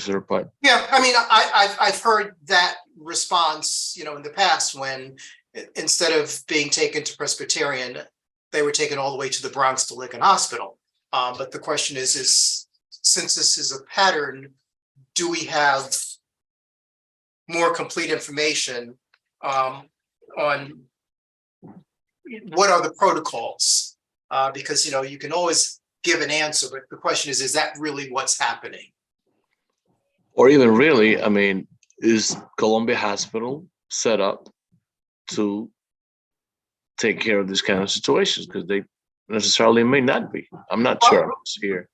officer, but yeah, I mean, I've heard that response, in the past when instead of being taken to Presbyterian, they were taken all the way to the Bronx to Lincoln Hospital. But the question is since this is a pattern, do we have more complete information on what are the protocols? Because, you can always give an answer, but the question is that really what's happening? or even really, I mean, is Columbia Hospital set up to take care of this kind of situations? Because they necessarily may not be. I'm not sure who's here.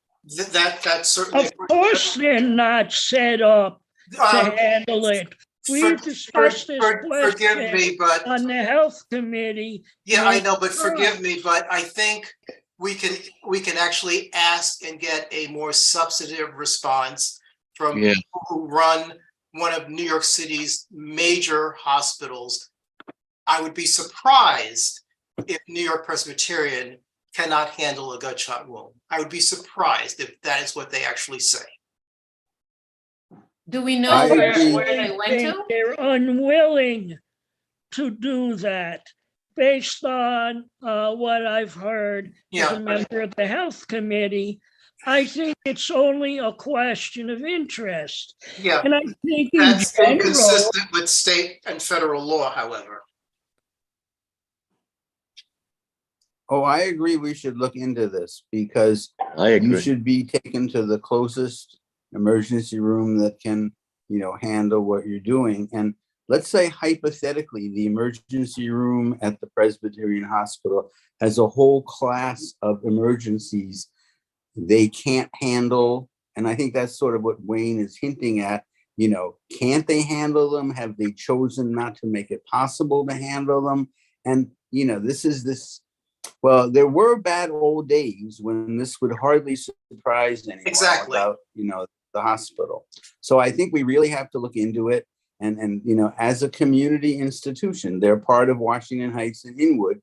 That's certainly. Of course, they're not set up to handle it. We discussed this forgive me, but on the health committee. yeah, I know, but forgive me, but I think we can actually ask and get a more substantive response from people who run one of New York City's major hospitals. I would be surprised if New York Presbyterian cannot handle a gunshot wound. I would be surprised if that is what they actually say. Do we know where they went to? They're unwilling to do that based on what I've heard as a member of the health committee. I think it's only a question of interest. Yeah, and I think that's inconsistent with state and federal law, however. Oh, I agree. We should look into this because you should be taken to the closest emergency room that can, handle what you're doing. And let's say hypothetically, the emergency room at the Presbyterian Hospital has a whole class of emergencies they can't handle. And I think that's sort of what Wayne is hinting at. Can't they handle them? Have they chosen not to make it possible to handle them? And, well, there were bad old days when this would hardly surprise anyone about, the hospital. So I think we really have to look into it. And as a community institution, they're part of Washington Heights and Inwood.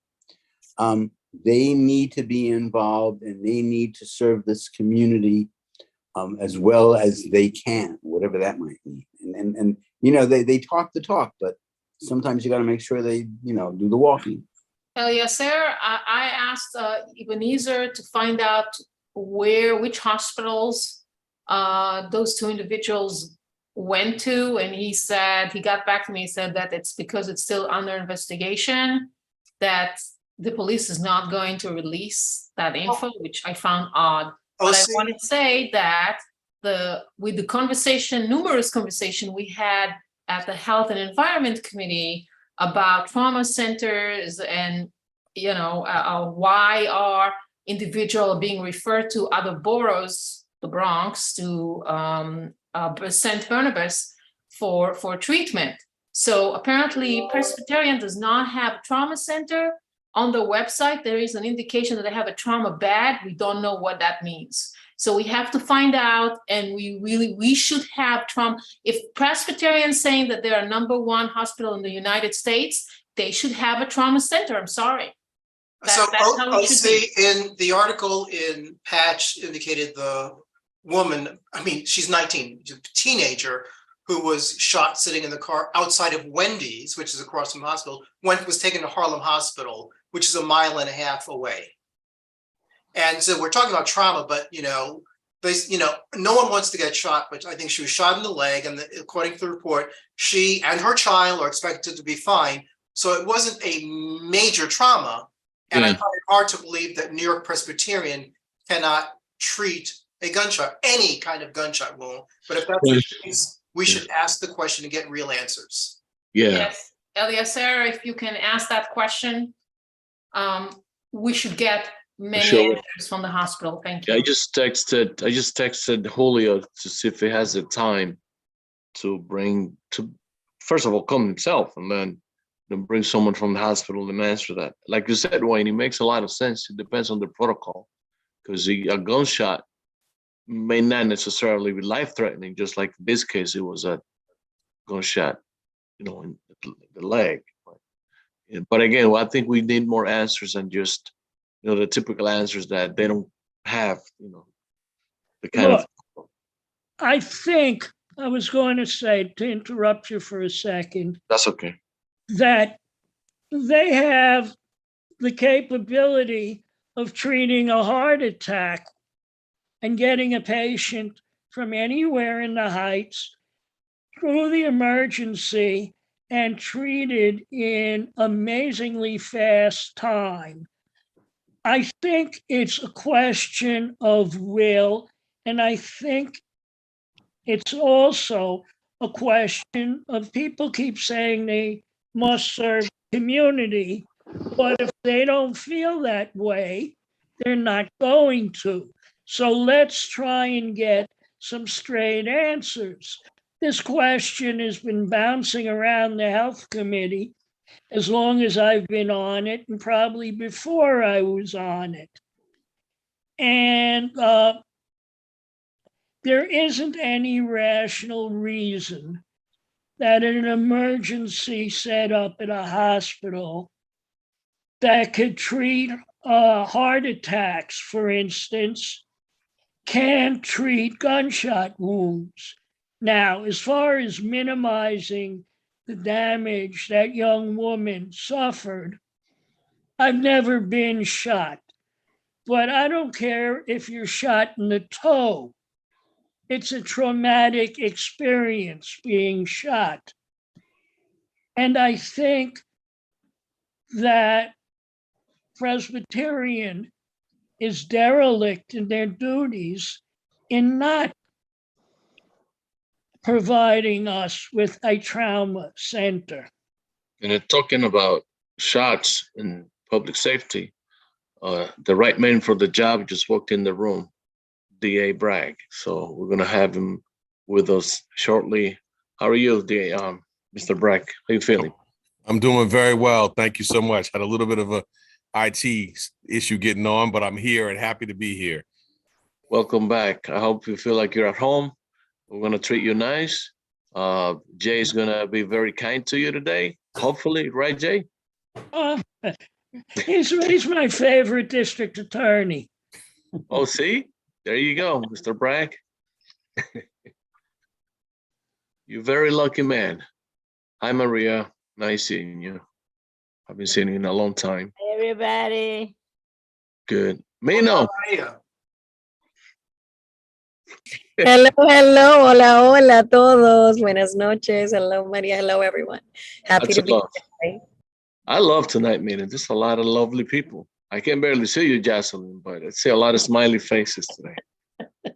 They need to be involved and they need to serve this community as well as they can, whatever that might mean. And they talk the talk, but sometimes you got to make sure they, do the walking. Eliezer, I asked Ebenezer to find out which hospitals those two individuals went to, and he got back to me and said that it's because it's still under investigation, that the police is not going to release that info, which I found odd. But I want to say that with the numerous conversation we had at the Health and Environment Committee about trauma centers and why are individuals being referred to other boroughs, the Bronx, to St. Barnabas for treatment. So apparently Presbyterian does not have a trauma center. On the website, there is an indication that they have a trauma bed. We don't know what that means. So we have to find out, and we should have trauma. If Presbyterian's saying that they're #1 hospital in the United States, they should have a trauma center. I'm sorry. That's how it should be. In the article in Patch indicated the woman, she's 19, a teenager who was shot sitting in the car outside of Wendy's, which is across from the hospital, was taken to Harlem Hospital, which is 1.5 miles away. And so we're talking about trauma, but no one wants to get shot, but I think she was shot in the leg, and according to the report, she and her child are expected to be fine. So it wasn't a major trauma, and I find it hard to believe that New York Presbyterian cannot treat a gunshot, any kind of gunshot wound. But if that's the case, we should ask the question and get real answers. Yes, Eliezer, if you can ask that question, we should get many answers from the hospital. Thank you. I just texted Julio to see if he has the time to first of all come himself and then bring someone from the hospital and answer that. Like you said, Wayne, it makes a lot of sense. It depends on the protocol, because a gunshot may not necessarily be life-threatening, just like in this case, it was a gunshot, in the leg. But again, I think we need more answers than just, the typical answers that they don't have, the kind of. I think I was going to say, to interrupt you for a second, That's okay. that they have the capability of treating a heart attack and getting a patient from anywhere in the Heights through the emergency and treated in amazingly fast time. I think it's a question of will, and I think it's also a question of people keep saying they must serve community, but if they don't feel that way, they're not going to. So let's try and get some straight answers. This question has been bouncing around the health committee as long as I've been on it, and probably before I was on it. And there isn't any rational reason that an emergency set up at a hospital that could treat heart attacks, for instance, can't treat gunshot wounds. Now, as far as minimizing the damage that young woman suffered, I've never been shot, but I don't care if you're shot in the toe. It's a traumatic experience being shot. And I think that Presbyterian is derelict in their duties in not providing us with a trauma center. And talking about shots in public safety, the right man for the job just walked in the room, DA Bragg. So we're gonna have him with us shortly. How are you, DA? Mr. Bragg, how you feeling? I'm doing very well. Thank you so much. Had a little bit of a IT issue getting on, but I'm here and happy to be here. Welcome back. I hope you feel like you're at home. We're gonna treat you nice. Jay's gonna be very kind to you today. Hopefully, right, Jay? He's my favorite district attorney. Oh, see? There you go, Mr. Bragg. You're a very lucky man. Hi, Maria. Nice seeing you. I've been seeing you in a long time. Hey, everybody. Good. Mino. Maria. Hello, hello. Hola, hola a todos. Buenas noches. Hello, Maria. Hello, everyone. Happy That's to be enough. here. I love tonight meeting. There's a lot of lovely people. I can barely see you, Jocelyn, but I see a lot of smiley faces today.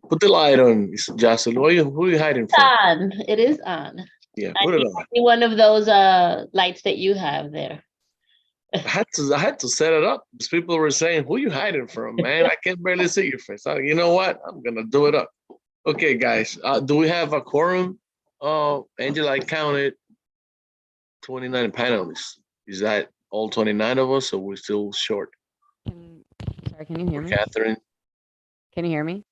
Put the light on, Jocelyn. Who are you hiding from? On. It is on. Yeah, put it on. One of those lights that you have there. I had to set it up because people were saying, "Who are you hiding from, man? I can barely see your face." You know what? I'm gonna do it up. Okay, guys. Do we have a quorum? Angela, I counted 29 panelists. Is that all 29 of us, or we're still short? Sorry, can you hear me? Catherine? Can you hear me?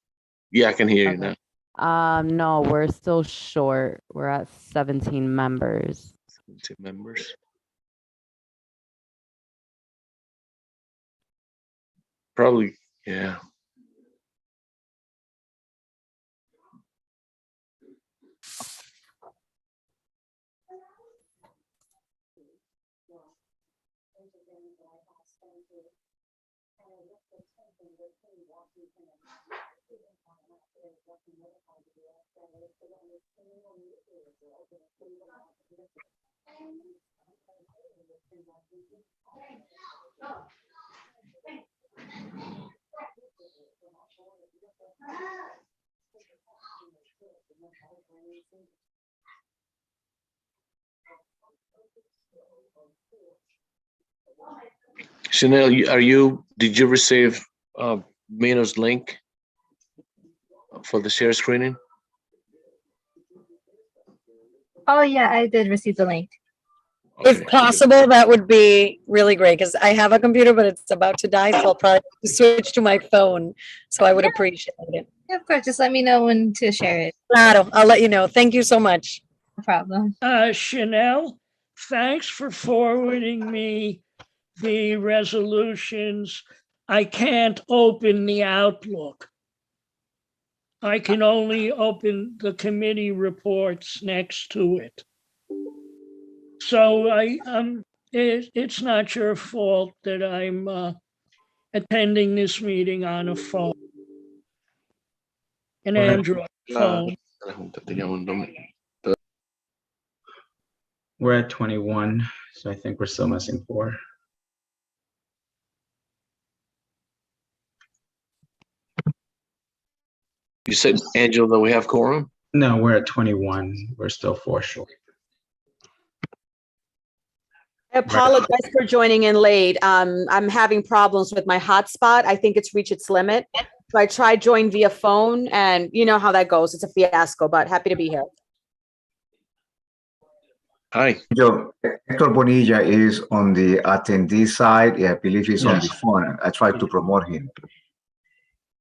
Yeah, I can hear you Okay. now. No, we're still short. We're at 17 members. 17 members. Probably, yeah. Chanel, did you receive Mino's link for the share screening? Oh yeah, I did receive the link. Okay. If possible, that would be really great because I have a computer, but it's about to die. So I'll probably switch to my phone. So I would appreciate it. Yeah, of course, just let me know when to share it. Claro, I'll let you know. Thank you so much. No problem. Chanel, thanks for forwarding me the resolutions. I can't open the Outlook. I can only open the committee reports next to it. So it's not your fault that I'm attending this meeting on a phone, an Android phone. We're at 21, so I think we're still missing 4. You said, Angela, that we have quorum? No, we're at 21. We're still 4 short. I apologize for joining in late. I'm having problems with my hotspot. I think it's reached its limit. So I tried joining via phone, and you know how that goes. It's a fiasco, but happy to be here. Hi. Hector Bonilla is on the attendee side. I believe he's on the phone. I tried to promote him.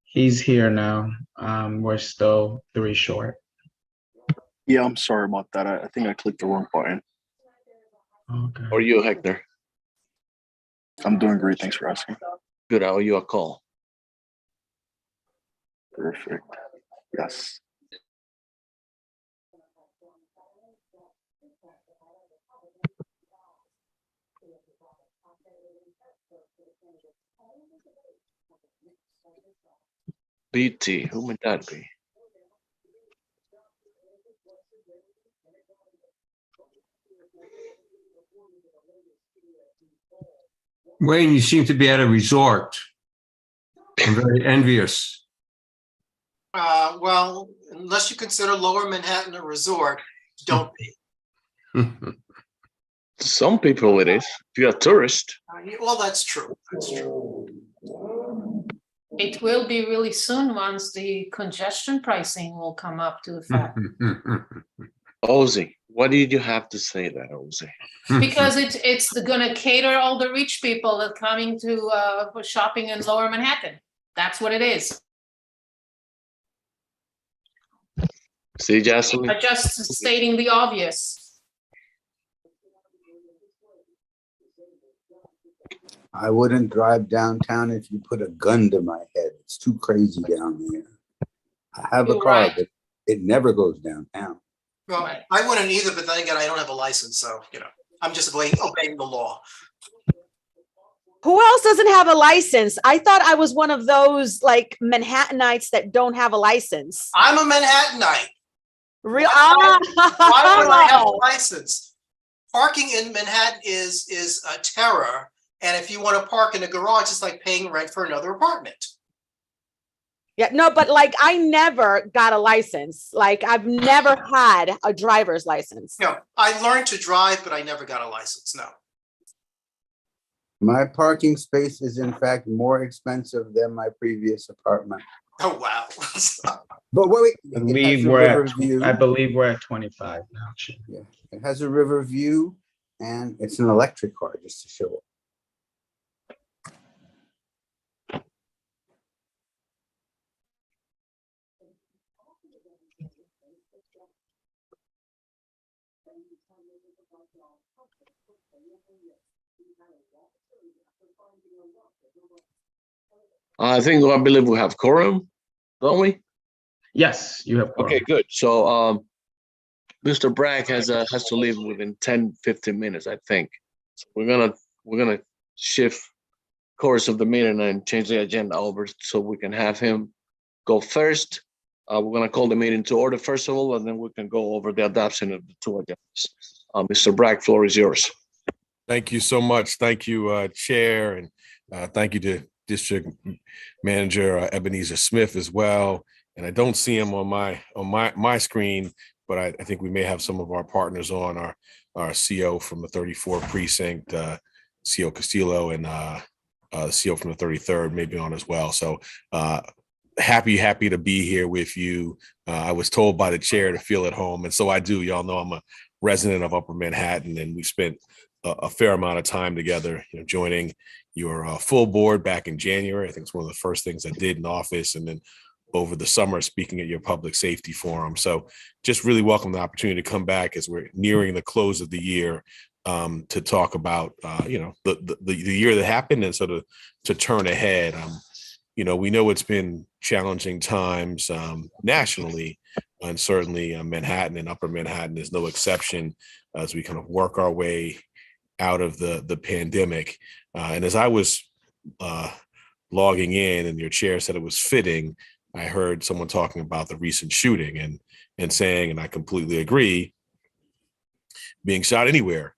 He's here now. We're still 3 short. Yeah, I'm sorry about that. I think I clicked the wrong button. Okay. How are you, Hector? I'm doing great. Thanks for asking. Good. I owe you a call. Perfect. Yes. BT, who would that be? Wayne, you seem to be at a resort. I'm very envious. Well, unless you consider Lower Manhattan a resort, don't be. Some people it is. If you're a tourist. Well, that's true. That's true. It will be really soon once the congestion pricing will come up to effect. Ozzy, what did you have to say there, Ozzy? Because it's gonna cater all the rich people that coming to for shopping in Lower Manhattan. That's what it is. See, Jocelyn? I'm just stating the obvious. I wouldn't drive downtown if you put a gun to my head. It's too crazy down there. I have a car, but it never goes downtown. Well, I wouldn't either, but then again, I don't have a license, so I'm just obeying the law. Who else doesn't have a license? I thought I was one of those like Manhattanites that don't have a license. I'm a Manhattanite. Real? Why would I have a license? Parking in Manhattan is a terror. And if you want to park in a garage, it's like paying rent for another apartment. Yeah, no, but like I never got a license. Like I've never had a driver's license. No, I learned to drive, but I never got a license. No. My parking space is in fact more expensive than my previous apartment. Oh, wow. But wait, I believe we're at 25 now. Yeah, it has a river view and it's an electric car, just to show it. I believe we have quorum, don't we? Yes, you have quorum. Okay, good. So Mr. Bragg has to leave within 10-15 minutes, I think. So we're gonna shift course of the meeting and change the agenda over so we can have him go first. We're gonna call the meeting to order first of all, and then we can go over the adoption of the 2 agendas. Mr. Bragg, floor is yours. Thank you so much. Thank you, Chair, and thank you to District Manager Ebenezer Smith as well. And I don't see him on my screen, but I think we may have some of our partners on, our CO from the 34th precinct, CO Castillo, and CO from the 33rd maybe on as well. So happy to be here with you. I was told by the chair to feel at home, and so I do. Y'all know I'm a resident of Upper Manhattan, and we spent a fair amount of time together, joining your full board back in January. I think it's one of the first things I did in office, and then over the summer speaking at your public safety forum. So just really welcome the opportunity to come back as we're nearing the close of the year, to talk about the year that happened and sort of to turn ahead. we know it's been challenging times nationally, and certainly Manhattan and Upper Manhattan is no exception as we kind of work our way out of the pandemic. And as I was logging in and your chair said it was fitting, I heard someone talking about the recent shooting and saying, and I completely agree, being shot anywhere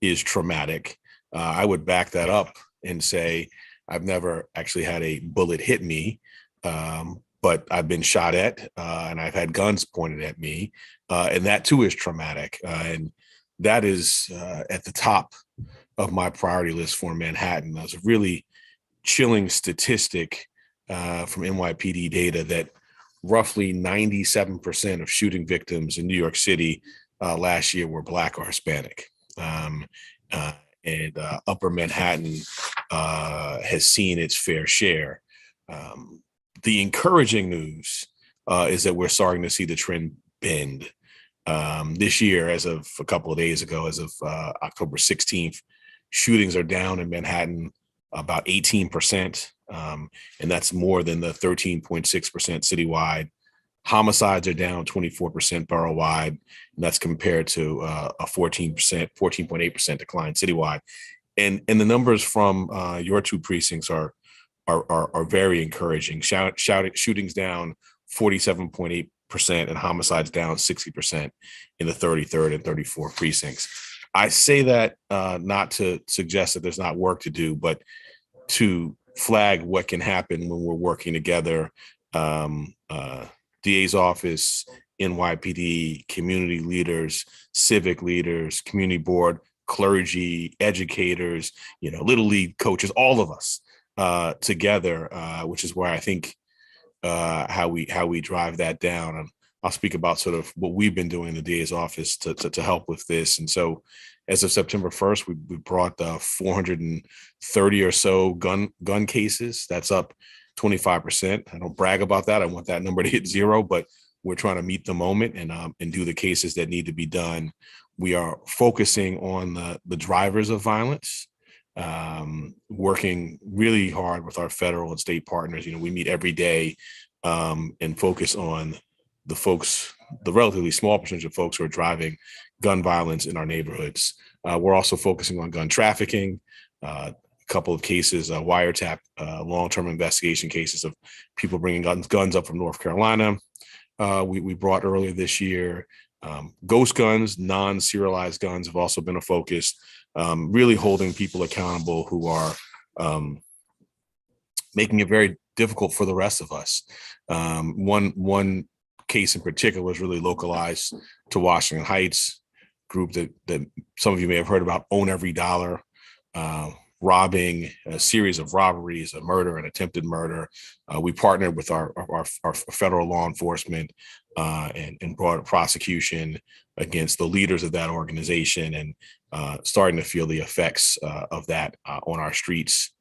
is traumatic. I would back that up and say, I've never actually had a bullet hit me, but I've been shot at and I've had guns pointed at me. And that too is traumatic. And that is at the top of my priority list for Manhattan. That's a really chilling statistic from NYPD data that roughly 97% of shooting victims in New York City last year were Black or Hispanic. And Upper Manhattan has seen its fair share. The encouraging news is that we're starting to see the trend bend. This year, as of a couple of days ago, as of October 16th, shootings are down in Manhattan about 18%, and that's more than the 13.6% citywide. Homicides are down 24% borough-wide, and that's compared to a 14.8% decline citywide. And the numbers from your two precincts are very encouraging. Shootings down 47.8% and homicides down 60% in the 33rd and 34th precincts. I say that not to suggest that there's not work to do, but to flag what can happen when we're working together. DA's office, NYPD, community leaders, civic leaders, community board, clergy, educators, Little League coaches, all of us together, which is where I think how we drive that down. And I'll speak about sort of what we've been doing in the DA's office to help with this. And so as of September 1st, we brought 430 or so gun cases. That's up 25%. I don't brag about that. I want that number to hit zero, but we're trying to meet the moment and do the cases that need to be done. We are focusing on the drivers of violence, working really hard with our federal and state partners. We meet every day and focus on the relatively small percentage of folks who are driving gun violence in our neighborhoods. We're also focusing on gun trafficking, couple of cases, wiretap, long-term investigation cases of people bringing guns up from North Carolina. We brought earlier this year. Ghost guns, non-serialized guns have also been a focus, really holding people accountable who are making it very difficult for the rest of us. One case in particular was really localized to Washington Heights, group that some of you may have heard about, Own Every Dollar, robbing a series of robberies, a murder, and attempted murder. We partnered with our federal law enforcement and brought a prosecution against the leaders of that organization, and starting to feel the effects of that on our streets.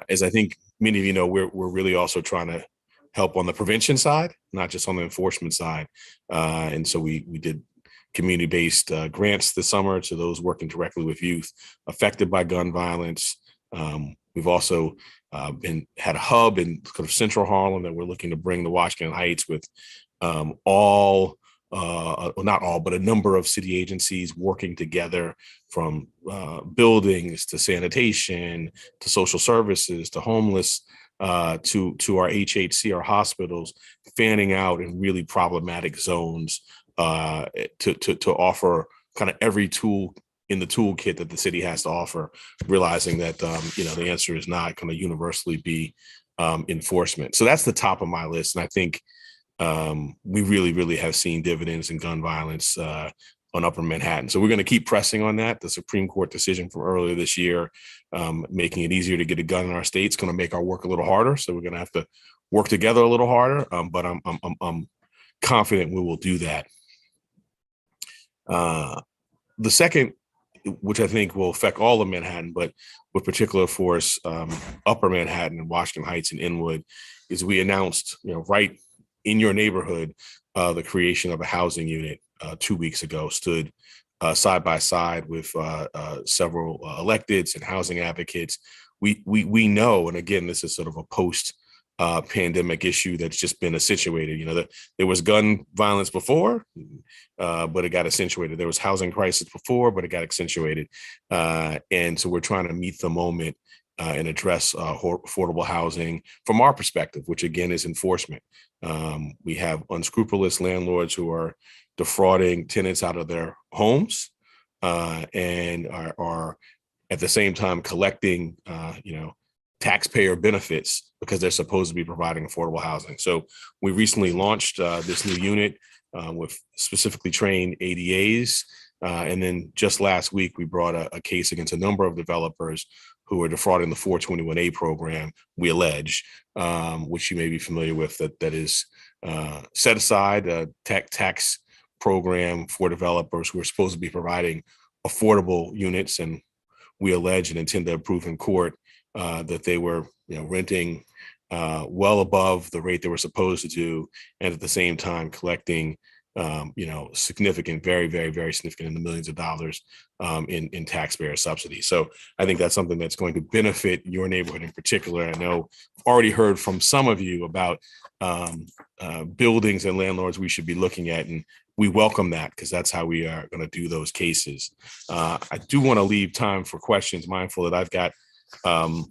As I think many of you know, we're really also trying to help on the prevention side, not just on the enforcement side. And so we did community-based grants this summer to those working directly with youth affected by gun violence. We've also had a hub in kind of central Harlem that we're looking to bring to Washington Heights with not all, but a number of city agencies working together, from buildings to sanitation to social services to homeless to our HHC, our hospitals, fanning out in really problematic zones to offer kind of every tool in the toolkit that the city has to offer, realizing that the answer is not going to universally be enforcement. So that's the top of my list, and I think we really have seen dividends in gun violence on Upper Manhattan. So we're going to keep pressing on that. The Supreme Court decision from earlier this year, making it easier to get a gun in our state, is going to make our work a little harder. So we're going to have to work together a little harder. But I'm confident we will do that. The second, which I think will affect all of Manhattan, but with particular force, Upper Manhattan and Washington Heights and Inwood, is we announced, right in your neighborhood, the creation of a housing unit 2 weeks ago. Stood side by side with several electeds and housing advocates, we know, and again, this is sort of a post pandemic issue that's just been accentuated. You know, there was gun violence before, but it got accentuated. There was housing crisis before, but it got accentuated. And so we're trying to meet the moment and address affordable housing from our perspective, which again is enforcement. We have unscrupulous landlords who are defrauding tenants out of their homes and are at the same time collecting, taxpayer benefits because they're supposed to be providing affordable housing. So we recently launched this new unit with specifically trained ADAs. And then just last week, we brought a case against a number of developers who are defrauding the 421A program, we allege, which you may be familiar with, that is set aside a tax program for developers who are supposed to be providing affordable units. And we allege and intend to prove in court that they were renting well above the rate they were supposed to do, and at the same time collecting significant, very, very, very significant in the millions of dollars in taxpayer subsidies. So I think that's something that's going to benefit your neighborhood in particular. I know I've already heard from some of you about buildings and landlords we should be looking at, and we welcome that because that's how we are going to do those cases. I do want to leave time for questions, mindful that I've got a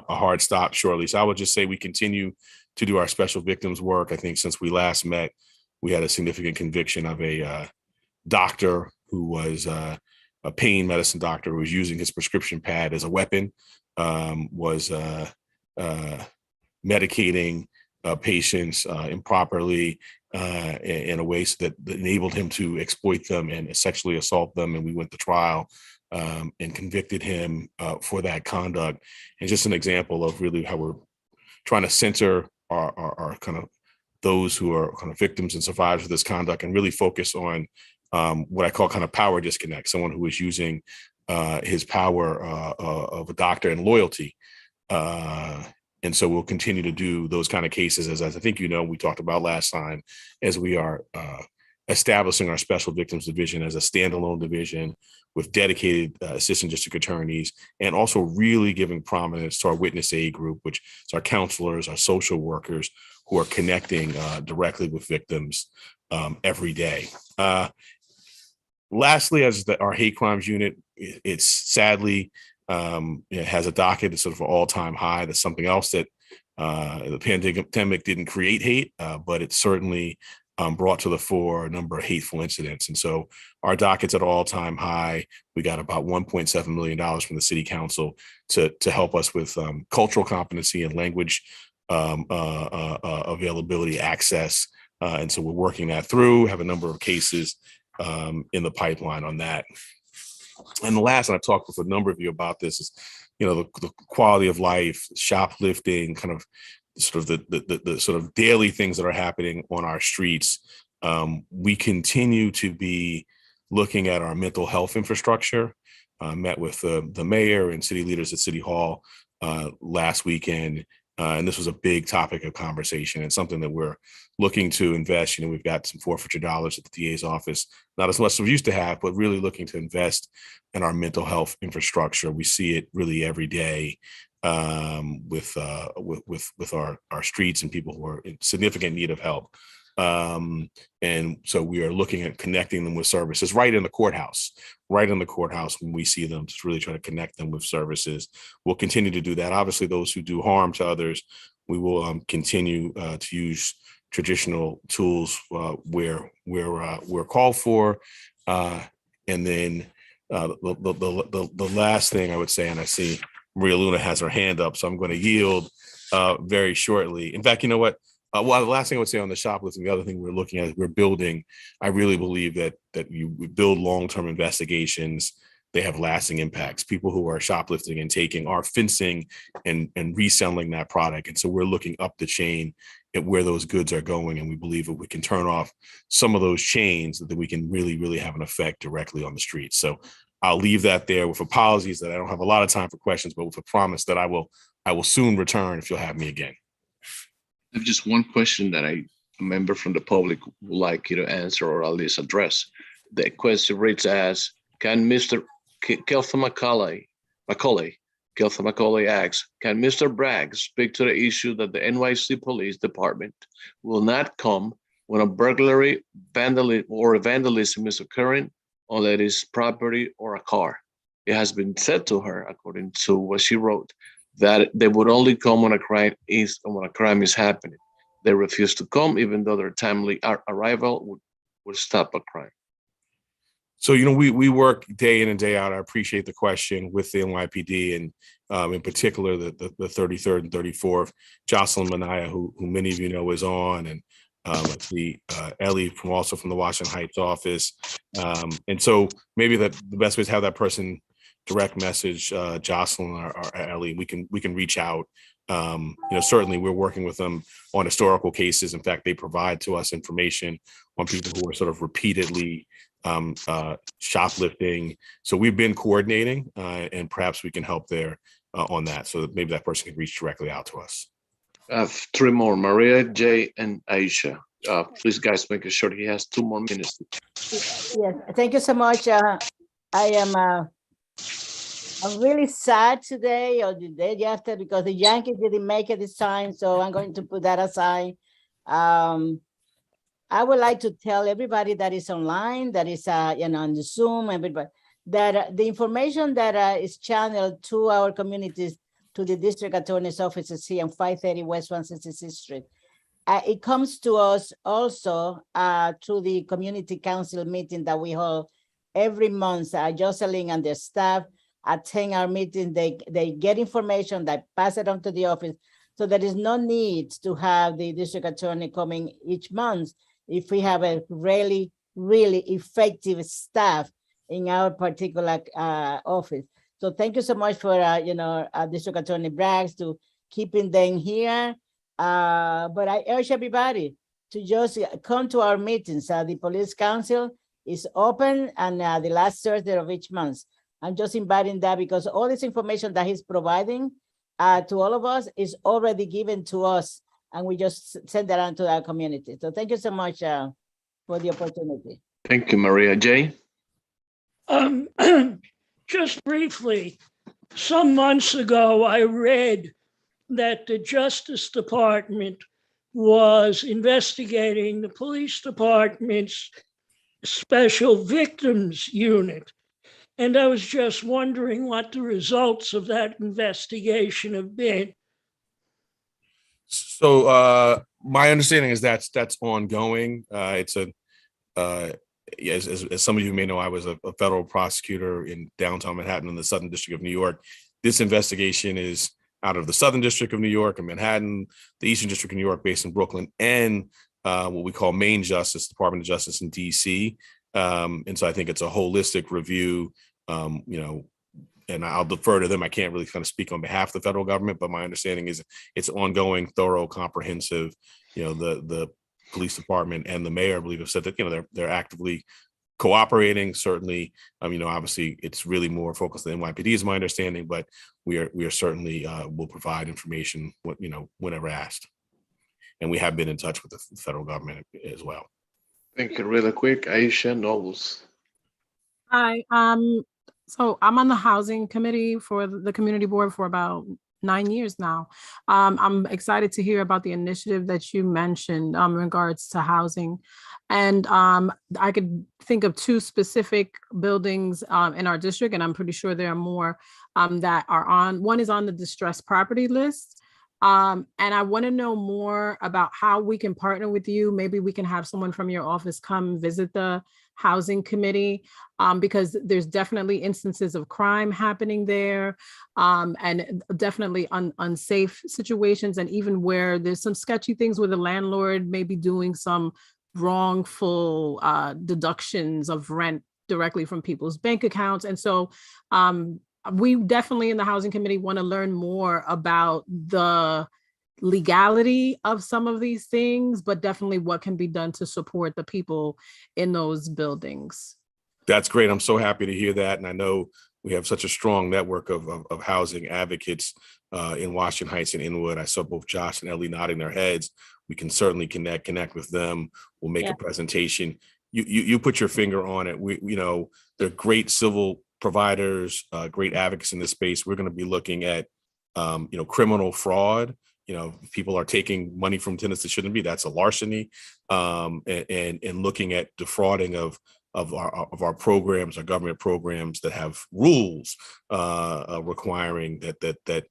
hard stop shortly. So I would just say we continue to do our special victims work. I think since we last met, we had a significant conviction of a doctor who was a pain medicine doctor who was using his prescription pad as a weapon, was medicating patients improperly in a way so that enabled him to exploit them and sexually assault them. And we went to trial and convicted him for that conduct. And just an example of really how we're trying to center our kind of those who are kind of victims and survivors of this conduct and really focus on what I call kind of power disconnect, someone who is using his power of a doctor and loyalty. And so we'll continue to do those kind of cases, as I think we talked about last time, as we are establishing our special victims division as a standalone division with dedicated assistant district attorneys, and also really giving prominence to our witness aid group, which is our counselors, our social workers, who are connecting directly with victims every day. Lastly, as our hate crimes unit, it's sadly, it has a docket that's sort of an all-time high. That's something else that the pandemic didn't create hate, but it certainly brought to the fore a number of hateful incidents. And so our docket's at an all-time high. We got about $1.7 million from the city council to help us with cultural competency and language availability, access. And so we're working that through, have a number of cases in the pipeline on that. And the last, and I've talked with a number of you about this, is, the quality of life, shoplifting, kind of sort of the sort of daily things that are happening on our streets. We continue to be looking at our mental health infrastructure. Met with the mayor and city leaders at City Hall last weekend. And this was a big topic of conversation and something that we're looking to invest. We've got some forfeiture dollars at the DA's office, not as much as we used to have, but really looking to invest in our mental health infrastructure. We see it really every day with our streets and people who are in significant need of help. And so we are looking at connecting them with services right in the courthouse when we see them, just really try to connect them with services. We'll continue to do that. Obviously, those who do harm to others, we will continue to use traditional tools where we're called for. And then the last thing I would say, and I see Maria Luna has her hand up, so I'm going to yield very shortly. In fact, you know what? Well, the last thing I would say on the shoplifting, the other thing we're looking at is we're building. I really believe that we build long-term investigations. They have lasting impacts. People who are shoplifting and taking are fencing and reselling that product. And so we're looking up the chain at where those goods are going. And we believe if we can turn off some of those chains, that we can really, really have an effect directly on the streets. So I'll leave that there with apologies that I don't have a lot of time for questions, but with a promise that I will soon return if you'll have me again. I have just one question that a member from the public would like you to answer or at least address. The question reads as, can Mr. Kelvin Macaulay Kelsa McCauley asks, can Mr. Bragg speak to the issue that the NYC Police Department will not come when a burglary, vandalism is occurring on ladies' property or a car? It has been said to her, according to what she wrote, that they would only come when a crime is happening. They refuse to come, even though their timely arrival would stop a crime. So, we work day in and day out. I appreciate the question with the NYPD and in particular the 33rd and 34th. Jocelyn Manaya, who many of you know is on, and Ellie also from the Washington Heights office. And so maybe the best way is have that person direct message Jocelyn or Ellie. We can reach out. Certainly we're working with them on historical cases. In fact, they provide to us information on people who are sort of repeatedly shoplifting. So we've been coordinating and perhaps we can help there on that. So maybe that person can reach directly out to us. Three more, Maria, Jay, and Aisha. Please, guys, make sure he has 2 more minutes. Yes, thank you so much. I'm really sad today or the day after because the Yankees didn't make it this time. So I'm going to put that aside. I would like to tell everybody that is online, that is, on the Zoom, everybody, that the information that is channeled to our communities, to the district attorney's offices here on 530 West 166th Street. It comes to us also through the community council meeting that we hold every month. Jocelyn and their staff attend our meeting. They get information, they pass it on to the office. So there is no need to have the district attorney coming each month if we have a really, really effective staff in our particular office. So thank you so much for, District Attorney Braggs to keeping them here. But I urge everybody to just come to our meetings. The Police Council is open and the last Thursday of each month. I'm just inviting that because all this information that he's providing to all of us is already given to us, and we just send that on to our community. So thank you so much for the opportunity. Thank you, Maria. Jay? Just briefly, some months ago, I read that the Justice Department was investigating the police department's Special Victims Unit. And I was just wondering what the results of that investigation have been. So my understanding is that's ongoing. It's as some of you may know, I was a federal prosecutor in downtown Manhattan in the Southern District of New York. This investigation is out of the Southern District of New York and Manhattan, the Eastern District of New York based in Brooklyn, and what we call Main Justice, Department of Justice in DC. And so I think it's a holistic review, and I'll defer to them. I can't really kind of speak on behalf of the federal government, but my understanding is it's ongoing, thorough, comprehensive. The police department and the mayor, I believe, have said that they're actively cooperating. Certainly, obviously, it's really more focused on NYPD, is my understanding, but we are certainly will provide information, whenever asked, and we have been in touch with the federal government as well. Thank you. Really quick, Aisha Nobles. Hi. So I'm on the housing committee for the community board for about 9 years now. I'm excited to hear about the initiative that you mentioned in regards to housing. And I could think of 2 specific buildings in our district, and I'm pretty sure there are more that are on. One is on the distressed property list. And I want to know more about how we can partner with you. Maybe we can have someone from your office come visit the housing committee, because there's definitely instances of crime happening there, and definitely unsafe situations, and even where there's some sketchy things where the landlord may be doing some wrongful deductions of rent directly from people's bank accounts. And so we definitely in the housing committee want to learn more about the legality of some of these things, but definitely what can be done to support the people in those buildings. That's great. I'm so happy to hear that. And I know we have such a strong network of housing advocates in Washington Heights and Inwood. I saw both Josh and Ellie nodding their heads. We can certainly connect with them. We'll make a presentation. You put your finger on it. They're great civil providers, great advocates in this space. We're going to be looking at, criminal fraud. People are taking money from tenants that shouldn't be. That's a larceny, and looking at defrauding of our programs, our government programs that have rules requiring that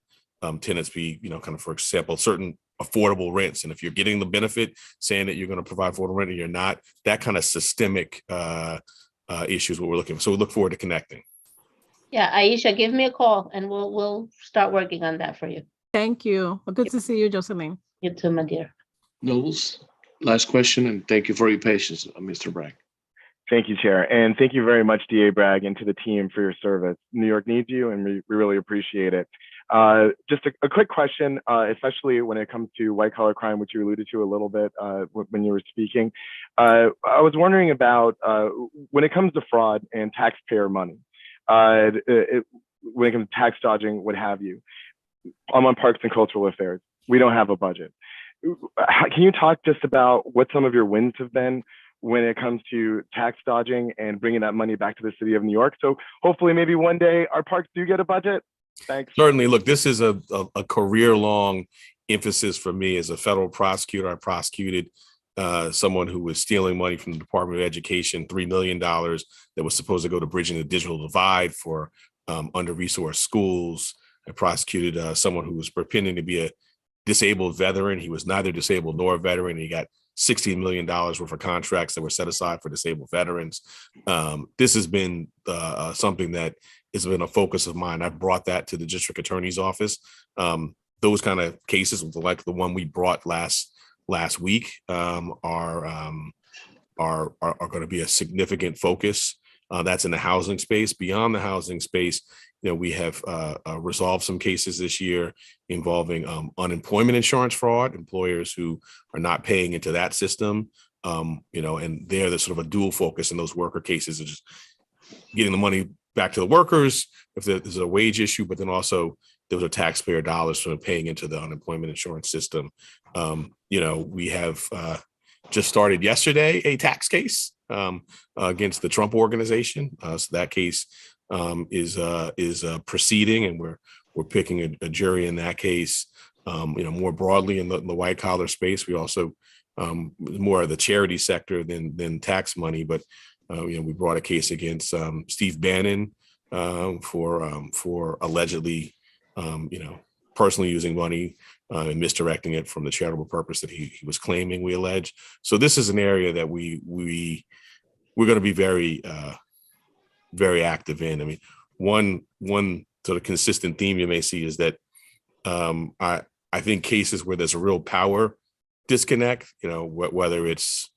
tenants be, kind of, for example, certain affordable rents. And if you're getting the benefit saying that you're going to provide affordable rent and you're not, that kind of systemic issue is what we're looking for. So we look forward to connecting. Yeah, Aisha, give me a call and we'll start working on that for you. Thank you. Well, good to see you, Jocelyn. You too, my dear. Nobles, last question, and thank you for your patience, Mr. Bragg. Thank you, Chair. And thank you very much, DA Bragg, and to the team for your service. New York needs you, and we really appreciate it. Just a quick question, especially when it comes to white collar crime, which you alluded to a little bit when you were speaking. I was wondering about when it comes to fraud and taxpayer money, when it comes to tax dodging, what have you. I'm on Parks and Cultural Affairs. We don't have a budget. Can you talk just about what some of your wins have been when it comes to tax dodging and bringing that money back to the city of New York? So hopefully maybe one day our parks do get a budget. Thanks. Certainly. Look, this is a career-long emphasis for me as a federal prosecutor. I prosecuted someone who was stealing money from the Department of Education, $3 million that was supposed to go to bridging the digital divide for under-resourced schools. I prosecuted someone who was pretending to be a disabled veteran. He was neither disabled nor a veteran. He got $16 million worth of contracts that were set aside for disabled veterans. This has been something that has been a focus of mine. I brought that to the district attorney's office. Those kind of cases, like the one we brought last week, are going to be a significant focus. That's in the housing space. Beyond the housing space, we have resolved some cases this year involving unemployment insurance fraud, employers who are not paying into that system, and there's sort of a dual focus in those worker cases of just getting the money back to the workers if there's a wage issue, but then also those are taxpayer dollars from paying into the unemployment insurance system. We have just started yesterday a tax case against the Trump organization. So that case is proceeding, and we're picking a jury in that case. More broadly in the white collar space, we also more of the charity sector than tax money, but we brought a case against Steve Bannon for allegedly personally using money and misdirecting it from the charitable purpose that he was claiming, we allege. So this is an area that we're going to be very very active in. I mean, one sort of consistent theme you may see is that I think cases where there's a real power disconnect, whether it's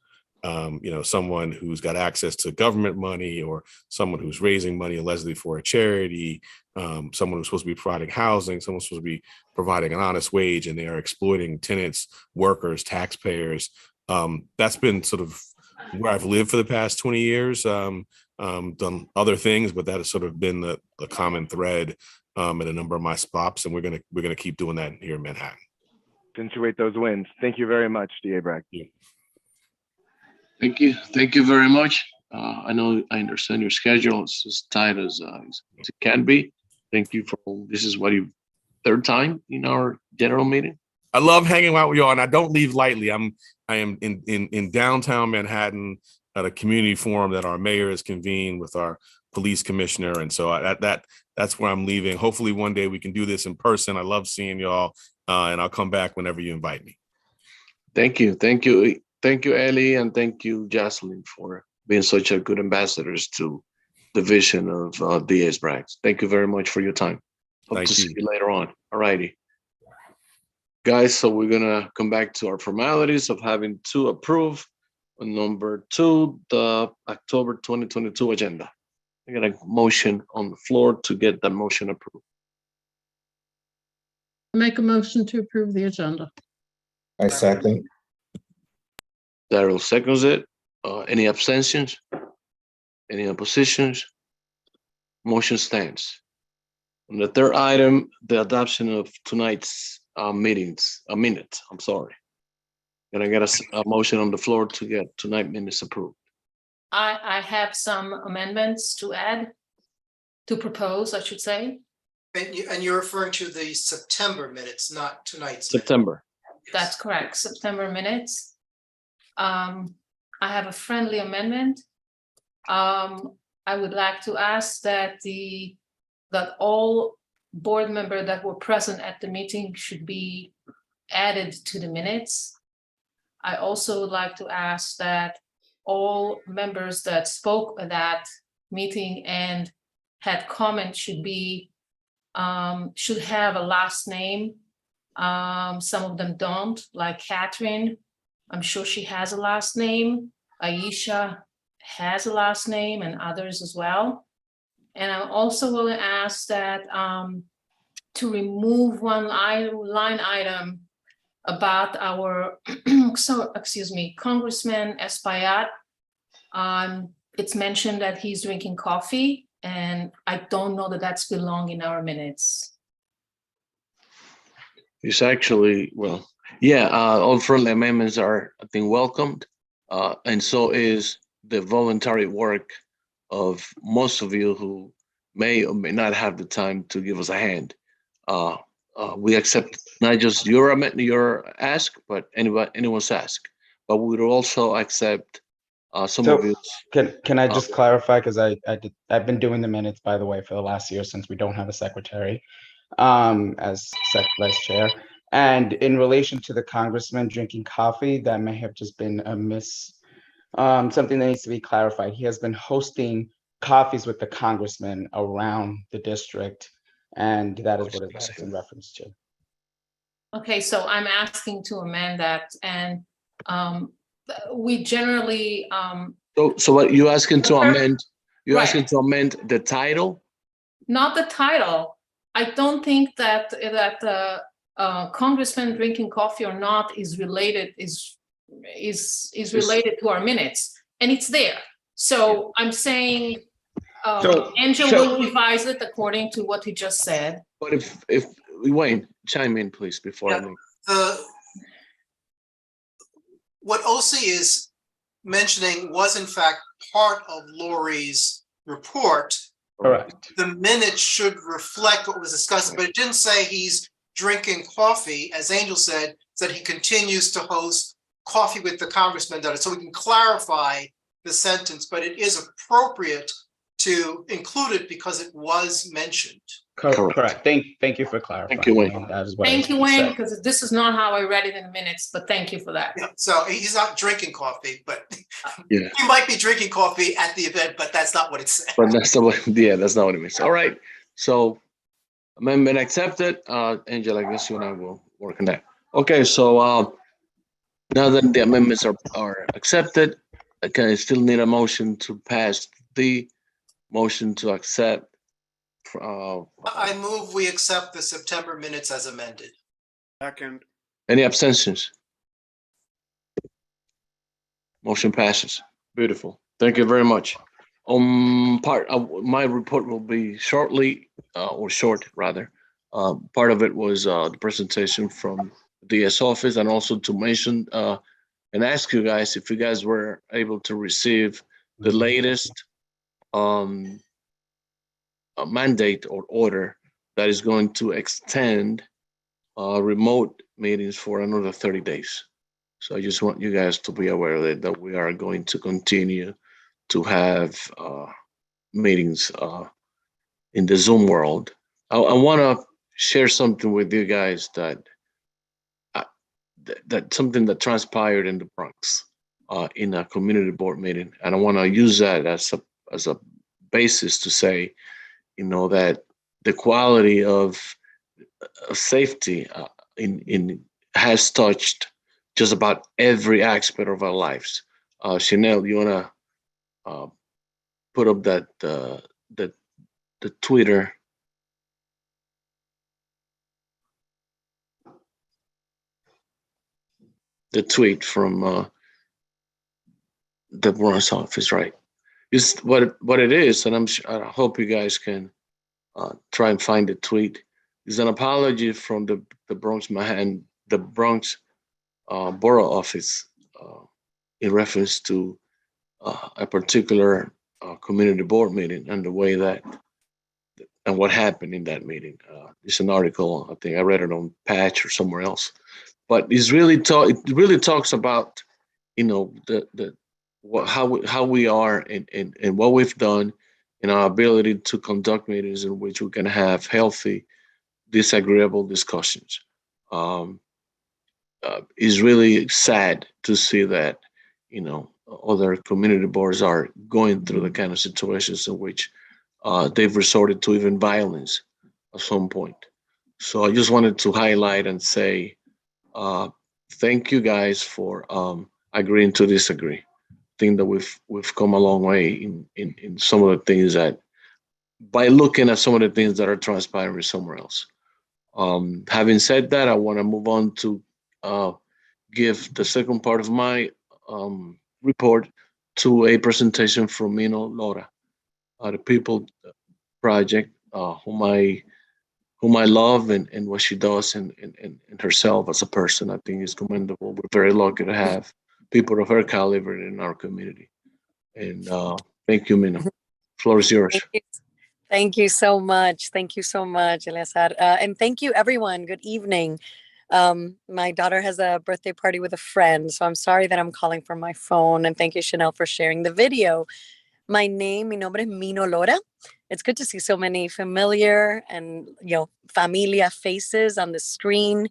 someone who's got access to government money or someone who's raising money allegedly for a charity, someone who's supposed to be providing housing, someone who's supposed to be providing an honest wage, and they are exploiting tenants, workers, taxpayers. That's been sort of where I've lived for the past 20 years. Done other things, but that has sort of been the common thread at a number of my stops, and we're gonna keep doing that here in Manhattan. Accentuate those wins. Thank you very much, DA Bragg. Thank you very much. I understand your schedule is as tight as it can be. Thank you for this is what you third time in our general meeting. I love hanging out with you all, and I don't leave lightly. I am in downtown Manhattan at a community forum that our mayor has convened with our police commissioner, and so that's where I'm leaving. Hopefully, one day we can do this in person. I love seeing y'all, and I'll come back whenever you invite me. Thank you, Ellie, and thank you, Jocelyn, for being such a good ambassadors to the vision of DA Bragg. Thank you very much for your time. Hope to see you later on. All righty. Guys, so we're gonna come back to our formalities of having to approve on number 2, the October 2022 agenda. I got a motion on the floor to get that motion approved. Make a motion to approve the agenda. I second. Daryl seconds it. Any abstentions? Any oppositions? Motion stands. On the third item, the adoption of tonight's minutes. I'm sorry. Can I get a motion on the floor to get tonight minutes approved? I have some amendments to add. to propose, I should say. And you're referring to the September minutes, not tonight's. September. That's correct, September minutes. I have a friendly amendment. I would like to ask that that all board members that were present at the meeting should be added to the minutes. I also would like to ask that all members that spoke at that meeting and had comments should have a last name. Some of them don't, like Catherine. I'm sure she has a last name. Aisha has a last name, and others as well. And I'm also going to ask that to remove one line item about our, Congressman Espaillat. It's mentioned that he's drinking coffee, and I don't know that that's belong in our minutes. It's actually, well, yeah, all friendly amendments are, I think, welcomed. And so is the voluntary work of most of you who may or may not have the time to give us a hand. We accept not just your ask, but anyone's ask. But we would also accept some of you. Can I just clarify, because I've been doing the minutes, by the way, for the last year, since we don't have a secretary as vice chair. And in relation to the congressman drinking coffee, that may have just been a something that needs to be clarified. He has been hosting coffees with the congressman around the district, and that is what it's in reference to. Okay, so I'm asking to amend that, and we generally So what you asking to amend? You asking to amend the title? not the title. I don't think that congressman drinking coffee or not is related related to our minutes, and it's there. So I'm saying Angela will revise it according to what he just said. But if Wayne, chime in, please, before I move. What OC is mentioning was in fact part of Lori's report. Correct. The minutes should reflect what was discussed, but it didn't say he's drinking coffee. As Angel said he continues to host coffee with the congressman. So we can clarify the sentence, but it is appropriate to include it because it was mentioned. Correct. Thank you for clarifying. Thank you, Wayne. Thank you, Wayne, because this is not how I read it in the minutes, but thank you for that. Yeah, so he's not drinking coffee, but Yeah. he might be drinking coffee at the event, but that's not what it said. But that's not what, yeah, that's not what it means. All right. So amendment accepted. Angela, I guess you and I will work on that. Okay, so now that the amendments are accepted, I still need a motion to pass the motion to accept. I move we accept the September minutes as amended. Second. Any abstentions? Motion passes. Beautiful. Thank you very much. Part of my report will be shortly, or short rather. Part of it was the presentation from the DS office, and also to mention and ask you guys if you guys were able to receive the latest a mandate or order that is going to extend remote meetings for another 30 days. So I just want you guys to be aware of it, that we are going to continue to have meetings in the Zoom world. I want to share something with you guys that something that transpired in the Bronx in a community board meeting, and I want to use that as a basis to say, you know, that the quality of safety has touched just about every aspect of our lives. Chanel, you wanna put up that the Twitter? The tweet from the Bronx office, right? Is what it is, and I hope you guys can try and find the tweet. It's an apology from the Bronx borough office in reference to a particular community board meeting and the way that and what happened in that meeting. It's an article, I think I read it on Patch or somewhere else, but it really talks about, how we are and what we've done, and our ability to conduct meetings in which we can have healthy, disagreeable discussions. Um, it's really sad to see that, other community boards are going through the kind of situations in which they've resorted to even violence at some point. So I just wanted to highlight and say, uh, thank you guys for agreeing to disagree. I think that we've come a long way in some of the things that, by looking at some of the things that are transpiring somewhere else. Having said that, I want to move on to give the second part of my report to a presentation from Mino Lora, the People Project, whom I love, and what she does, and herself as a person. I think is commendable. We're very lucky to have people of her caliber in our community. And thank you, Mino. Floor is yours. Thank you. Thank you so much. Thank you so much, Eleazar. And thank you, everyone. Good evening. My daughter has a birthday party with a friend, so I'm sorry that I'm calling from my phone. And thank you, Chanel, for sharing the video. Mi nombre es Mino Lora. It's good to see so many familiar and, familia faces on the screen.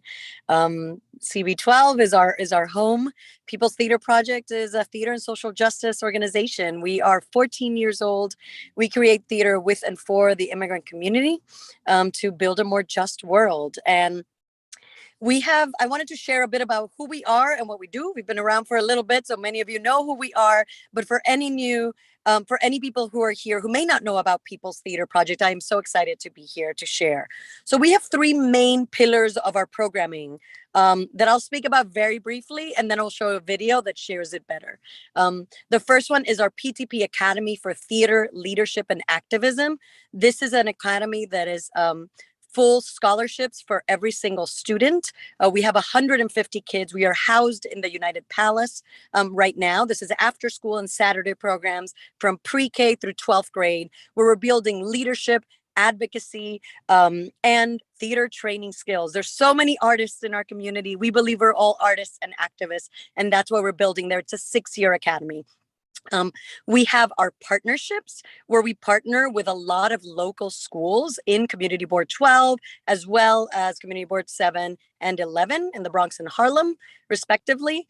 CB12 is our home. People's Theater Project is a theater and social justice organization. We are 14 years old. We create theater with and for the immigrant community to build a more just world. And I wanted to share a bit about who we are and what we do. We've been around for a little bit, so many of you know who we are. But for any people who are here who may not know about People's Theater Project, I am so excited to be here to share. So we have three main pillars of our programming that I'll speak about very briefly, and then I'll show a video that shares it better. The first one is our PTP Academy for Theater, Leadership, and Activism. This is an academy that is full scholarships for every single student. We have 150 kids. We are housed in the United Palace right now. This is after school and Saturday programs from pre-K through 12th grade, where we're building leadership, advocacy, and theater training skills. There's so many artists in our community. We believe we're all artists and activists, and that's what we're building there. It's a 6-year academy. We have our partnerships where we partner with a lot of local schools in Community Board 12, as well as Community Board 7 and 11 in the Bronx and Harlem, respectively.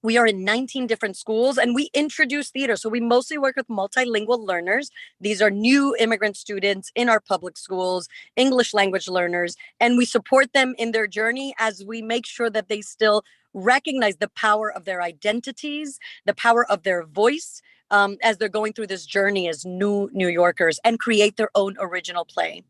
We are in 19 different schools, and we introduce theater. So we mostly work with multilingual learners. These are new immigrant students in our public schools, English language learners, and we support them in their journey as we make sure that they still recognize the power of their identities, the power of their voice, as they're going through this journey as new New Yorkers, and create their own original play.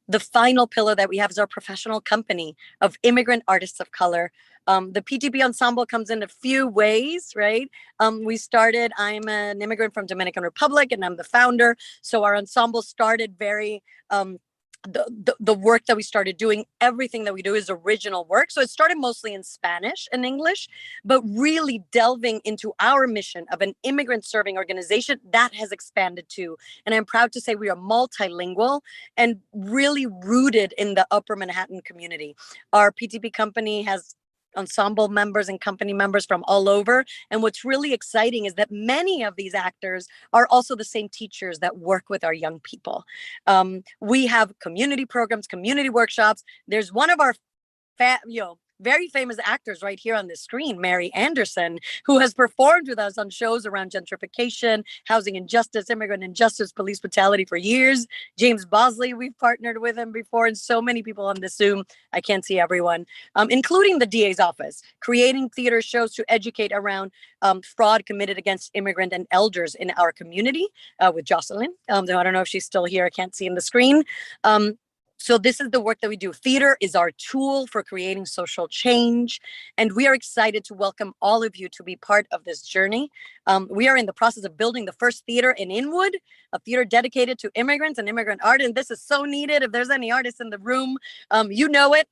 The final pillar that we have is our professional company of immigrant artists of color. The PTP Ensemble comes in a few ways, right? I'm an immigrant from Dominican Republic, and I'm the founder. So our ensemble started very, the work that we started doing, everything that we do is original work. So it started mostly in Spanish and English, but really delving into our mission of an immigrant serving organization that has expanded too. And I'm proud to say we are multilingual and really rooted in the Upper Manhattan community. Our PTP company has ensemble members and company members from all over. And what's really exciting is that many of these actors are also the same teachers that work with our young people. We have community programs, community workshops. There's one of our very famous actors right here on the screen, Mary Anderson, who has performed with us on shows around gentrification, housing injustice, immigrant injustice, police brutality for years. James Bosley, we've partnered with him before, and so many people on the Zoom. I can't see everyone, including the DA's office, creating theater shows to educate around fraud committed against immigrant and elders in our community with Jocelyn. I don't know if she's still here. I can't see in the screen. So this is the work that we do. Theater is our tool for creating social change, and we are excited to welcome all of you to be part of this journey. We are in the process of building the first theater in Inwood, a theater dedicated to immigrants and immigrant art, and this is so needed. If there's any artists in the room, you know it.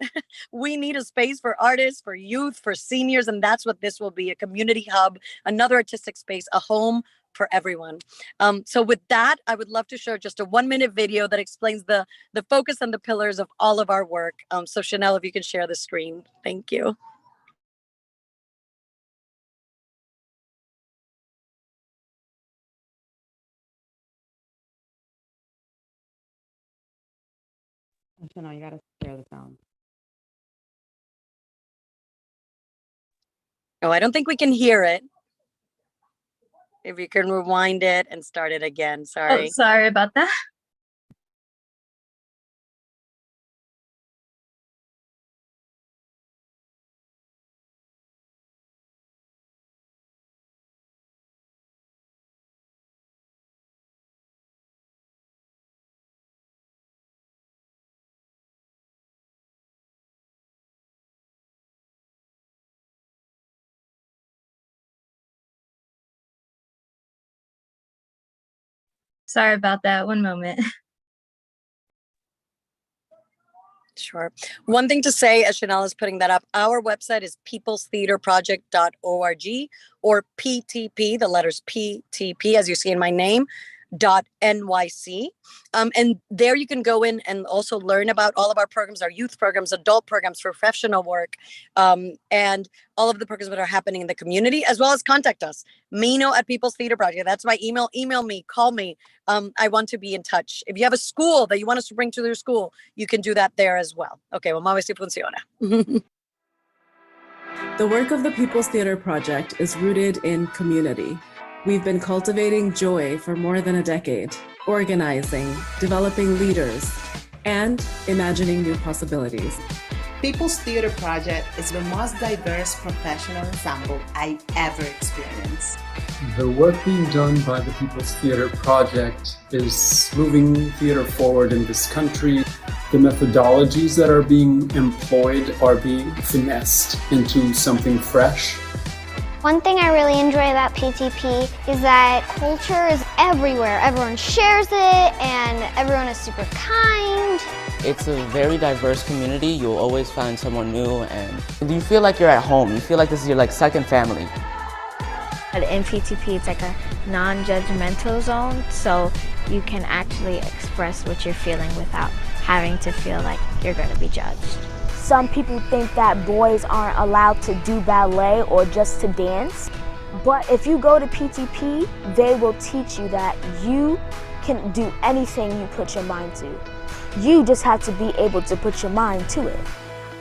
We need a space for artists, for youth, for seniors, and that's what this will be, a community hub, another artistic space, a home for everyone. So with that, I would love to share just a 1-minute video that explains the focus and the pillars of all of our work. So Chanel, if you can share the screen, thank you. Chanel, you gotta share the sound. Oh, I don't think we can hear it. If you can rewind it and start it again, Oh, sorry. sorry about that. Sorry about that. One moment. Sure. One thing to say, as Chanel is putting that up, our website is peoplestheaterproject.org or PTP, the letters PTP, as you see in my name, .nyc. And there you can go in and also learn about all of our programs, our youth programs, adult programs, professional work, and all of the programs that are happening in the community, as well as contact us. Mino at People's Theater Project. That's my email. Email me, call me. I want to be in touch. If you have a school that you want us to bring to your school, you can do that there as well. Okay, well, ver si funciona. The work of the People's Theater Project is rooted in community. We've been cultivating joy for more than a decade, organizing, developing leaders, and imagining new possibilities. People's Theater Project is the most diverse professional ensemble I've ever experienced. The work being done by the People's Theater Project is moving theater forward in this country. The methodologies that are being employed are being finessed into something fresh. One thing I really enjoy about PTP is that culture is everywhere. Everyone shares it and everyone is super kind. It's a very diverse community. You'll always find someone new and you feel like you're at home. You feel like this is your second family. In PTP, it's like a non-judgmental zone, so you can actually express what you're feeling without having to feel like you're going to be judged. Some people think that boys aren't allowed to do ballet or just to dance, but if you go to PTP, they will teach you that you can do anything you put your mind to. You just have to be able to put your mind to it.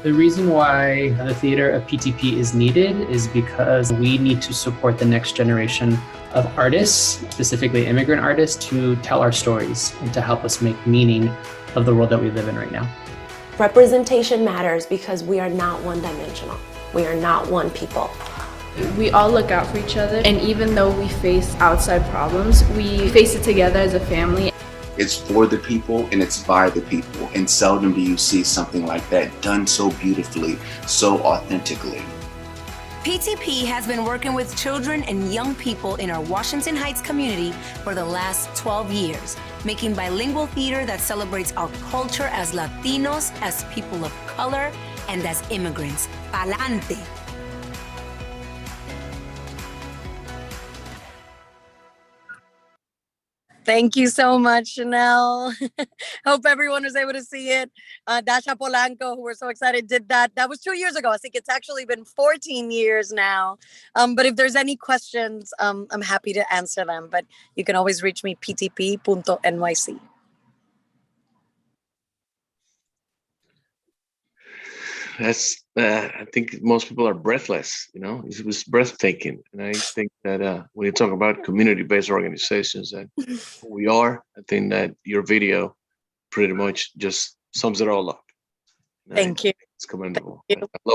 The reason why the theater of PTP is needed is because we need to support the next generation of artists, specifically immigrant artists, to tell our stories and to help us make meaning of the world that we live in right now. Representation matters because we are not one-dimensional. We are not one people. We all look out for each other, and even though we face outside problems, we face it together as a family. It's for the people and it's by the people, and seldom do you see something like that done so beautifully, so authentically. PTP has been working with children and young people in our Washington Heights community for the last 12 years, making bilingual theater that celebrates our culture as Latinos, as people of color, and as immigrants. Pa'lante! Thank you so much, Chanel. Hope everyone was able to see it. Dasha Polanco, who we're so excited, did that. That was 2 years ago. I think it's actually been 14 years now. But if there's any questions, I'm happy to answer them. But you can always reach me, ptp.nyc. That's I think most people are breathless, it was breathtaking. And I think that when you talk about community-based organizations and who we are, I think that your video pretty much just sums it all up. Thank you. It's commendable.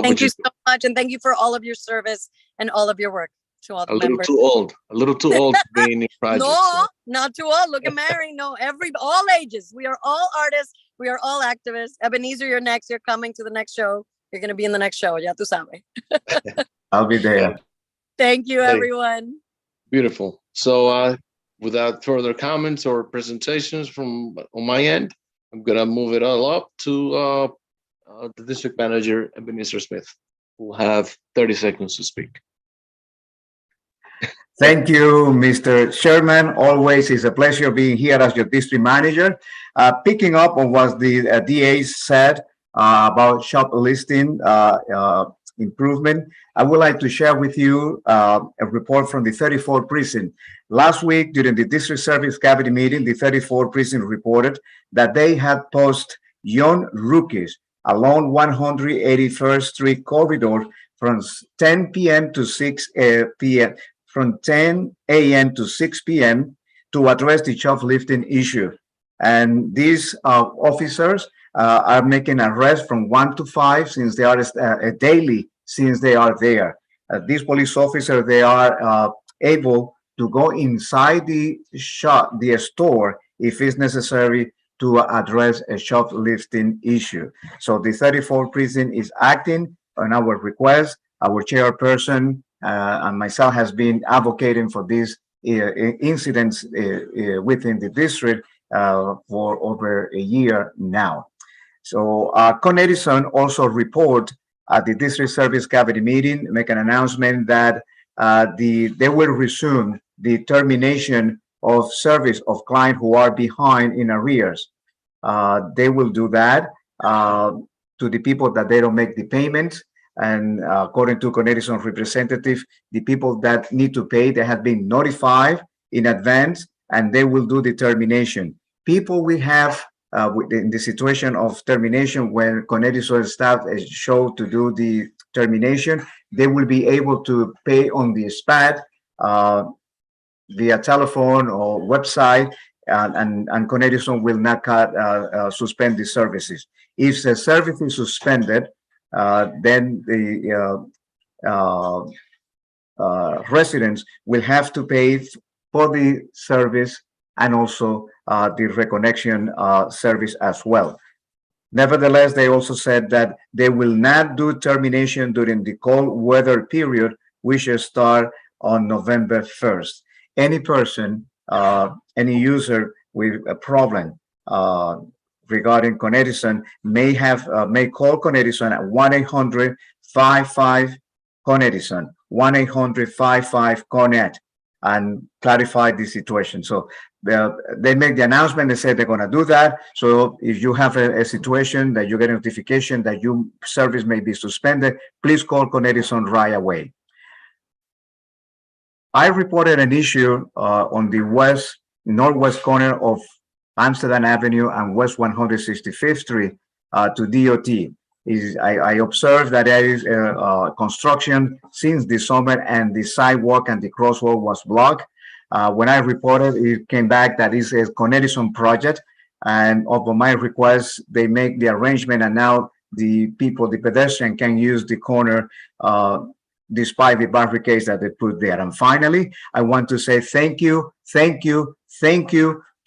Thank you so much. And thank you for all of your service and all of your work to all the members. A little too old to be in your project. No, not too old. Look at Mary. No, all ages. We are all artists. We are all activists. Ebenezer, you're next. You're coming to the next show. You're going to be in the next show. Ya tú sabes. I'll be there. Thank you, everyone. Beautiful. So without further comments or presentations on my end, I'm going to move it all up to the district manager, Ebenezer Smith, who will have 30 seconds to speak. Thank you, Mr. Sherman. Always is a pleasure being here as your district manager. Picking up on what the DA said about shoplifting improvement, I would like to share with you a report from the 34th precinct. Last week, during the district service cabinet meeting, the 34th precinct reported that they had posted young rookies along 181st Street corridor from 10 p.m. to 6 p.m. from 10 a.m. to 6 p.m. to address the shoplifting issue. And these officers are making arrests from 1 to 5 since they are daily since they are there. These police officers, they are able to go inside the shop, the store, if it's necessary to address a shoplifting issue. So the 34th precinct is acting on our request. Our chairperson and myself has been advocating for these incidents within the district for over a year now. So Con Edison also report at the district service cabinet meeting, make an announcement that they will resume the termination of service of clients who are behind in arrears. They will do that to the people that they don't make the payments. And according to Con Edison representative, the people that need to pay, they have been notified in advance and they will do the termination. People we have in the situation of termination, when Con Edison staff is shown to do the termination, they will be able to pay on the spot via telephone or website, and Con Edison will not suspend the services. If the service is suspended, then the residents will have to pay for the service and also the reconnection service as well. Nevertheless, they also said that they will not do termination during the cold weather period, which will start on November 1st. Any person, any user with a problem regarding Con Edison may call Con Edison at 1-800-55-CON Edison, 1-800-55-CONET, and clarify the situation. So they make the announcement, they say they're going to do that. So if you have a situation that you get a notification that your service may be suspended, please call Con Edison right away. I reported an issue on the northwest corner of Amsterdam Avenue and West 165th Street to DOT. I observed that there is construction since the summer and the sidewalk and the crosswalk was blocked. When I reported, it came back that it's a Con Edison project, and upon my request, they make the arrangement, and now the pedestrian can use the corner despite the barricades that they put there. And finally, I want to say thank you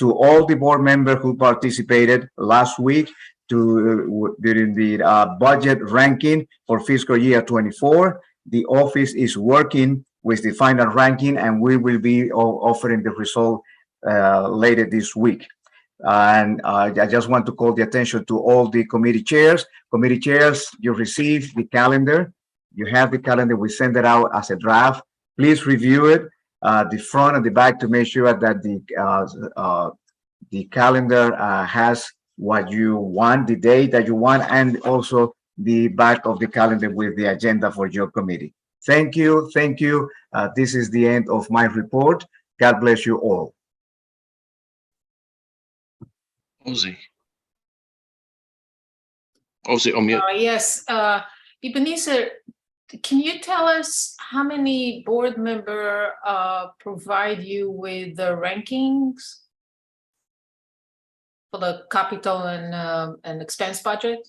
to all the board members who participated last week during the budget ranking for fiscal year 24. The office is working with the final ranking, and we will be offering the result later this week. And I just want to call the attention to all the committee chairs. Committee chairs, you received the calendar. You have the calendar. We send it out as a draft. Please review it, the front and the back, to make sure that the calendar has what you want, the date that you want, and also the back of the calendar with the agenda for your committee. Thank you. Thank you. This is the end of my report. God bless you all. Ozzy, on mute. Yes, Ebenezer, can you tell us how many board members provide you with the rankings for the capital and expense budget?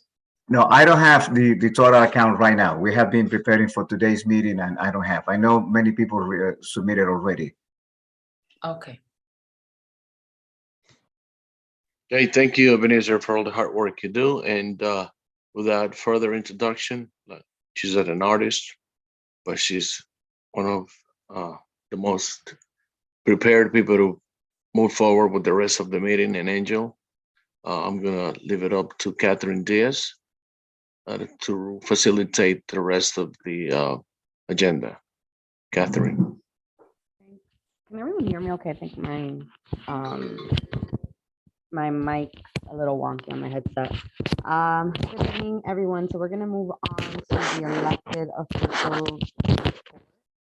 No, I don't have the total account right now. We have been preparing for today's meeting, and I don't have. I know many people submitted already. Okay. Okay, thank you, Ebenezer, for all the hard work you do. And without further introduction, she's an artist, but she's one of the most prepared people to move forward with the rest of the meeting, and Angel. I'm gonna leave it up to Catherine Diaz to facilitate the rest of the agenda. Catherine. Thank Can everyone hear me okay? I think my mic's a little wonky on my headset. Good evening, everyone. So we're gonna move on to the elected officials. We're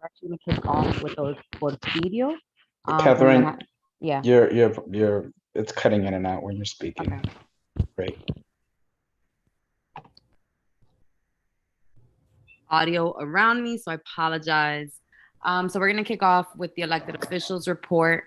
actually gonna kick off with those Porfirio. from Catherine, Manhattan. Yeah. it's cutting in and out when you're speaking. Okay. Great. Audio around me, so I apologize. So we're gonna kick off with the elected officials report.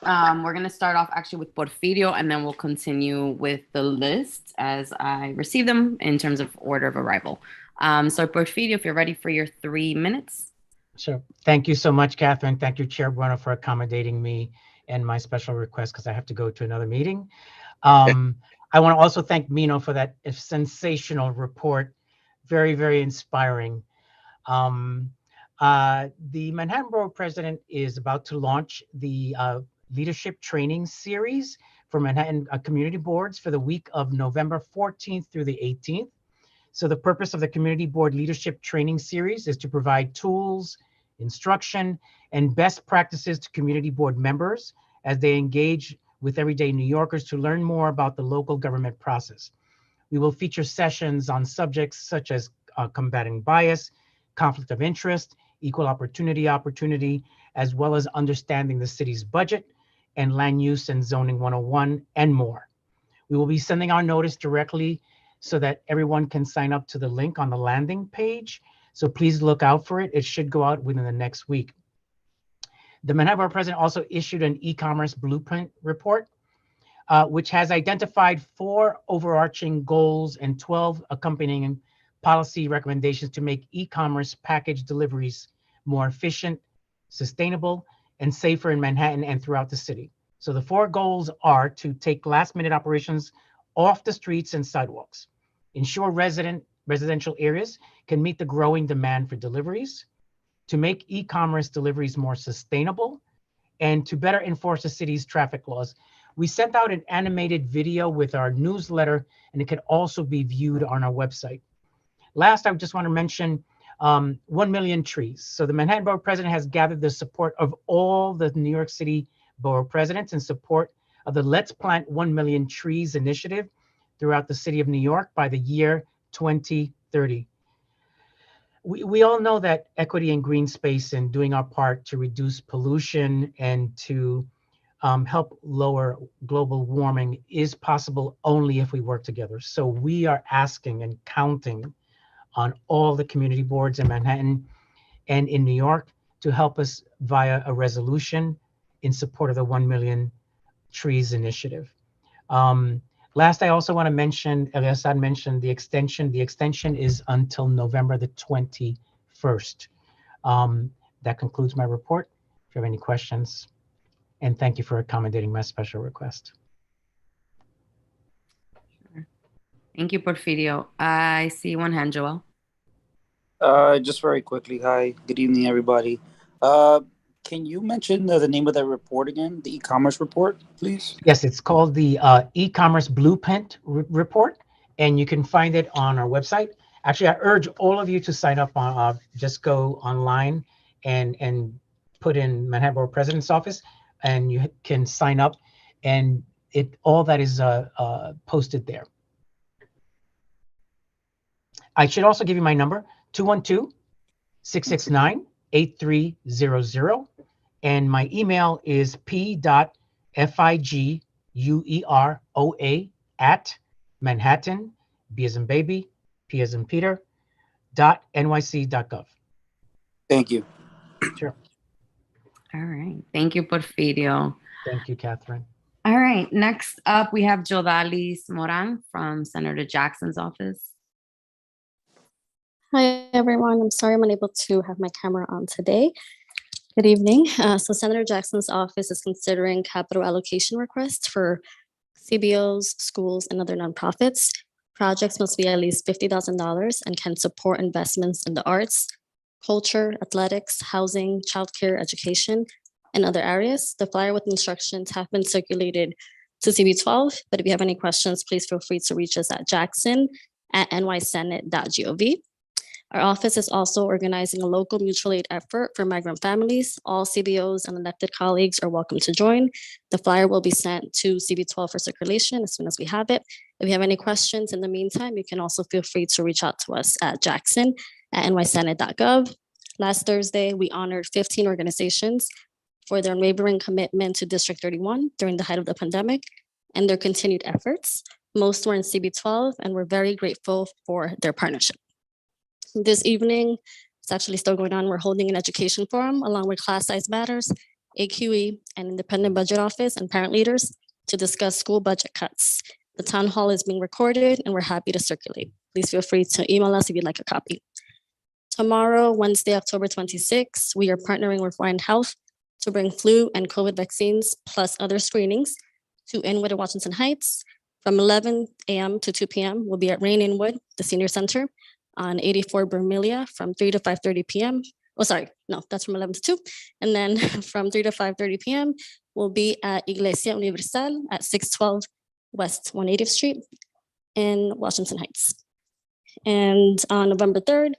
We're gonna start off actually with Porfirio, and then we'll continue with the list as I receive them in terms of order of arrival. So Porfirio, if you're ready for your 3 minutes. Sure. Thank you so much, Catherine. Thank you, Chair Bueno, for accommodating me and my special request because I have to go to another meeting. I want to also thank Mino for that sensational report. Very, very inspiring. The Manhattan Borough President is about to launch the leadership training series for Manhattan community boards for the week of November 14th through the 18th. So the purpose of the Community Board Leadership Training Series is to provide tools, instruction, and best practices to community board members as they engage with everyday New Yorkers to learn more about the local government process. We will feature sessions on subjects such as combating bias, conflict of interest, equal opportunity, as well as understanding the city's budget and land use and zoning 101 and more. We will be sending our notice directly so that everyone can sign up to the link on the landing page. So please look out for it. It should go out within the next week. The Manhattan Borough President also issued an e-commerce blueprint report, which has identified 4 overarching goals and 12 accompanying policy recommendations to make e-commerce package deliveries more efficient, sustainable, and safer in Manhattan and throughout the city. So the 4 goals are to take last-minute operations off the streets and sidewalks, ensure residential areas can meet the growing demand for deliveries, to make e-commerce deliveries more sustainable, and to better enforce the city's traffic laws. We sent out an animated video with our newsletter, and it can also be viewed on our website. Last, I just want to mention 1 million trees. So the Manhattan Borough President has gathered the support of all the New York City Borough Presidents in support of the Let's Plant 1 Million Trees initiative throughout the city of New York by the year 2030. We all know that equity and green space and doing our part to reduce pollution and to help lower global warming is possible only if we work together. So we are asking and counting on all the community boards in Manhattan and in New York to help us via a resolution in support of the 1 Million Trees initiative. Last, I also want to mention, Eliasad mentioned the extension. The extension is until November the 21st. That concludes my report. If you have any questions, and thank you for accommodating my special request. Sure. Thank you, Porfirio. I see one hand, Joel. Just very quickly. Hi, good evening, everybody. Can you mention the name of that report again, the e-commerce report, please? Yes, it's called the e-commerce blueprint report, and you can find it on our website. Actually, I urge all of you to sign up on, just go online and put in Manhattan Borough President's Office, and you can sign up, and all that is posted there. I should also give you my number, 212-669-8300. And my email is p.figueroa@Manhattan, B as in baby, P as in Peter, .nyc.gov. Thank you. Sure. All right. Thank you, Porfirio. Thank you, Catherine. All right. Next up, we have Jodalis Moran from Senator Jackson's office. Hi, everyone. I'm sorry I'm unable to have my camera on today. Good evening. So Senator Jackson's office is considering capital allocation requests for CBOs, schools, and other nonprofits. Projects must be at least $50,000 and can support investments in the arts, culture, athletics, housing, childcare, education, and other areas. The flyer with instructions have been circulated to CB12, but if you have any questions, please feel free to reach us at jackson@nysenate.gov. Our office is also organizing a local mutual aid effort for migrant families. All CBOs and elected colleagues are welcome to join. The flyer will be sent to CB12 for circulation as soon as we have it. If you have any questions in the meantime, you can also feel free to reach out to us at jackson@nysenate.gov. Last Thursday, we honored 15 organizations for their unwavering commitment to District 31 during the height of the pandemic and their continued efforts. Most were in CB12, and we're very grateful for their partnership. This evening, it's actually still going on. We're holding an education forum along with Class Size Matters, AQE, and Independent Budget Office and parent leaders to discuss school budget cuts. The town hall is being recorded and we're happy to circulate. Please feel free to email us if you'd like a copy. Tomorrow, Wednesday, October 26th, we are partnering with Ryan Health to bring flu and COVID vaccines plus other screenings to Inwood at Washington Heights. From 11 a.m. to 2 p.m. We'll be at Rain Inwood, the senior center, on 84 Vermilia from 3 to 5:30 p.m. Oh, sorry, no, that's from 11 to 2. And then from 3 to 5:30 p.m., we'll be at Iglesia Universal at 612 West 180th Street in Washington Heights. And on November 3rd,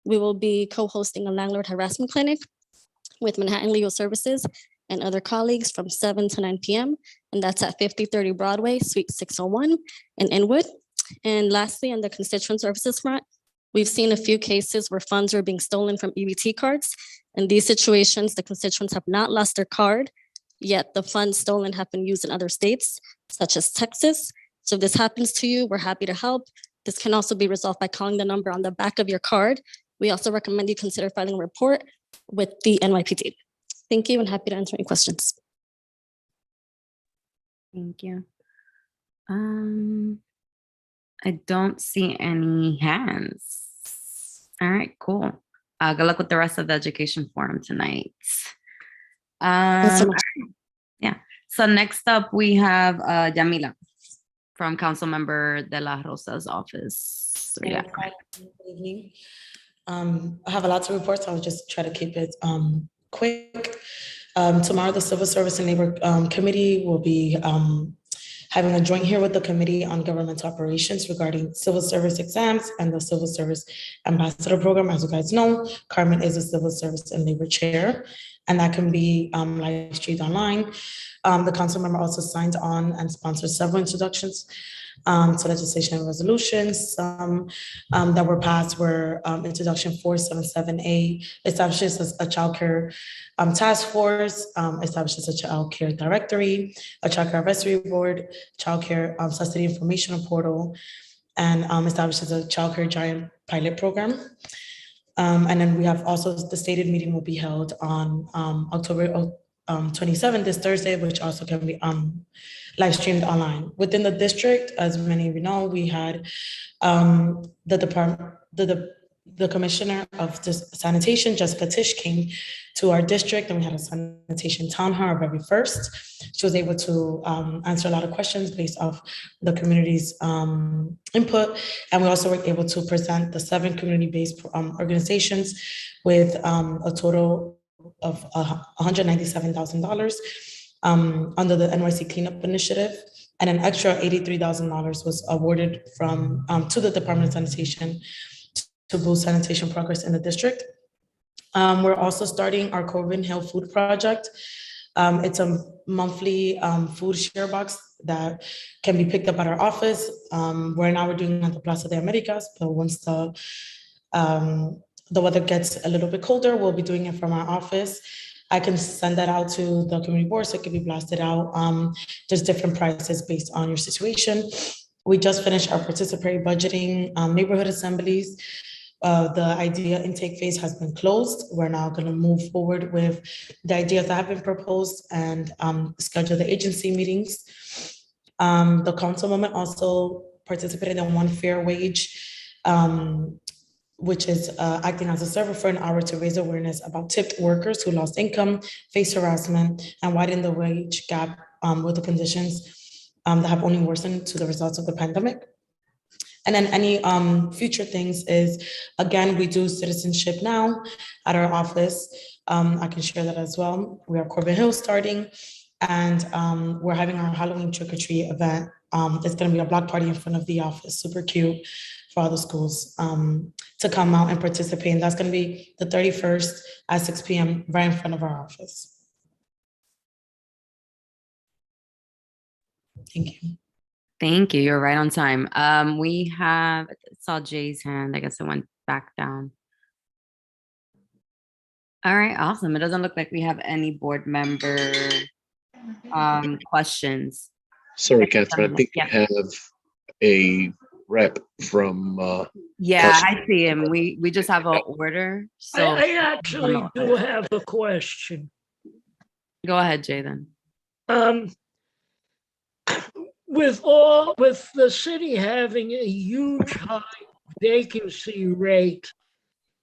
we will be co-hosting a landlord harassment clinic with Manhattan Legal Services and other colleagues from 7 to 9 p.m. And that's at 5030 Broadway, Suite 601 in Inwood. And lastly, on the constituent services front, we've seen a few cases where funds are being stolen from EBT cards. In these situations, the constituents have not lost their card, yet the funds stolen have been used in other states, such as Texas. So if this happens to you, we're happy to help. This can also be resolved by calling the number on the back of your card. We also recommend you consider filing a report with the NYPD. Thank you and happy to answer any questions. Thank you. I don't see any hands. All right, cool. Good luck with the rest of the education forum tonight. Yeah. So next up we have Yamila from Councilmember De La Rosa's office. So, yeah. Good evening. I have a lot to report, so I'll just try to keep it quick. Tomorrow, the Civil Service and Labor Committee will be having a joint hearing with the Committee on Government Operations regarding civil service exams and the Civil Service Ambassador Program. As you guys know, Carmen is a Civil Service and Labor Chair, and that can be live streamed online. The council member also signed on and sponsored several introductions to legislation and resolutions. Some that were passed were Introduction 477A, establishes a child care task force, establishes a child care directory, a child care advisory board, child care subsidy information portal, and establishes a child care giant pilot program. And then we have also the stated meeting will be held on October 27th, this Thursday, which also can be live streamed online. Within the district, as many of you know, we had the commissioner of sanitation, Jessica Tisch, came to our district, and we had a sanitation town hall our very first. She was able to answer a lot of questions based off the community's input. And we also were able to present the 7 community-based organizations with a total of $197,000 under the NYC Cleanup Initiative, and an extra $83,000 was awarded from to the Department of Sanitation to boost sanitation progress in the district. We're also starting our Corbin Hill Food Project. It's a monthly food share box that can be picked up at our office. Right now we're doing it at the Plaza de Americas, but once the weather gets a little bit colder, we'll be doing it from our office. I can send that out to the community board so it can be blasted out. There's different prices based on your situation. We just finished our participatory budgeting neighborhood assemblies. The idea intake phase has been closed. We're now going to move forward with the ideas that have been proposed and schedule the agency meetings. The councilwoman also participated in One Fair Wage, which is acting as a server for an hour to raise awareness about tipped workers who lost income, face harassment, and widen the wage gap with the conditions that have only worsened to the results of the pandemic. And then any future things is, again, we do citizenship now at our office. I can share that as well. We are Corbin Hill starting, and we're having our Halloween trick-or-treat event. It's going to be a block party in front of the office, super cute. for all the schools to come out and participate. And that's going to be the 31st at 6 p.m. right in front of our office. Thank you. Thank you. You're right on time. We have, saw Jay's hand. I guess it went back down. All right, awesome. It doesn't look like we have any board member questions. Sorry, Catherine, I think Yeah. we have a rep from Yeah, I see him. We just have an order. So I actually do have a question. Go ahead, Jay, then. With the city having a huge high vacancy rate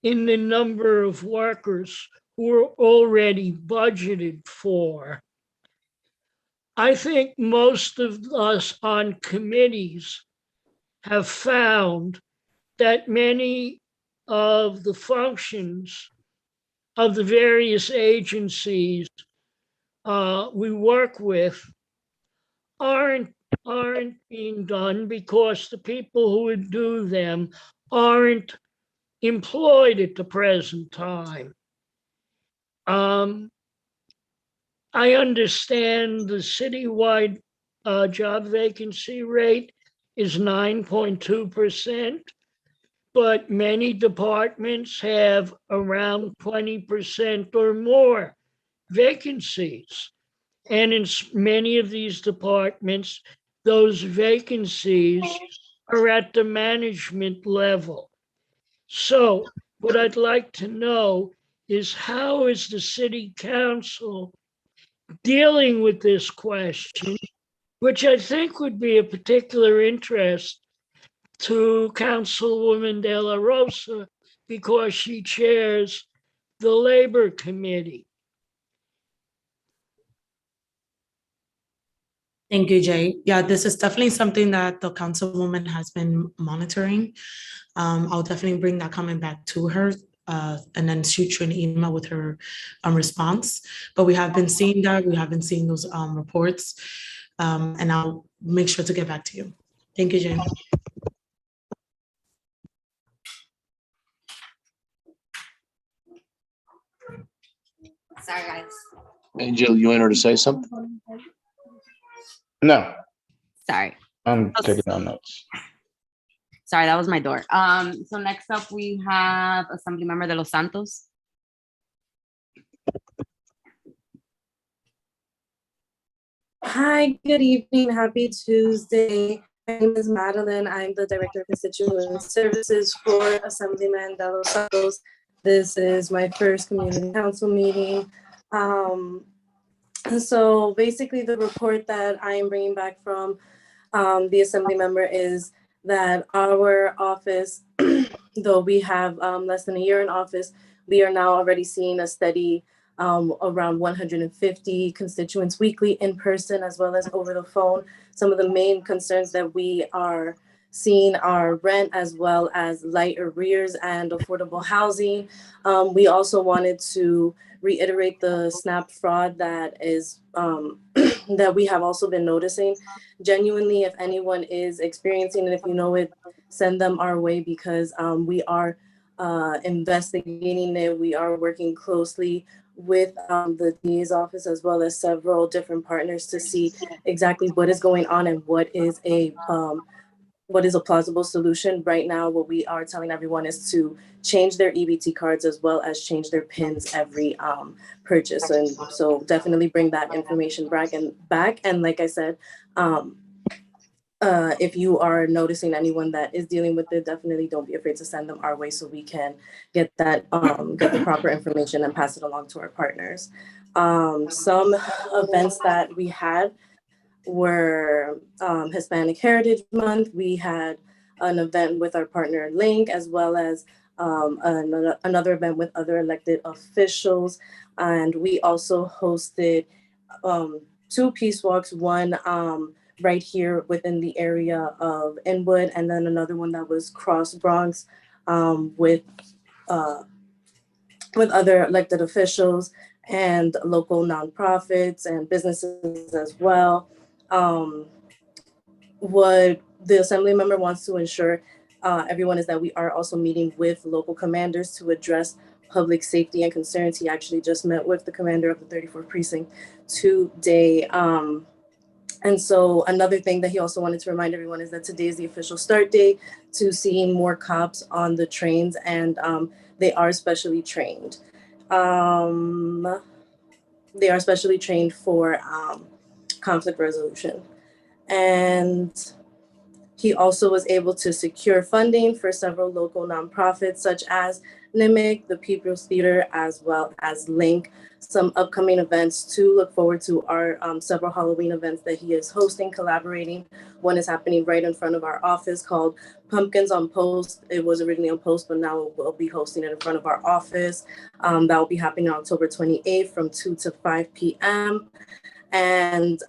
in the number of workers who are already budgeted for, I think most of us on committees have found that many of the functions of the various agencies we work with aren't being done because the people who would do them aren't employed at the present time. I understand the citywide job vacancy rate is 9.2%, but many departments have around 20% or more vacancies. And in many of these departments, those vacancies are at the management level. So what I'd like to know is, how is the city council dealing with this question, which I think would be of particular interest to Councilwoman De La Rosa because she chairs the Labor Committee. Thank you, Jay. Yeah, this is definitely something that the councilwoman has been monitoring. I'll definitely bring that comment back to her and then shoot you an email with her response. But we have been seeing that, we have been seeing those reports, and I'll make sure to get back to you. Thank you, Jay. Sorry, guys. Angel, you wanted to say something? No. Sorry. I'm taking down notes. Sorry, that was my door. So next up we have Assemblymember de Los Santos. Hi, good evening. Happy Tuesday. My name is Madeline. I'm the Director of Constituent Services for Assemblyman de Los Santos. This is my first community council meeting. So basically the report that I am bringing back from the assembly member is that our office, though we have less than a year in office, we are now already seeing a steady around 150 constituents weekly in person as well as over the phone. Some of the main concerns that we are seeing are rent as well as light arrears and affordable housing. We also wanted to reiterate the SNAP fraud that is that we have also been noticing. Genuinely, if anyone is experiencing it, if you know it, send them our way because we are investigating it. We are working closely with the DA's office as well as several different partners to see exactly what is going on and what is a plausible solution. Right now, what we are telling everyone is to change their EBT cards as well as change their PINs every purchase. And so definitely bring that information back. And like I said, if you are noticing anyone that is dealing with it, definitely don't be afraid to send them our way so we can get that, get the proper information and pass it along to our partners. Some events that we had were Hispanic Heritage Month. We had an event with our partner Link, as well as another event with other elected officials. And we also hosted 2 peace walks, one right here within the area of Inwood, and then another one that was cross Bronx with other elected officials and local nonprofits and businesses as well. What the assembly member wants to ensure everyone is that we are also meeting with local commanders to address public safety and concerns. He actually just met with the commander of the 34th precinct today. And so another thing that he also wanted to remind everyone is that today is the official start date to seeing more cops on the trains, and they are specially trained. They are specially trained for conflict resolution. And he also was able to secure funding for several local nonprofits such as NIMIC, the People's Theater, as well as Link. Some upcoming events to look forward to are several Halloween events that he is hosting, collaborating. One is happening right in front of our office called Pumpkins on Post. It was originally on Post, but now we'll be hosting it in front of our office. That will be happening on October 28th from 2 to 5 p.m. And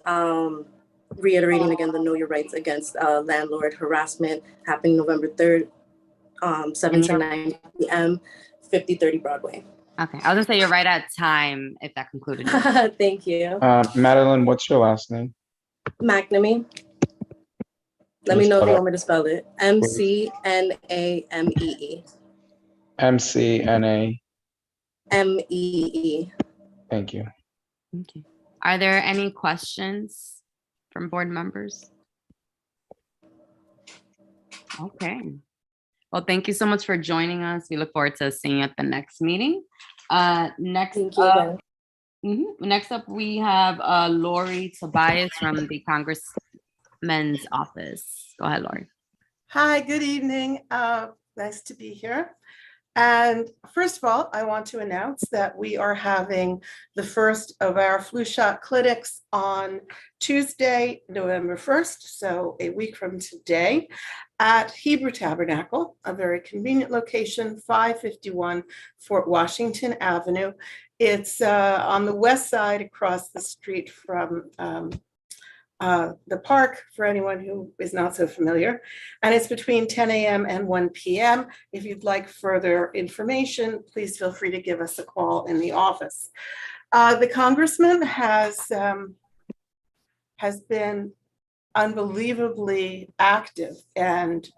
reiterating again the Know Your Rights Against Landlord Harassment happening November 3rd, 7 to 9 p.m., 5030 Broadway. Okay, I was gonna say you're right at time if that concluded. Thank you. Madeline, what's your last name? McNamee. Let me know if you want me to spell it. McNamee. MCNA. MEE. Thank you. Okay. Are there any questions from board members? Okay. Well, thank you so much for joining us. We look forward to seeing you at the next meeting. Next up, we have Lori Tobias from the Congressman's office. Go ahead, Lori. Hi, good evening. Nice to be here. And first of all, I want to announce that we are having the first of our flu shot clinics on Tuesday, November 1st, so a week from today, at Hebrew Tabernacle, a very convenient location, 551 Fort Washington Avenue. It's on the west side across the street from the park, for anyone who is not so familiar, and it's between 10 a.m. and 1 p.m. If you'd like further information, please feel free to give us a call in the office. The congressman has been unbelievably active and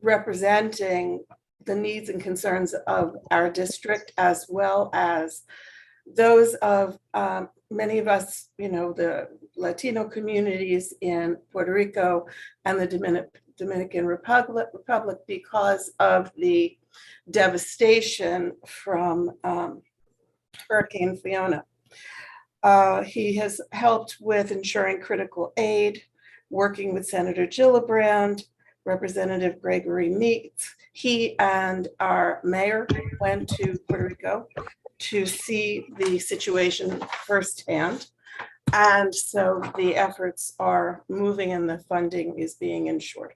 representing the needs and concerns of our district, as well as those of many of us, the Latino communities in Puerto Rico and the Dominican Republic because of the devastation from Hurricane Fiona. He has helped with ensuring critical aid, working with Senator Gillibrand, Representative Gregory Meeks. He and our mayor went to Puerto Rico to see the situation firsthand. And so the efforts are moving and the funding is being ensured.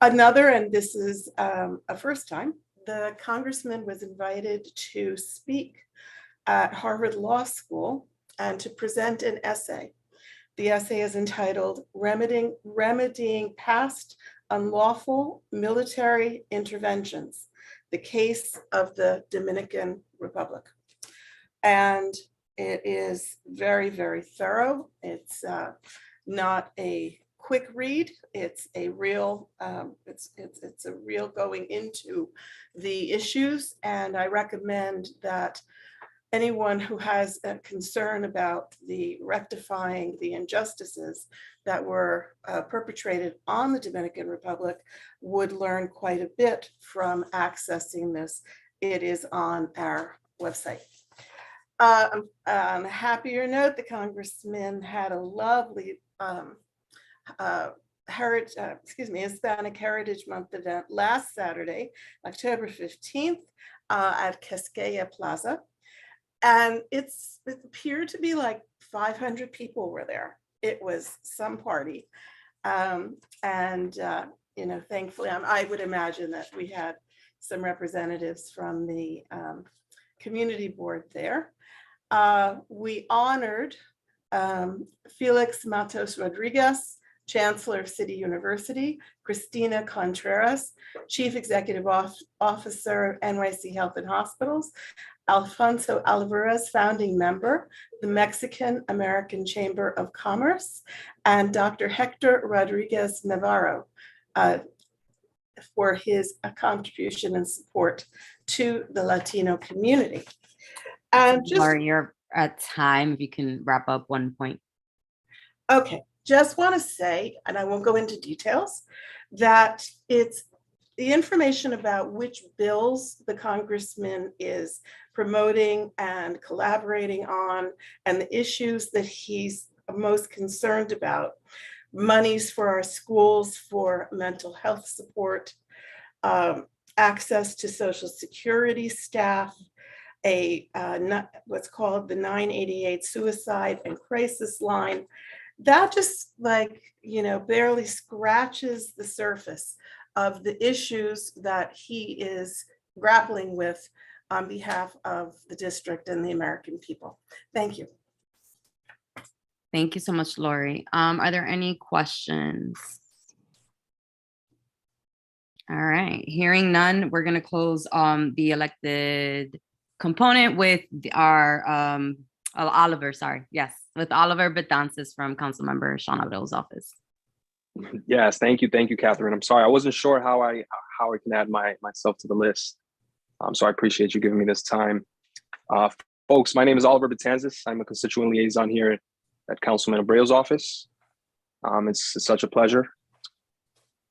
Another, and this is a first time, the congressman was invited to speak at Harvard Law School and to present an essay. The essay is entitled Remedying Past Unlawful Military Interventions, the Case of the Dominican Republic. And it is very, very thorough. It's not a quick read. It's a real, it's a real going into the issues. And I recommend that anyone who has a concern about the rectifying the injustices that were perpetrated on the Dominican Republic would learn quite a bit from accessing this. It is on our website. On a happier note, the congressman had a lovely Hispanic Heritage Month event last Saturday, October 15th at Quisqueya Plaza. And it appeared to be like 500 people were there. It was some party. Thankfully, I would imagine that we had some representatives from the community board there. We honored Felix Matos Rodriguez, Chancellor of City University, Cristina Contreras, Chief Executive Officer of NYC Health and Hospitals, Alfonso Alvarez, founding member, the Mexican American Chamber of Commerce, and Dr. Hector Rodriguez Navarro, for his contribution and support to the Latino community. And just Laura, you're at time. If you can wrap up one point. okay, just want to say, and I won't go into details, that it's the information about which bills the congressman is promoting and collaborating on, and the issues that he's most concerned about. Monies for our schools, for mental health support, access to Social Security staff, what's called the 988 suicide and crisis line. That just barely scratches the surface of the issues that he is grappling with on behalf of the district and the American people. Thank you. Thank you so much, Lori. Are there any questions? All right, hearing none, we're gonna close the elected component with our Oliver, sorry, yes, with Oliver Betances from Councilmember Sean Abril's office. Yes, thank you, Catherine. I'm sorry, I wasn't sure how I can add myself to the list. So I appreciate you giving me this time. Folks, my name is Oliver Betances. I'm a constituent liaison here at Councilman Abril's office. It's such a pleasure.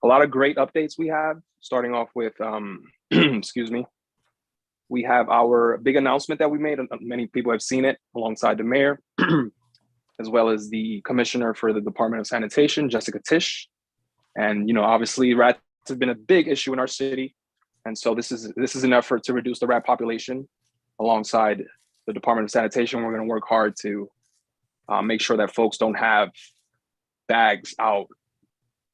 A lot of great updates we have, starting off with, excuse me, we have our big announcement that we made. Many people have seen it alongside the mayor, as well as the commissioner for the Department of Sanitation, Jessica Tisch. And, obviously rats have been a big issue in our city. And so this is an effort to reduce the rat population. Alongside the Department of Sanitation, we're going to work hard to make sure that folks don't have bags out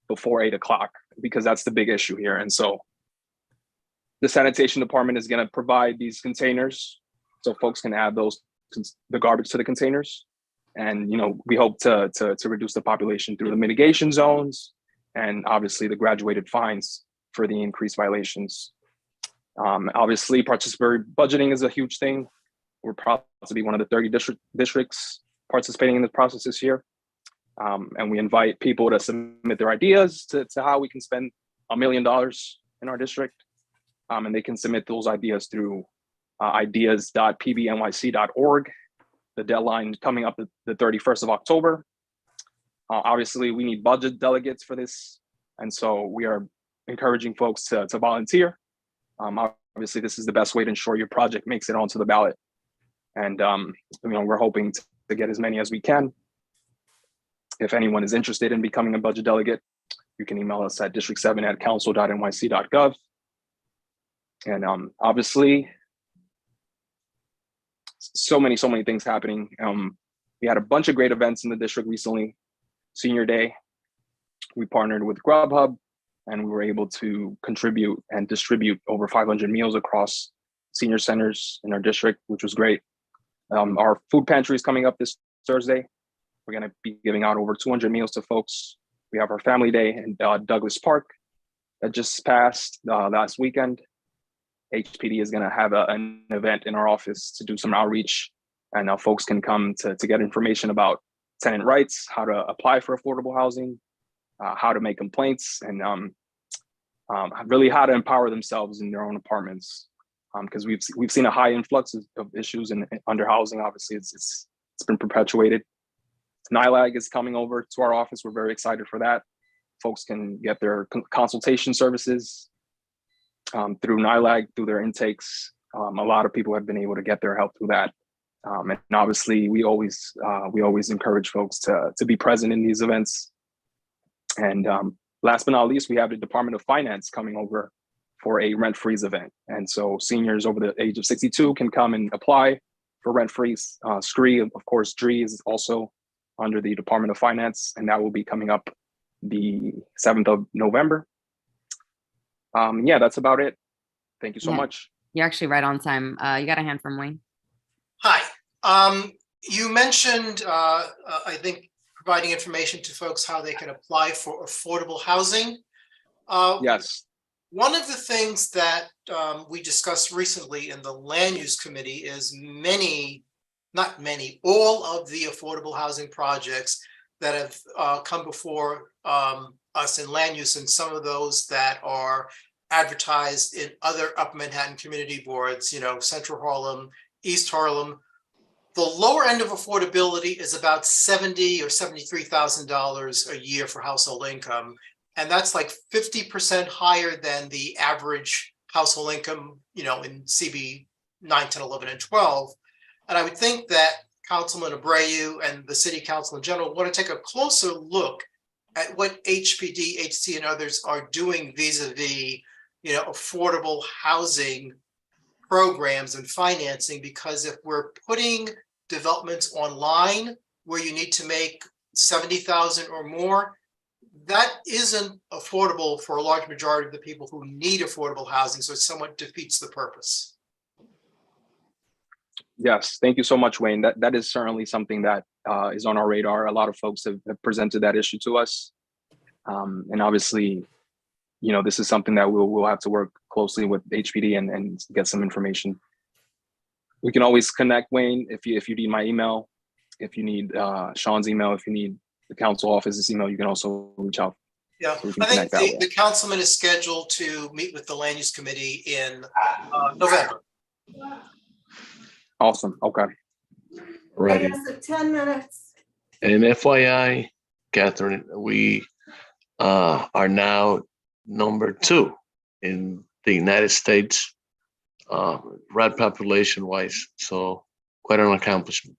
before 8 o'clock, because that's the big issue here. And so the sanitation department is going to provide these containers so folks can add the garbage to the containers. And, we hope to reduce the population through the mitigation zones and obviously the graduated fines for the increased violations. Obviously, participatory budgeting is a huge thing. We're proud to be one of the 30 districts participating in this process this year. And we invite people to submit their ideas to how we can spend $1 million in our district. And they can submit those ideas through ideas.pbnyc.org. The deadline coming up the 31st of October. Obviously, we need budget delegates for this. And so we are encouraging folks to volunteer. Obviously, this is the best way to ensure your project makes it onto the ballot. And we're hoping to get as many as we can. If anyone is interested in becoming a budget delegate, you can email us at district7@council.nyc.gov. And obviously, so many things happening. We had a bunch of great events in the district recently. Senior Day, we partnered with Grubhub, and we were able to contribute and distribute over 500 meals across senior centers in our district, which was great. Our food pantry is coming up this Thursday. We're going to be giving out over 200 meals to folks. We have our family day in Douglas Park that just passed last weekend. HPD is going to have an event in our office to do some outreach, and folks can come to get information about tenant rights, how to apply for affordable housing, how to make complaints, and really how to empower themselves in their own apartments. Because we've seen a high influx of issues in underhousing. Obviously, it's been perpetuated. NILAG is coming over to our office. We're very excited for that. Folks can get their consultation services through NILAG, through their intakes. A lot of people have been able to get their help through that. And obviously, we always encourage folks to be present in these events. And last but not least, we have the Department of Finance coming over for a rent freeze event. And so seniors over the age of 62 can come and apply for rent freeze. SCREE, of course, DRE is also under the Department of Finance, and that will be coming up the 7th of November. Yeah, that's about it. Thank you so much. You're actually right on time. You got a hand from Wayne. Hi. You mentioned, I think, providing information to folks how they can apply for affordable housing. Yes. One of the things that we discussed recently in the Land Use Committee is all of the affordable housing projects that have come before us in land use and some of those that are advertised in other Upper Manhattan community boards, Central Harlem, East Harlem. The lower end of affordability is about $70,000 or $73,000 a year for household income. And that's like 50% higher than the average household income, in CB 9, 10, 11, and 12. And I would think that Councilman Abreu and the City Council in general want to take a closer look at what HPD, HC, and others are doing vis-a-vis, affordable housing programs and financing, because if we're putting developments online where you need to make 70,000 or more, that isn't affordable for a large majority of the people who need affordable housing. So it somewhat defeats the purpose. Yes, thank you so much, Wayne. That is certainly something that is on our radar. A lot of folks have presented that issue to us. And obviously, this is something that we'll have to work closely with HPD and get some information. We can always connect, Wayne, if you need my email, if you need Sean's email, if you need the council office's email, you can also reach out. Yeah, so I think the councilman is scheduled to meet with the land use committee in November. Awesome. Okay. Right. 10 minutes. And FYI, Catherine, we are now number 2 in the United States, rat population wise. So quite an accomplishment.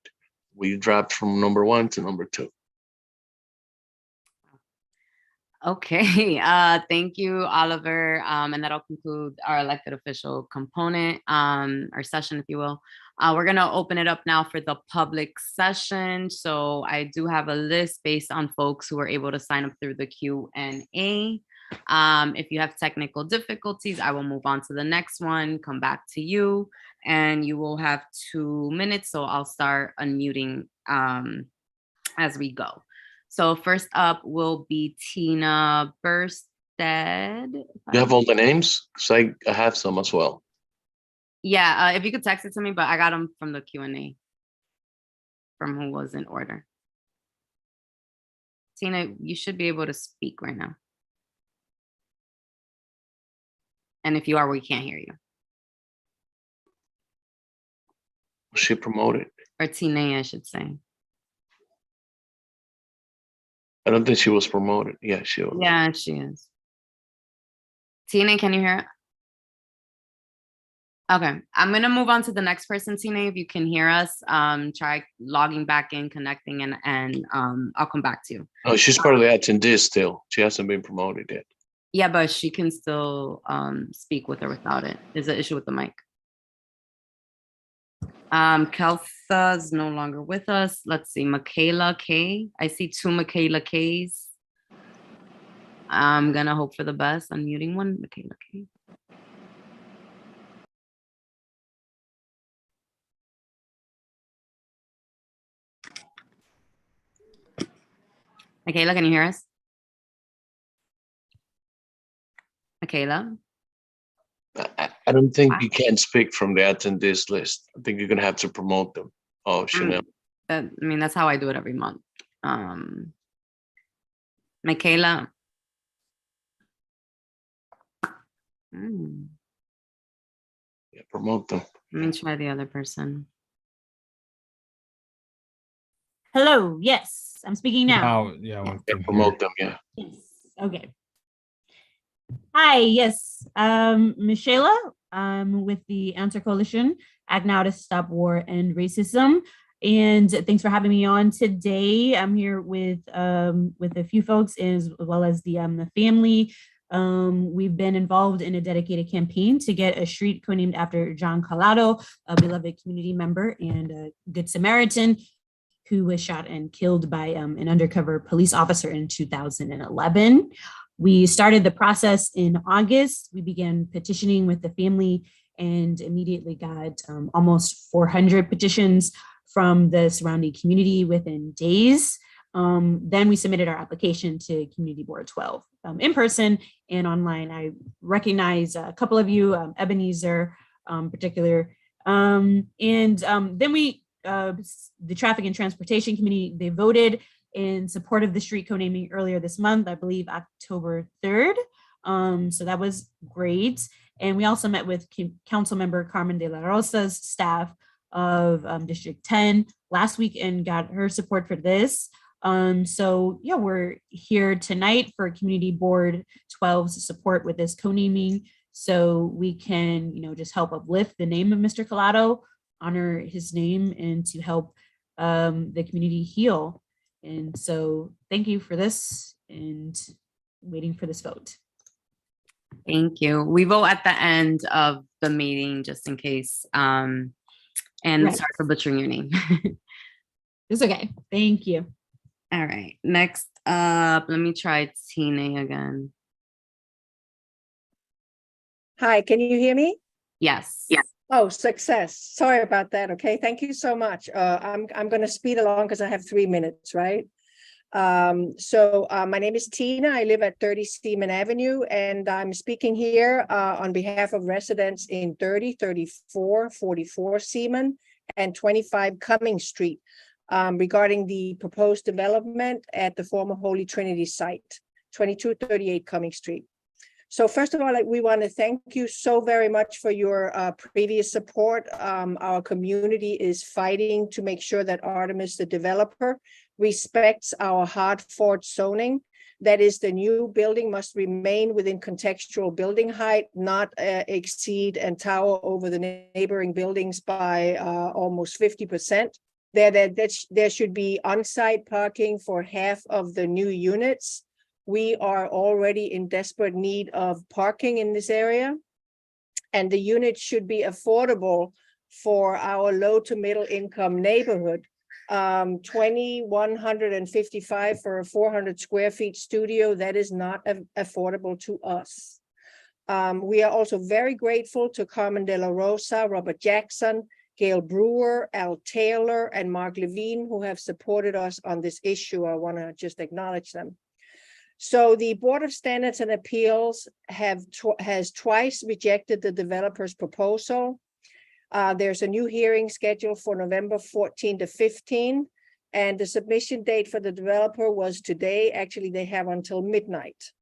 We dropped from number 1 to number 2. Okay, thank you, Oliver. And that'll conclude our elected official component, our session, if you will. We're gonna open it up now for the public session. So I do have a list based on folks who were able to sign up through the Q&A. If you have technical difficulties, I will move on to the next one, come back to you, and you will have 2 minutes. So I'll start unmuting as we go. So first up will be Tina Burstead. You have all the names? Because I have some as well. Yeah, if you could text it to me, but I got them from the Q&A from who was in order. Tina, you should be able to speak right now. And if you are, we can't hear you. Was she promoted? Or Tina, I should say. I don't think she was promoted. Yeah, she was. Yeah, she is. Tina, can you hear it? Okay, I'm gonna move on to the next person, Tina. If you can hear us, try logging back in, connecting, and I'll come back to you. Oh, she's part of the attendees still. She hasn't been promoted yet. Yeah, but she can still speak with or without it. There's an issue with the mic. Kelsa is no longer with us. Let's see, Michaela K. I see 2 Michaela Ks. I'm gonna hope for the best. I'm muting one, Michaela K. Michaela, can you hear us? Michaela? I don't think you can speak from the attendees list. I think you're gonna have to promote them. Oh, Chanel. I mean, that's how I do it every month. Michaela. Yeah, promote them. Let me try the other person. Hello, yes, I'm speaking now. Yeah, promote them, yeah. Yes, okay. Hi, yes, Michela, with the Answer Coalition, Act Now to Stop War and Racism. And thanks for having me on today. I'm here with a few folks as well as the family. We've been involved in a dedicated campaign to get a street codenamed after John Collado, a beloved community member and a good Samaritan who was shot and killed by an undercover police officer in 2011. We started the process in August. We began petitioning with the family and immediately got almost 400 petitions from the surrounding community within days. Then we submitted our application to Community Board 12 in person and online. I recognize a couple of you, Ebenezer particular. Then we, the Traffic and Transportation Committee, they voted in support of the street co-naming earlier this month, I believe October 3rd. So that was great. And we also met with Council Member Carmen de la Rosa's staff of District 10 last week and got her support for this. So yeah, we're here tonight for Community Board 12's support with this co-naming, so we can, just help uplift the name of Mr. Collado, honor his name, and to help the community heal. And so thank you for this, and waiting for this vote. Thank you. We vote at the end of the meeting, just in case. And Right. sorry for butchering your name. It's okay. Thank you. All right. Next up, let me try Tina again. Hi, can you hear me? Yes. Yes. Oh, success. Sorry about that. Okay, thank you so much. I'm going to speed along because I have 3 minutes, right? My name is Tina. I live at 30 Seaman Avenue, and I'm speaking here on behalf of residents in 30, 34, 44 Seaman, and 25 Cumming Street regarding the proposed development at the former Holy Trinity site, 2238 Cumming Street. So first of all, we want to thank you so very much for your previous support. Our community is fighting to make sure that Artemis, the developer, respects our hard-fought zoning. That is, the new building must remain within contextual building height, not exceed and tower over the neighboring buildings by almost 50%. There should be on-site parking for half of the new units. We are already in desperate need of parking in this area, and the units should be affordable for our low to middle income neighborhood. 2,155 for a 400 square feet studio, that is not affordable to us. We are also very grateful to Carmen de la Rosa, Robert Jackson, Gail Brewer, Al Taylor, and Mark Levine, who have supported us on this issue. I want to just acknowledge them. So the Board of Standards and Appeals has twice rejected the developer's proposal. There's a new hearing scheduled for November 14 to 15, and the submission date for the developer was today. Actually, they have until midnight.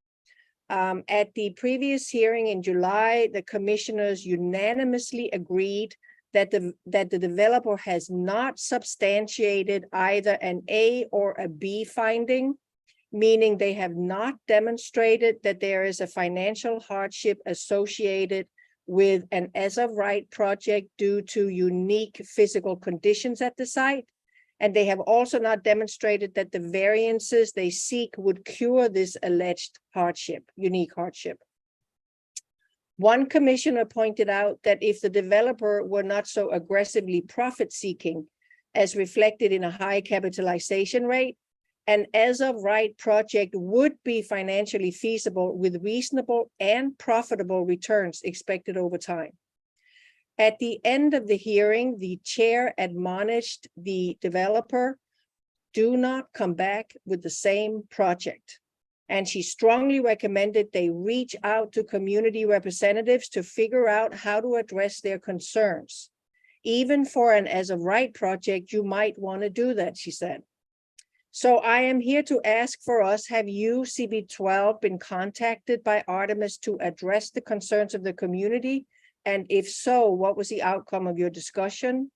At the previous hearing in July, the commissioners unanimously agreed that the developer has not substantiated either an A or a B finding, meaning they have not demonstrated that there is a financial hardship associated with an as-of-right project due to unique physical conditions at the site. And they have also not demonstrated that the variances they seek would cure this alleged hardship, unique hardship. One commissioner pointed out that if the developer were not so aggressively profit-seeking, as reflected in a high capitalization rate, an as-of-right project would be financially feasible with reasonable and profitable returns expected over time. At the end of the hearing, the chair admonished the developer, do not come back with the same project. And she strongly recommended they reach out to community representatives to figure out how to address their concerns. Even for an as-of-right project, you might want to do that, she said. So I am here to ask for us, have you, CB12, been contacted by Artemis to address the concerns of the community? And if so, what was the outcome of your discussion?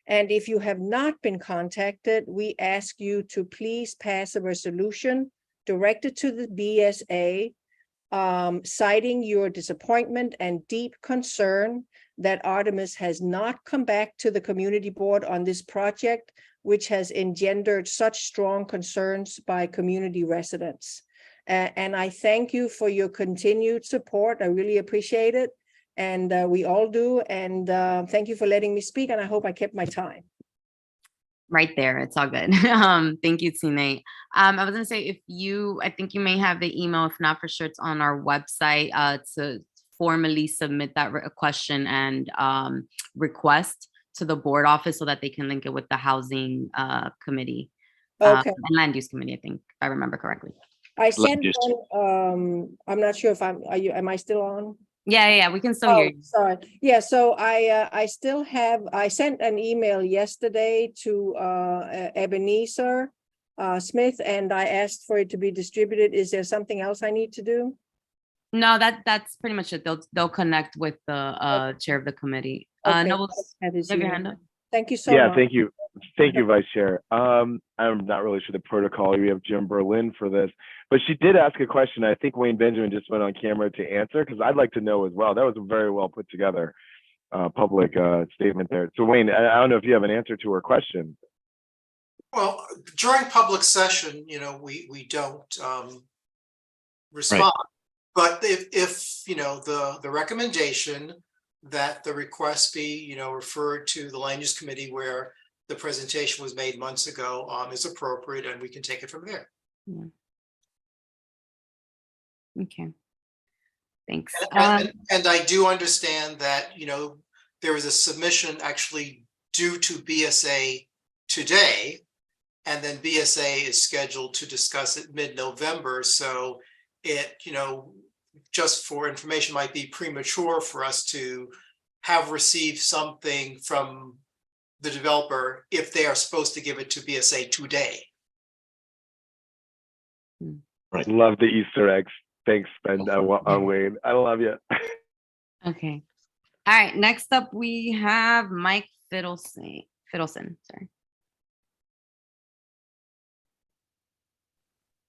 And if you have not been contacted, we ask you to please pass a resolution directed to the BSA, citing your disappointment and deep concern that Artemis has not come back to the community board on this project, which has engendered such strong concerns by community residents. And I thank you for your continued support. I really appreciate it. And we all do. And thank you for letting me speak. And I hope I kept my time. Right there. It's all good. Thank you, Tina. I was going to say, I think you may have the email. If not, for sure, it's on our website to formally submit that question and request to the board office so that they can link it with the housing committee Okay. and land use committee, I think, if I remember correctly. I sent one, I'm not sure if am I still on? Yeah, we can still hear you. Sorry. Yeah, so I sent an email yesterday to Ebenezer Smith, and I asked for it to be distributed. Is there something else I need to do? No, that's pretty much it. They'll connect with the chair of the committee. Okay, Noble, have his you have your email. hand up. Thank you so Yeah, much. thank you. Thank you, Vice Chair. I'm not really sure the protocol. We have Jim Berlin for this, but she did ask a question. I think Wayne Benjamin just went on camera to answer, because I'd like to know as well. That was a very well put together public statement there. So Wayne, I don't know if you have an answer to her question. Well, during public session, we don't respond. Right. But if the recommendation that the request be referred to the land use committee where the presentation was made months ago is appropriate, and we can take it from there. Yeah. Okay. Thanks. And I do understand that there was a submission actually due to BSA today, and then BSA is scheduled to discuss it mid-November. So it just for information, might be premature for us to have received something from the developer if they are supposed to give it to BSA today. Right. Love the Easter eggs. Thanks, Ben. Wayne. I love you. Okay. All right. Next up, we have Mike Fiddleson. Sorry.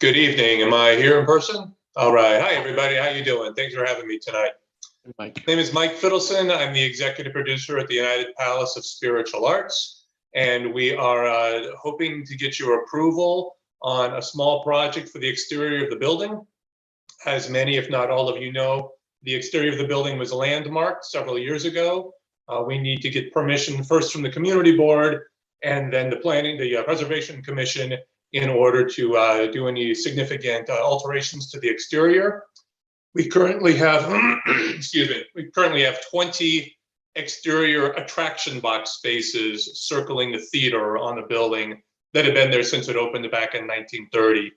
Good evening. Am I here in person? All right. Hi, everybody. How you doing? Thanks for having me tonight. My name is Mike Fiddleson. I'm the executive producer at the United Palace of Spiritual Arts, and we are hoping to get your approval on a small project for the exterior of the building. As many, if not all of you know, the exterior of the building was landmarked several years ago. We need to get permission first from the community board and then the preservation commission in order to do any significant alterations to the exterior. We currently have, excuse me, we currently have 20 exterior attraction box spaces circling the theater on the building that have been there since it opened back in 1930.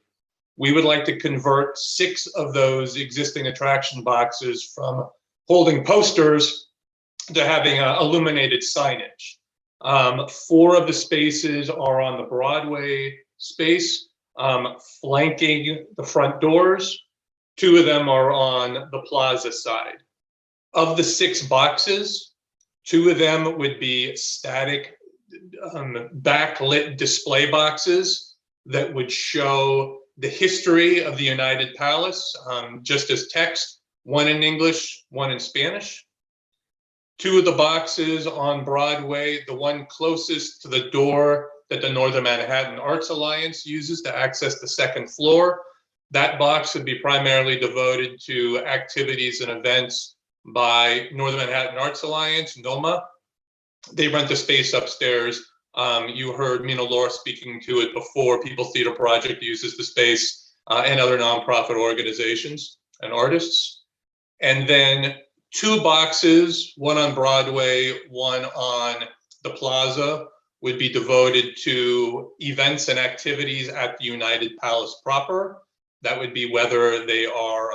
We would like to convert 6 of those existing attraction boxes from holding posters to having illuminated signage. 4 of the spaces are on the Broadway space, flanking the front doors. 2 of them are on the plaza side. Of the 6 boxes, 2 of them would be static backlit display boxes that would show the history of the United Palace, just as text, 1 in English, 1 in Spanish. 2 of the boxes on Broadway, the one closest to the door that the Northern Manhattan Arts Alliance uses to access the 2nd floor. That box would be primarily devoted to activities and events by Northern Manhattan Arts Alliance, NOMA. They rent the space upstairs. You heard Mina Laura speaking to it before. People Theater Project uses the space, and other nonprofit organizations and artists. And then 2 boxes, 1 on Broadway, 1 on the plaza, would be devoted to events and activities at the United Palace proper. That would be whether they are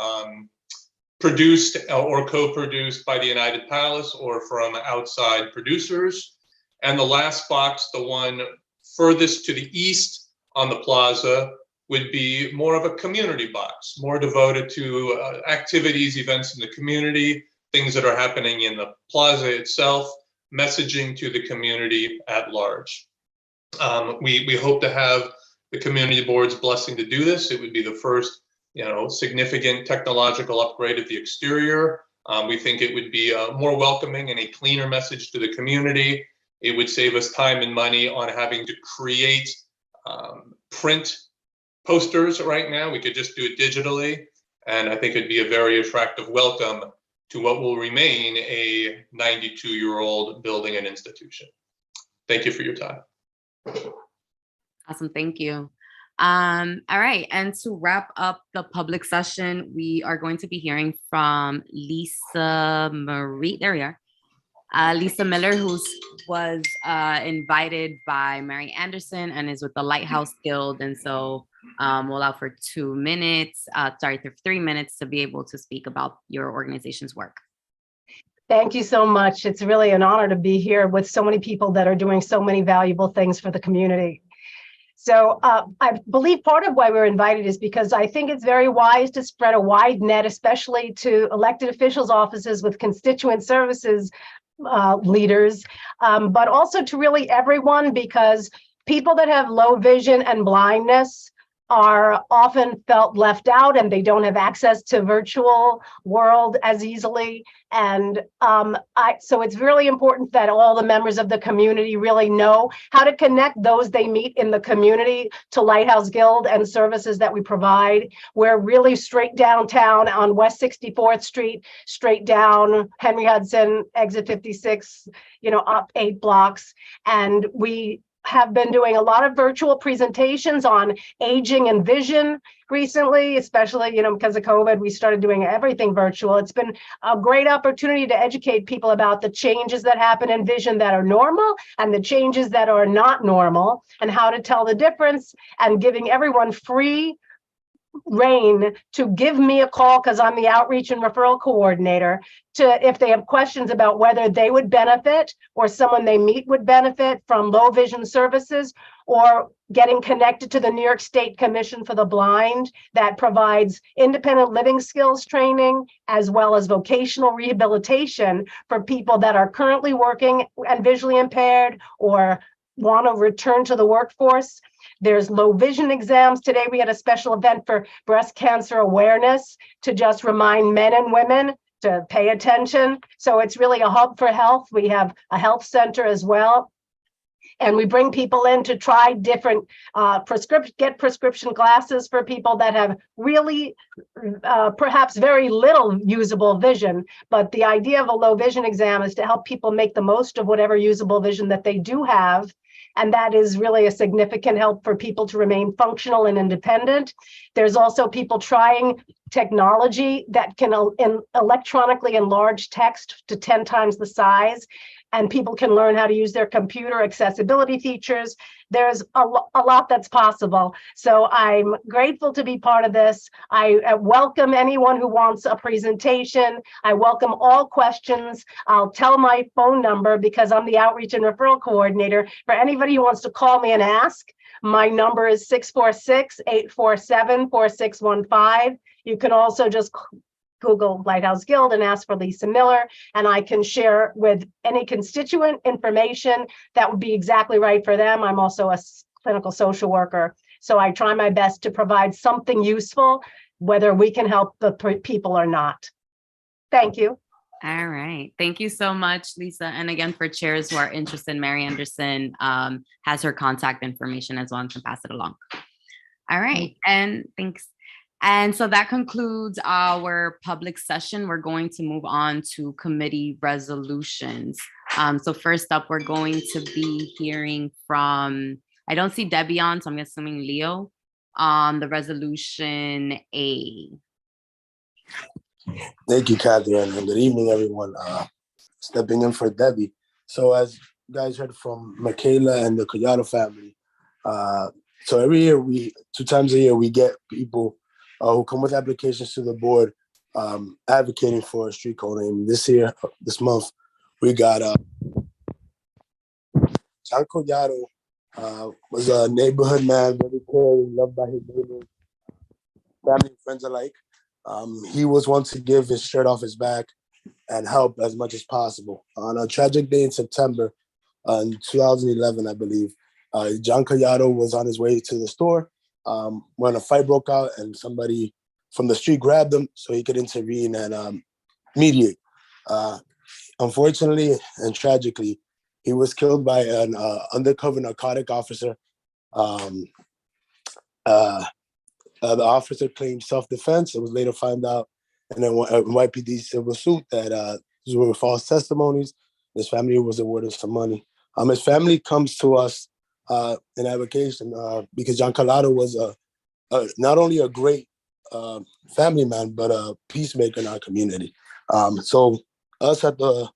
produced or co-produced by the United Palace or from outside producers. And the last box, the one furthest to the east on the plaza, would be more of a community box, more devoted to activities, events in the community, things that are happening in the plaza itself, messaging to the community at large. We hope to have the community board's blessing to do this. It would be the first, significant technological upgrade of the exterior. We think it would be more welcoming and a cleaner message to the community. It would save us time and money on having to create print posters right now. We could just do it digitally. And I think it'd be a very attractive welcome to what will remain a 92-year-old building and institution. Thank you for your time. Awesome. Thank you. All right. And to wrap up the public session, we are going to be hearing from Lisa Marie. There we are. Lisa Miller, who was invited by Mary Anderson and is with the Lighthouse Guild. And so we'll allow for 3 minutes to be able to speak about your organization's work. Thank you so much. It's really an honor to be here with so many people that are doing so many valuable things for the community. So I believe part of why we're invited is because I think it's very wise to spread a wide net, especially to elected officials' offices with constituent services leaders, but also to really everyone, because people that have low vision and blindness are often felt left out, and they don't have access to virtual world as easily. And so it's really important that all the members of the community really know how to connect those they meet in the community to Lighthouse Guild and services that we provide. We're really straight downtown on West 64th Street, straight down Henry Hudson, exit 56, up 8 blocks. And we have been doing a lot of virtual presentations on aging and vision recently, especially, because of COVID, we started doing everything virtual. It's been a great opportunity to educate people about the changes that happen in vision that are normal and the changes that are not normal, and how to tell the difference, and giving everyone free reign to give me a call, because I'm the outreach and referral coordinator, to if they have questions about whether they would benefit or someone they meet would benefit from low vision services, or getting connected to the New York State Commission for the Blind that provides independent living skills training as well as vocational rehabilitation for people that are currently working and visually impaired or want to return to the workforce. There's low vision exams. Today we had a special event for breast cancer awareness to just remind men and women to pay attention. So it's really a hub for health. We have a health center as well. And we bring people in to try different prescription glasses for people that have really perhaps very little usable vision. But the idea of a low vision exam is to help people make the most of whatever usable vision that they do have. And that is really a significant help for people to remain functional and independent. There's also people trying technology that can electronically enlarge text to 10 times the size, and people can learn how to use their computer accessibility features. There's a lot that's possible. So I'm grateful to be part of this. I welcome anyone who wants a presentation. I welcome all questions. I'll tell my phone number because I'm the outreach and referral coordinator. For anybody who wants to call me and ask, my number is 646-847-4615. You can also just Google Lighthouse Guild and ask for Lisa Miller, and I can share with any constituent information that would be exactly right for them. I'm also a clinical social worker, so I try my best to provide something useful, whether we can help the people or not. Thank you. All right. Thank you so much, Lisa. And again, for chairs who are interested, Mary Anderson has her contact information as well and can pass it along. All right. And thanks. And so that concludes our public session. We're going to move on to committee resolutions. So first up, we're going to be hearing from, I don't see Debbie on, so I'm assuming Leo on the resolution A. Thank you, Catherine, and good evening, everyone. Stepping in for Debbie. So as you guys heard from Michaela and the Collado family, so every year, 2 times a year, we get people who come with applications to the board advocating for a street code name. This month, we got John Collado, was a neighborhood man, very caring, loved by his neighbors, family and friends alike. He was one to give his shirt off his back and help as much as possible. On a tragic day in September, in 2011, I believe, John Collado was on his way to the store when a fight broke out and somebody from the street grabbed him so he could intervene and mediate. Unfortunately and tragically, he was killed by an undercover narcotic officer. The officer claimed self-defense. It was later found out in a YPD civil suit that these were false testimonies. His family was awarded some money. His family comes to us in advocation because John Collado was not only a great family man, but a peacemaker in our community. So us on the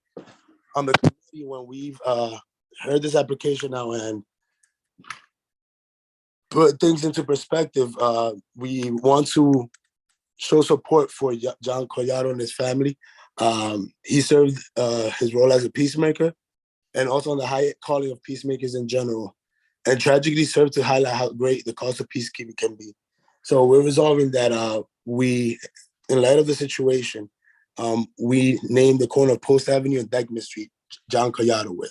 committee, when we've heard this application now and put things into perspective, we want to show support for John Collado and his family. He served his role as a peacemaker and also on the high calling of peacemakers in general. and tragically serve to highlight how great the cause of peacekeeping can be. So we're resolving that we, in light of the situation, we named the corner of Post Avenue and Dyckman Street, John Collado Way.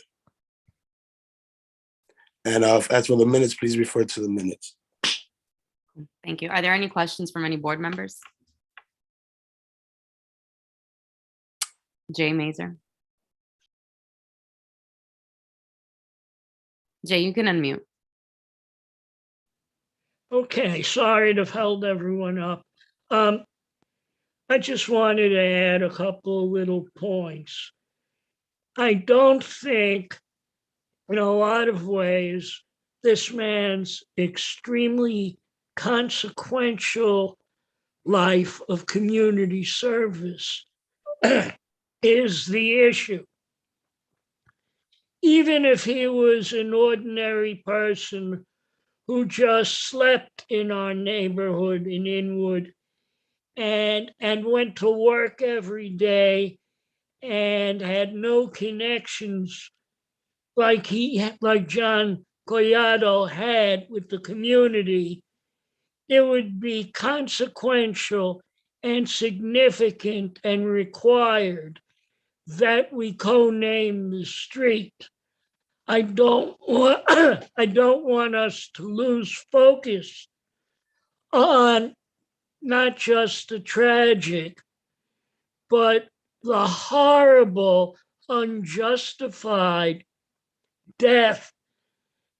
And as for the minutes, please refer to the minutes. Thank you. Are there any questions from any board members? Jay Mazer. Jay, you can unmute. Okay, sorry to have held everyone up. I just wanted to add a couple of little points. I don't think, in a lot of ways, this man's extremely consequential life of community service is the issue. Even if he was an ordinary person who just slept in our neighborhood in Inwood and went to work every day and had no connections like John Collado had with the community, it would be consequential and significant and required that we co-name the street. I don't want us to lose focus on not just the tragic, but the horrible, unjustified death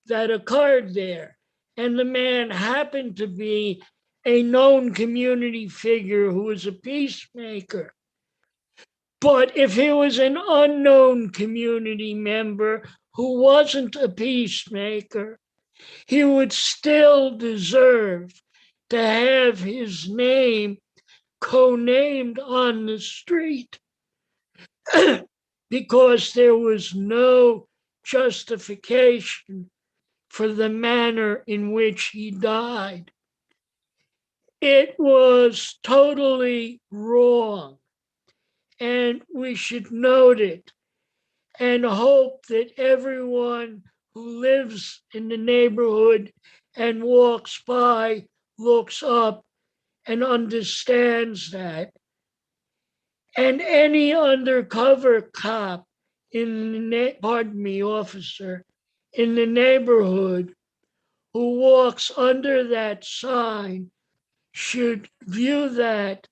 that occurred there. And the man happened to be a known community figure who was a peacemaker. But if he was an unknown community member who wasn't a peacemaker, he would still deserve to have his name co-named on the street because there was no justification for the manner in which he died. It was totally wrong, and we should note it and hope that everyone who lives in the neighborhood and walks by looks up and understands that. And any undercover cop officer in the neighborhood who walks under that sign should view that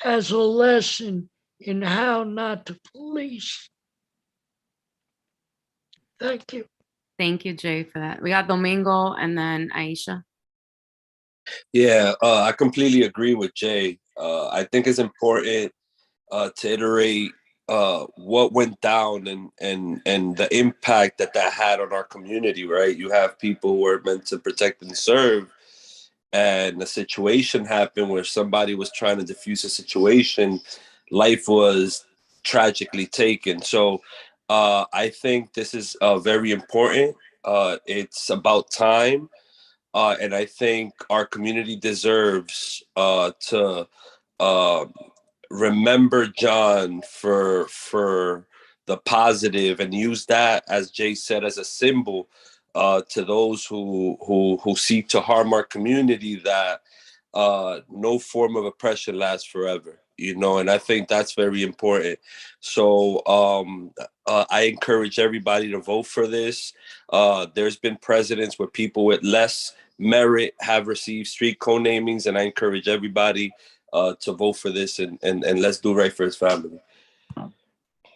as a lesson in how not to police. Thank you. Thank you, Jay, for that. We got Domingo and then Aisha. Yeah, I completely agree with Jay. I think it's important to iterate what went down and the impact that had on our community, right? You have people who are meant to protect and serve, and a situation happened where somebody was trying to diffuse a situation. Life was tragically taken. So I think this is very important. It's about time. And I think our community deserves to remember John for the positive and use that, as Jay said, as a symbol to those who seek to harm our community, that no form of oppression lasts forever, you know, and I think that's very important. So I encourage everybody to vote for this. There's been presidents where people with less merit have received street co-namings, and I encourage everybody to vote for this and let's do right for his family.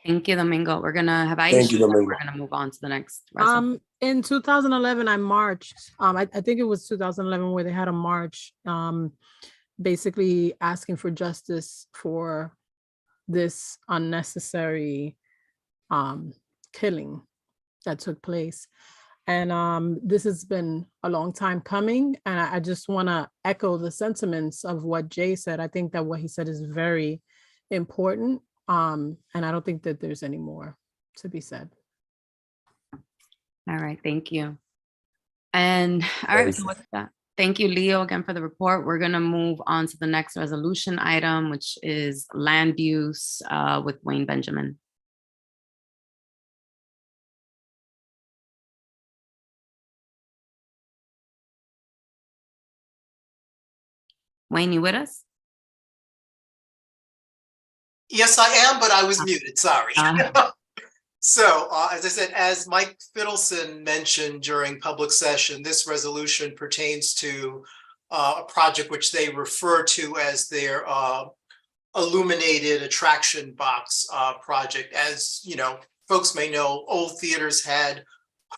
Thank you, Domingo. We're gonna have Aisha. Thank you, Domingo. We're gonna move on to the next resolution. In 2011, I marched. I think it was 2011 where they had a march, basically asking for justice for this unnecessary killing that took place. And this has been a long time coming. And I just want to echo the sentiments of what Jay said. I think that what he said is very important. And I don't think that there's any more to be said. All right, thank you. And all right, so with that, thank you, Leo, again for the report. We're gonna move on to the next resolution item, which is land use with Wayne Benjamin. Wayne, you with us? Yes, I am, but I was muted, sorry. So, as I said, as Mike Fiddleson mentioned during public session, this resolution pertains to a project which they refer to as their illuminated attraction box project. As you know, folks may know, old theaters had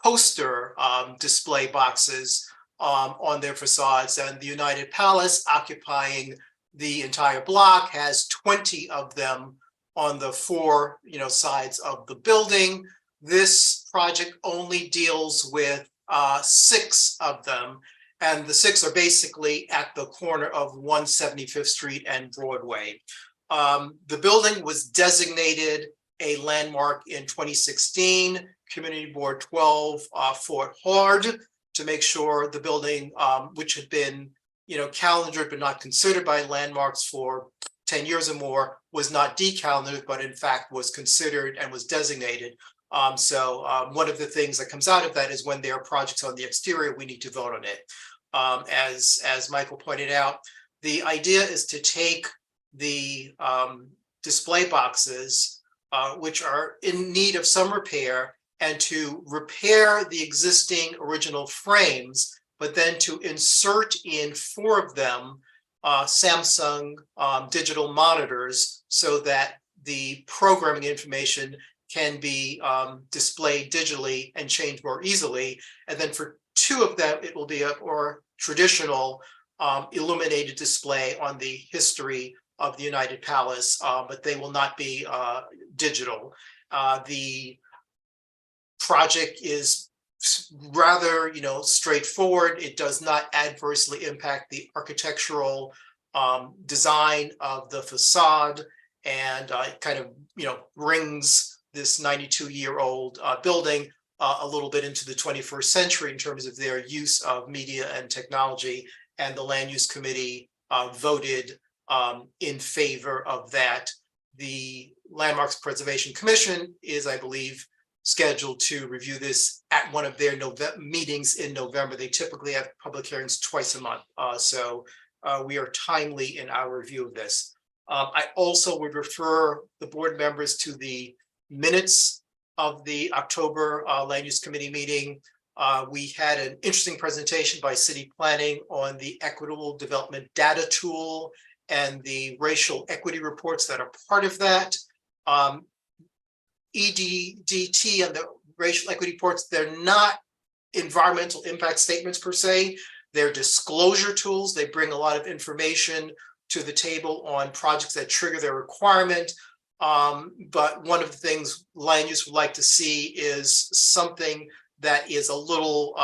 poster display boxes on their facades, and the United Palace, occupying the entire block, has 20 of them on the four sides of the building. This project only deals with 6 of them, and the 6 are basically at the corner of 175th Street and Broadway. The building was designated a landmark in 2016. Community Board 12 fought hard to make sure the building, which had been calendared but not considered by landmarks for 10 years or more, was not decalendared, but in fact was considered and was designated. So one of the things that comes out of that is when there are projects on the exterior, we need to vote on it. As Michael pointed out, the idea is to take the display boxes, which are in need of some repair, and to repair the existing original frames, but then to insert in 4 of them Samsung digital monitors so that the programming information can be displayed digitally and changed more easily. And then for 2 of them, it will be a more traditional illuminated display on the history of the United Palace, but they will not be digital. The project is rather, straightforward. It does not adversely impact the architectural design of the facade, and it kind of, brings this 92-year-old building a little bit into the 21st century in terms of their use of media and technology. And the Land Use Committee voted in favor of that. The Landmarks Preservation Commission is, I believe, scheduled to review this at one of their meetings in November. They typically have public hearings twice a month. So we are timely in our review of this. I also would refer the board members to the minutes of the October Land Use Committee meeting. We had an interesting presentation by City Planning on the Equitable Development Data Tool and the racial equity reports that are part of that. EDDT and the racial equity reports, they're not environmental impact statements per se. They're disclosure tools. They bring a lot of information to the table on projects that trigger their requirement. But one of the things land use would like to see is something that is a little,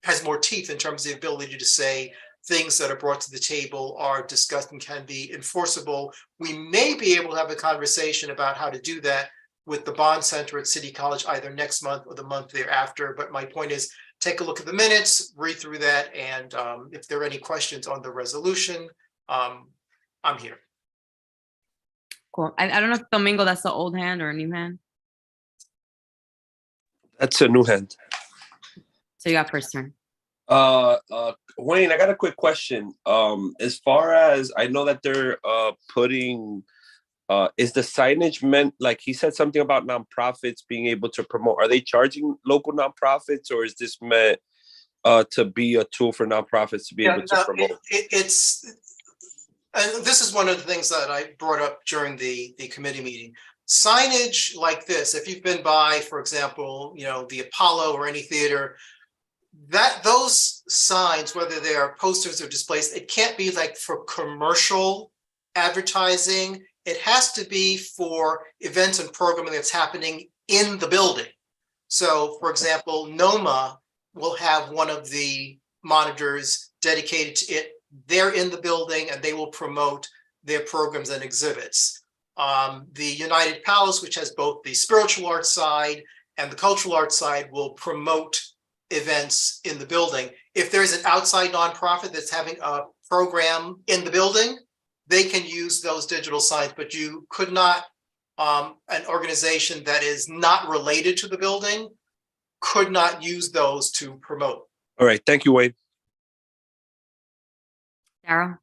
has more teeth in terms of the ability to say things that are brought to the table are discussed and can be enforceable. We may be able to have a conversation about how to do that with the Bond Center at City College either next month or the month thereafter. But my point is, take a look at the minutes, read through that, and if there are any questions on the resolution, I'm here. Cool. I don't know if Domingo, that's the old hand or a new hand. That's a new hand. So you got first turn. Wayne, I got a quick question. As far as I know that they're putting, is the signage meant, like he said something about nonprofits being able to promote, are they charging local nonprofits, or is this meant to be a tool for nonprofits to be able to promote? And this is one of the things that I brought up during the committee meeting. Signage like this, if you've been by, for example, the Apollo or any theater, that those signs, whether they are posters or displays, it can't be like for commercial advertising. It has to be for events and programming that's happening in the building. So, for example, NOMA will have one of the monitors dedicated to it. They're in the building and they will promote their programs and exhibits. The United Palace, which has both the spiritual arts side and the cultural arts side, will promote events in the building. If there's an outside nonprofit that's having a program in the building, they can use those digital signs, but you could not, an organization that is not related to the building could not use those to promote. All right, thank you, Wayne. Darryl?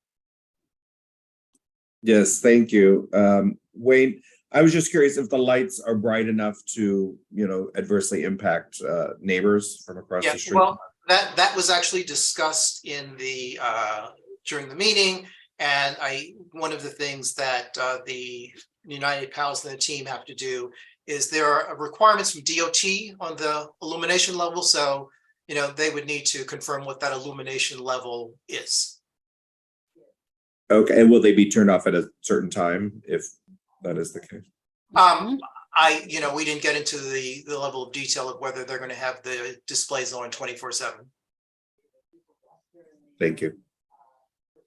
Yes, thank you. Wayne, I was just curious if the lights are bright enough to, adversely impact neighbors from across Yeah, the street. well, that was actually discussed in the during the meeting, and one of the things that the United Pals and the team have to do is there are requirements from DOT on the illumination level, so they would need to confirm what that illumination level is. Okay, and will they be turned off at a certain time if that is the case? We didn't get into the level of detail of whether they're going to have the displays on 24/7. Thank you.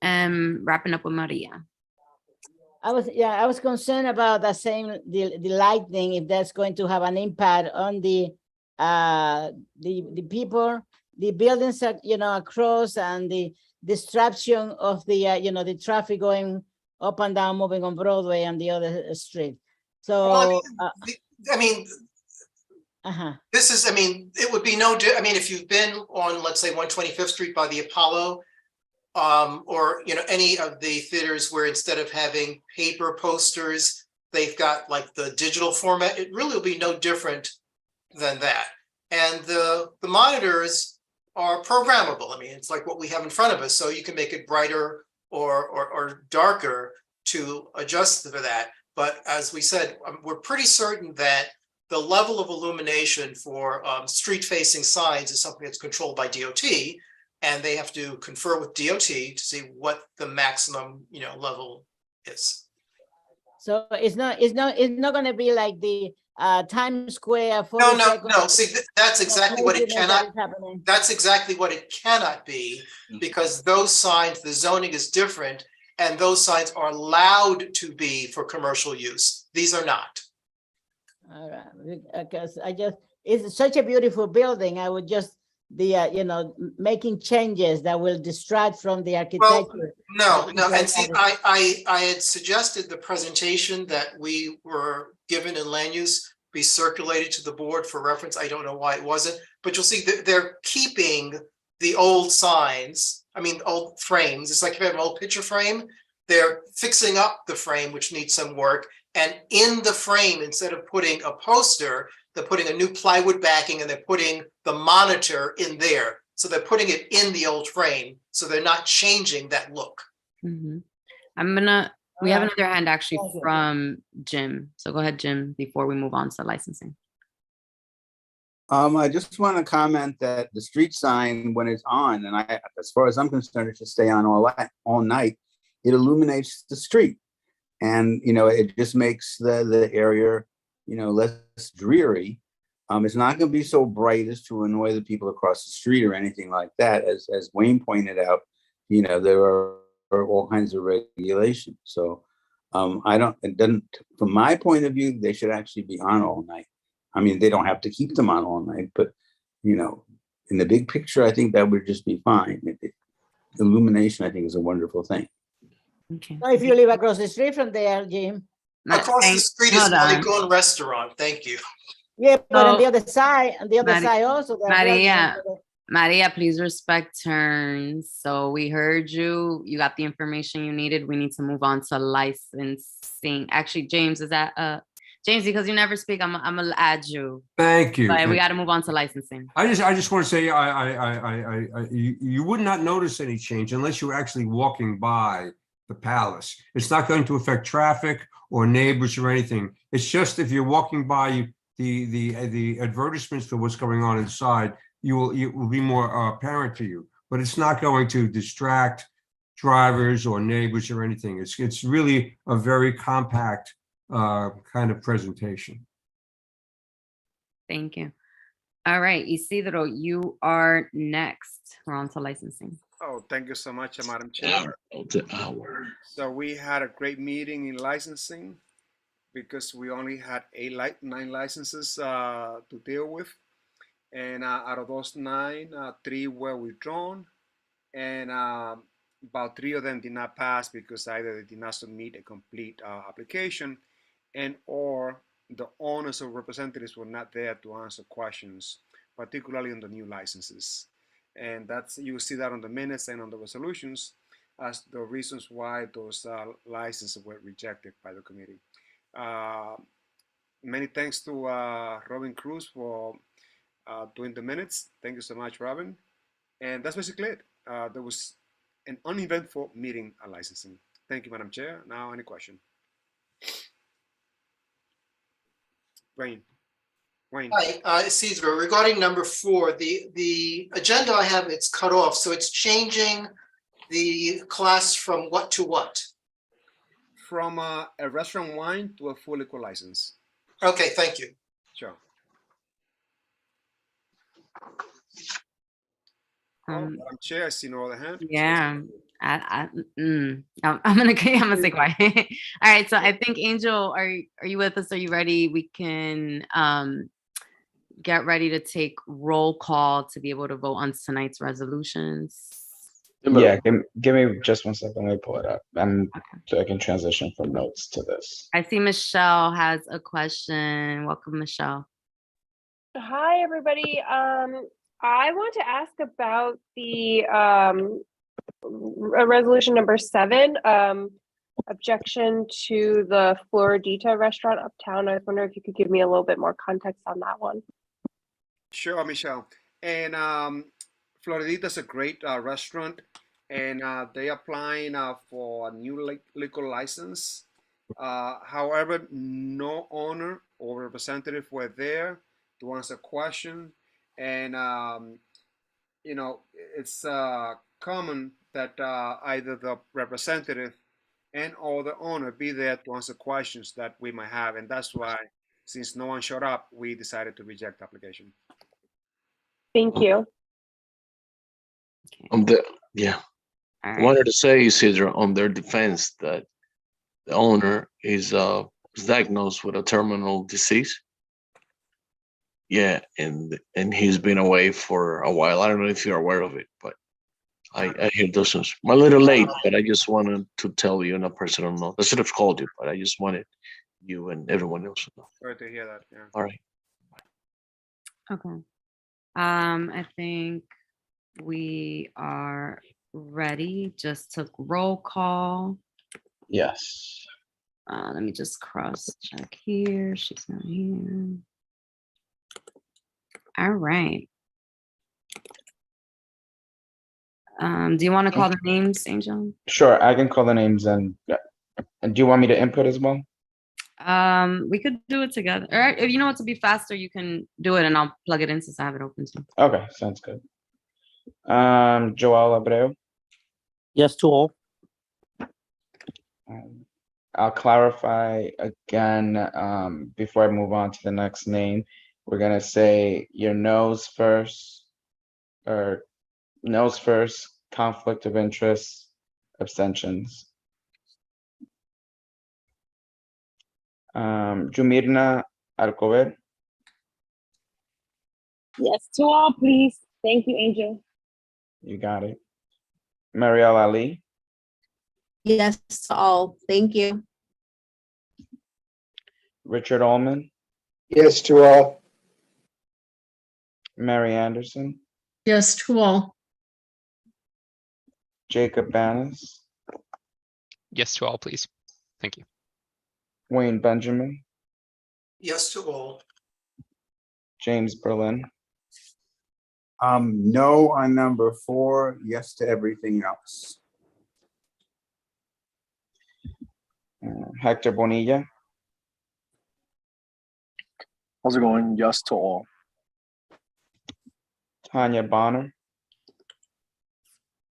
Wrapping up with Maria. I was concerned about the lighting, if that's going to have an impact on the people, the buildings, across, and the disruption of the traffic going up and down, moving on Broadway and the other street. So, this is, it would be if you've been on, let's say, 125th Street by the Apollo, or any of the theaters where instead of having paper posters, they've got like the digital format, it really will be no different than that. And the monitors are programmable. It's like what we have in front of us, so you can make it brighter or darker to adjust for that. But as we said, we're pretty certain that the level of illumination for street-facing signs is something that's controlled by DOT, and they have to confer with DOT to see what the maximum level is. So it's not going to be like the Times Square. No. See, that's exactly what it cannot. That's exactly what it cannot be, because those signs, the zoning is different, and those signs are allowed to be for commercial use. These are not. All right, because it's such a beautiful building. I would just making changes that will distract from the architecture. Well, no, and see, I had suggested the presentation that we were given in land use be circulated to the board for reference. I don't know why it wasn't, but you'll see that they're keeping the old signs. Old frames. It's like if you have an old picture frame, they're fixing up the frame, which needs some work. And in the frame, instead of putting a poster, they're putting a new plywood backing, and they're putting the monitor in there. So they're putting it in the old frame. So they're not changing that look. Mm-hmm. We have another hand actually from Jim. So go ahead, Jim, before we move on to licensing. I just want to comment that the street sign, when it's on, and as far as I'm concerned, it should stay on all night. It illuminates the street, and it just makes the area less dreary. It's not going to be so bright as to annoy the people across the street or anything like that. As Wayne pointed out, there are all kinds of regulations. So from my point of view, they should actually be on all night. They don't have to keep them on all night, but in the big picture, I think that would just be fine. Illumination, I think, is a wonderful thing. Okay. So if you live across the street from there, Jim. Across the street is Polygon Restaurant. Thank you. Yeah, but on the other side, also. Maria, please respect turns. So we heard you. You got the information you needed. We need to move on to licensing. Actually, James, is that James? Because you never speak, I'm gonna add you. Thank you. But we got to move on to licensing. I just want to say, you would not notice any change unless you were actually walking by the palace. It's not going to affect traffic or neighbors or anything. It's just if you're walking by the advertisements for what's going on inside, it will be more apparent to you. But it's not going to distract drivers or neighbors or anything. It's really a very compact kind of presentation. Thank you. All right, Isidro, you are next. We're on to licensing. Oh, thank you so much, Madam Chair. So we had a great meeting in licensing because we only had 9 licenses to deal with. And out of those 9, 3 were withdrawn, and about 3 of them did not pass because either they did not submit a complete application, and or the owners or representatives were not there to answer questions, particularly on the new licenses. And you see that on the minutes and on the resolutions. as the reasons why those licenses were rejected by the committee. Many thanks to Robin Cruz for doing the minutes. Thank you so much, Robin. And that's basically it. There was an uneventful meeting on licensing. Thank you, Madam Chair. Now, any question? Wayne. Hi, Isidro, regarding number 4, the agenda I have, it's cut off, so it's changing the class from what to what? From a restaurant wine to a full liquor license. Okay, thank you. Sure. Um, Madam Chair, I see no other hand. Yeah, I'm gonna say quiet. All right, so I think Angel, are you with us? Are you ready? We can get ready to take roll call to be able to vote on tonight's resolutions. Yeah, give me just 1 second. Let me pull it up, and so I can transition from notes to this. I see Michelle has a question. Welcome, Michelle. Hi, everybody. I want to ask about the resolution number 7, objection to the Floridita restaurant uptown. I was wondering if you could give me a little bit more context on that one. Sure, Michelle. And Floridita is a great restaurant, and they applying for a new liquor license. However, no owner or representative were there to answer question, and you know, it's common that either the representative and or the owner be there to answer questions that we might have, and that's why, since no one showed up, we decided to reject the application. Thank you. Yeah. I wanted to say, Isidro, on their defense, that the owner is diagnosed with a terminal disease. Yeah, and he's been away for a while. I don't know if you're aware of it, but I hear those news. I'm a little late, but I just wanted to tell you on a personal note. I should have called you, but I just wanted you and everyone else to know. Sorry to hear that. Yeah. All right. Okay. I think we are ready. Just took roll call. Yes. Let me just cross check here. She's not here. All right. Do you want to call the names, Angel? Sure, I can call the names, and do you want me to input as well? We could do it together. All right, if you know what, to be faster, you can do it and I'll plug it in since I have it open too. Okay, sounds good. Joel Abreu. Yes to all. I'll clarify again before I move on to the next name. We're gonna say your nose first, or nose first, conflict of interest, abstentions. Jumirna Alcover. Yes to all, please. Thank you, Angel. You got it. Marielle Ali. Yes to all. Thank you. Richard Allman. Yes to all. Mary Anderson. Yes to all. Jacob Banas. Yes to all, please. Thank you. Wayne Benjamin. Yes to all. James Berlin. No on number 4, yes to everything else. Hector Bonilla. How's it going? Yes to all. Tanya Bonner.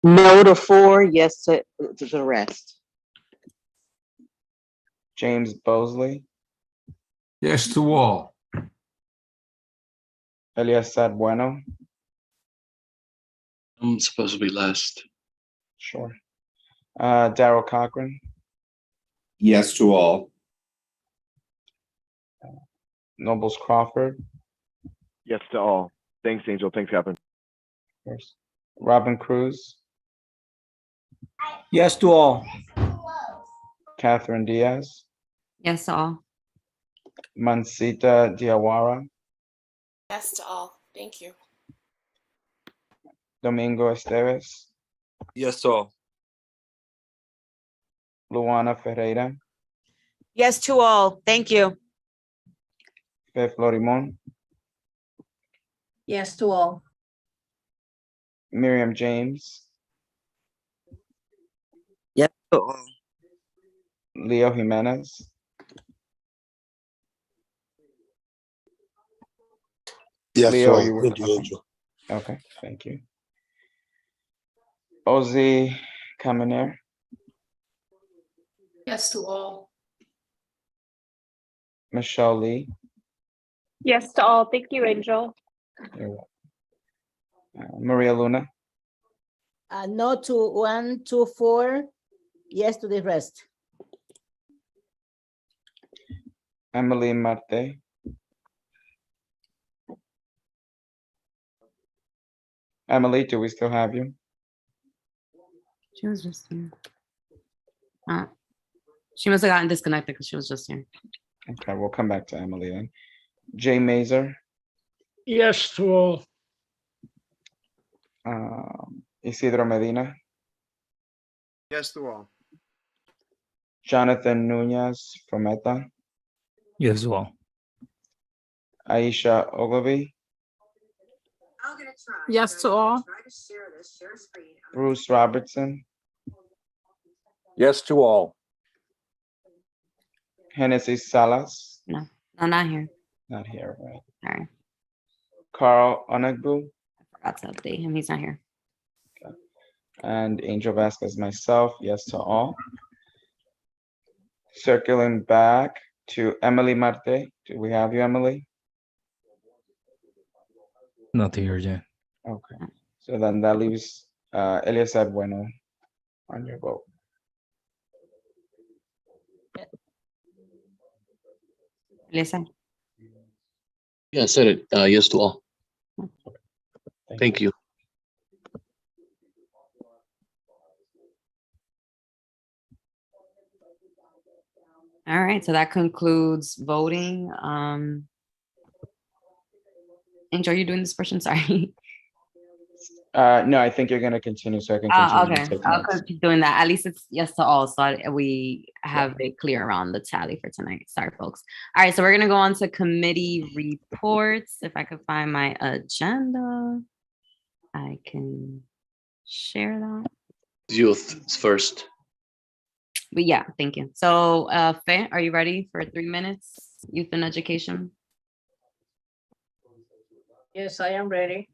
No to 4, yes to the rest. James Bosley. Yes to all. Eliasad Bueno. I'm supposed to be last. Sure. Daryl Cochran. Yes to all. Nobles Crawford. Yes to all. Thanks, Angel. Thanks, Captain. Robin Cruz. Yes to all. Catherine Diaz. Yes to all. Mansita Diawara. Yes to all. Thank you. Domingo Esteves. Yes to all. Luana Ferreira, Yes to all. Thank you. Fe Florimon, Yes to all. Miriam James, Yes to all. Leo Jimenez, Yes, Leo, so you were thank you, okay. Angel. Okay, thank you. Ozzy Kamener, Yes to all. Michelle Lee, Yes to all. Thank you, Angel. you're welcome. Maria Luna, No to 1, 2, 4. Yes to the rest. Emily Marte, Emily, do we still have you? She was just here. She must have gotten disconnected because she was just here. Okay, we'll come back to Emily then. Jay Mazer, Yes to all. Isidro Medina, Yes to all. Jonathan Nunez Frometa, Yes to all. Aisha Ogilvy, Yes to all. Bruce Robertson, Yes to all. Hennessy Salas, No, not here. not here, right? Sorry, Carl Onegbu, I forgot to update him. He's not here. and Angel Vasquez, myself, yes to all. Circling back to Emily Marte. Do we have you, Emily? Not here yet. Okay, so then that leaves Eliezer Bueno on your vote. Listen. Yeah, I said it. Yes to all. Thank you. All right, so that concludes voting. Angel, are you doing this portion? Sorry. No, I think you're gonna continue, so I can continue to Okay, take I'll notes. keep doing that. At least it's yes to all, so we have it clear on the tally for tonight. Sorry, folks. All right, so we're gonna go on to committee reports. If I could find my agenda, I can share that. Youth first. But yeah, thank you. So, Fe, are you ready for 3 minutes? Youth and education. Yes, I am ready.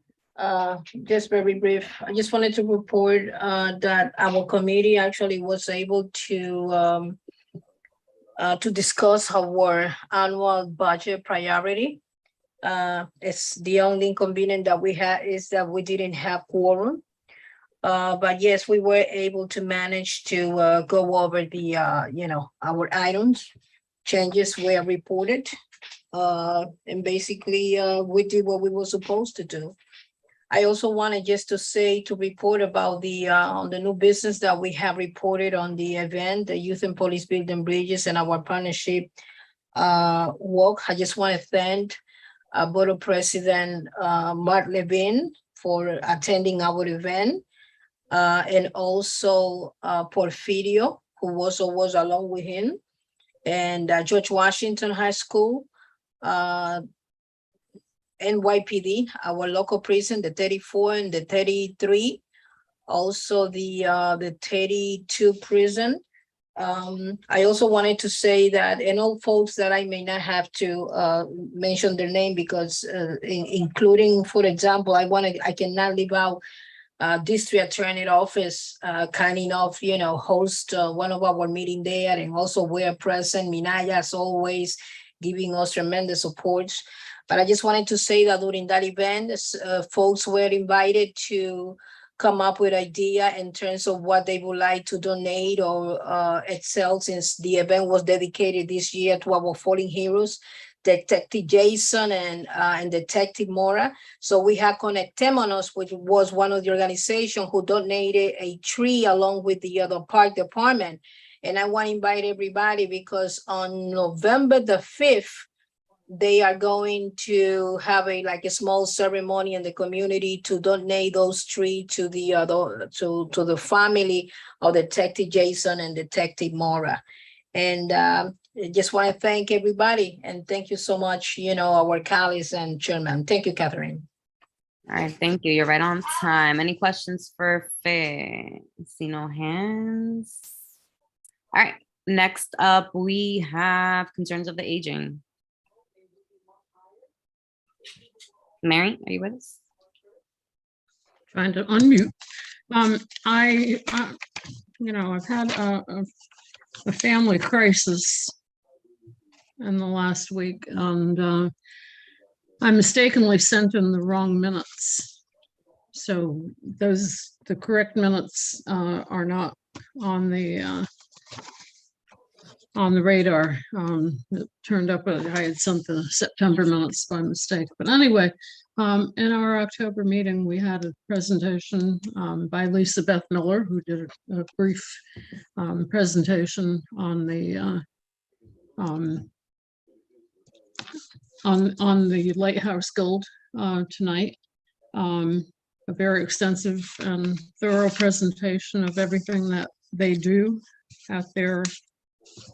Just very brief. I just wanted to report that our committee actually was able to discuss our annual budget priority. It's the only inconvenience that we had is that we didn't have quorum. But yes, we were able to manage to go over the our items. Changes were reported. And basically we did what we were supposed to do. I also wanted just to report about the on the new business that we have reported on the event, the Youth and Police Building Bridges and our partnership walk. I just want to thank Board President Mark Levin for attending our event, and also Porfirio, who also was along with him, and George Washington High School, NYPD, our local prison, the 34 and the 33, also the 32 prison. I also wanted to say that, and all folks that I may not have to mention their name because including, for example, I cannot leave out District Attorney Office kind enough, host one of our meeting there, and also we're present. Minaya, as always, giving us tremendous support. But I just wanted to say that during that event, folks were invited to come up with idea in terms of what they would like to donate or excel, since the event was dedicated this year to our fallen heroes, Detective Jason and Detective Mora. So we have Conectémonos, which was one of the organizations who donated a tree along with the other park department. And I want to invite everybody because on November the 5th, they are going to have a small ceremony in the community to donate those trees to the family of Detective Jason and Detective Mora. And I just want to thank everybody and thank you so much, our colleagues and chairman. Thank you, Catherine. All right, thank you. You're right on time. Any questions for Faye? See no hands. All right, next up, we have concerns of the aging. Mary, are you with us? Trying to unmute. I've had a family crisis in the last week, and I mistakenly sent in the wrong minutes. So the correct minutes are not on the radar. It turned up I had sent the September minutes by mistake. But anyway, in our October meeting, we had a presentation by Lisa Beth Miller, who did a brief presentation on the on the Lighthouse Guild tonight. A very extensive and thorough presentation of everything that they do at their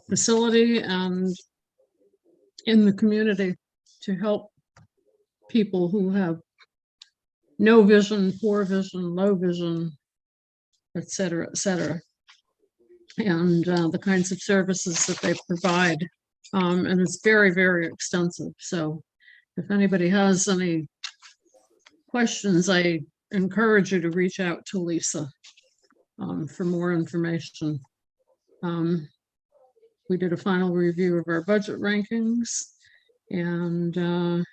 facility and in the community to help people who have no vision, poor vision, low vision, et cetera, and the kinds of services that they provide. And it's very, very extensive. So if anybody has any questions, I encourage you to reach out to Lisa for more information. We did a final review of our budget rankings, and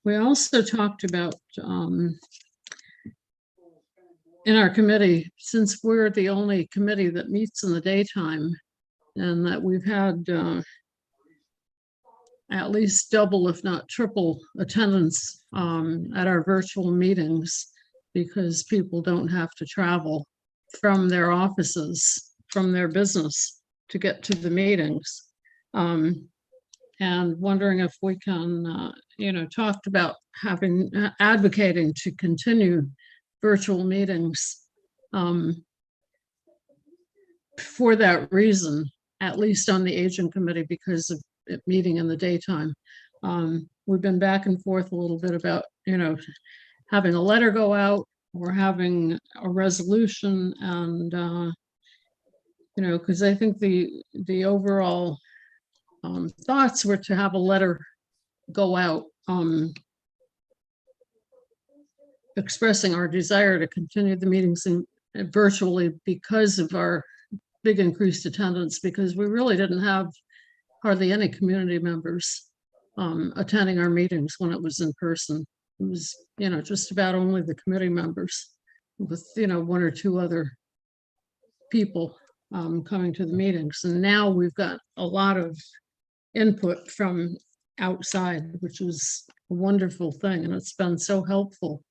we also talked about in our committee, since we're the only committee that meets in the daytime, and that we've had at least double, if not triple, attendance at our virtual meetings, because people don't have to travel from their offices, from their business to get to the meetings. And wondering if we can, talked about advocating to continue virtual meetings for that reason, at least on the aging committee, because of it meeting in the daytime. We've been back and forth a little bit about, having a letter go out or having a resolution, and because I think the overall thoughts were to have a letter go out expressing our desire to continue the meetings virtually because of our big increased attendance, because we really didn't have hardly any community members attending our meetings when it was in person. It was, just about only the committee members with, one or two other people coming to the meetings. And now we've got a lot of input from outside, which is a wonderful thing. And it's been so helpful.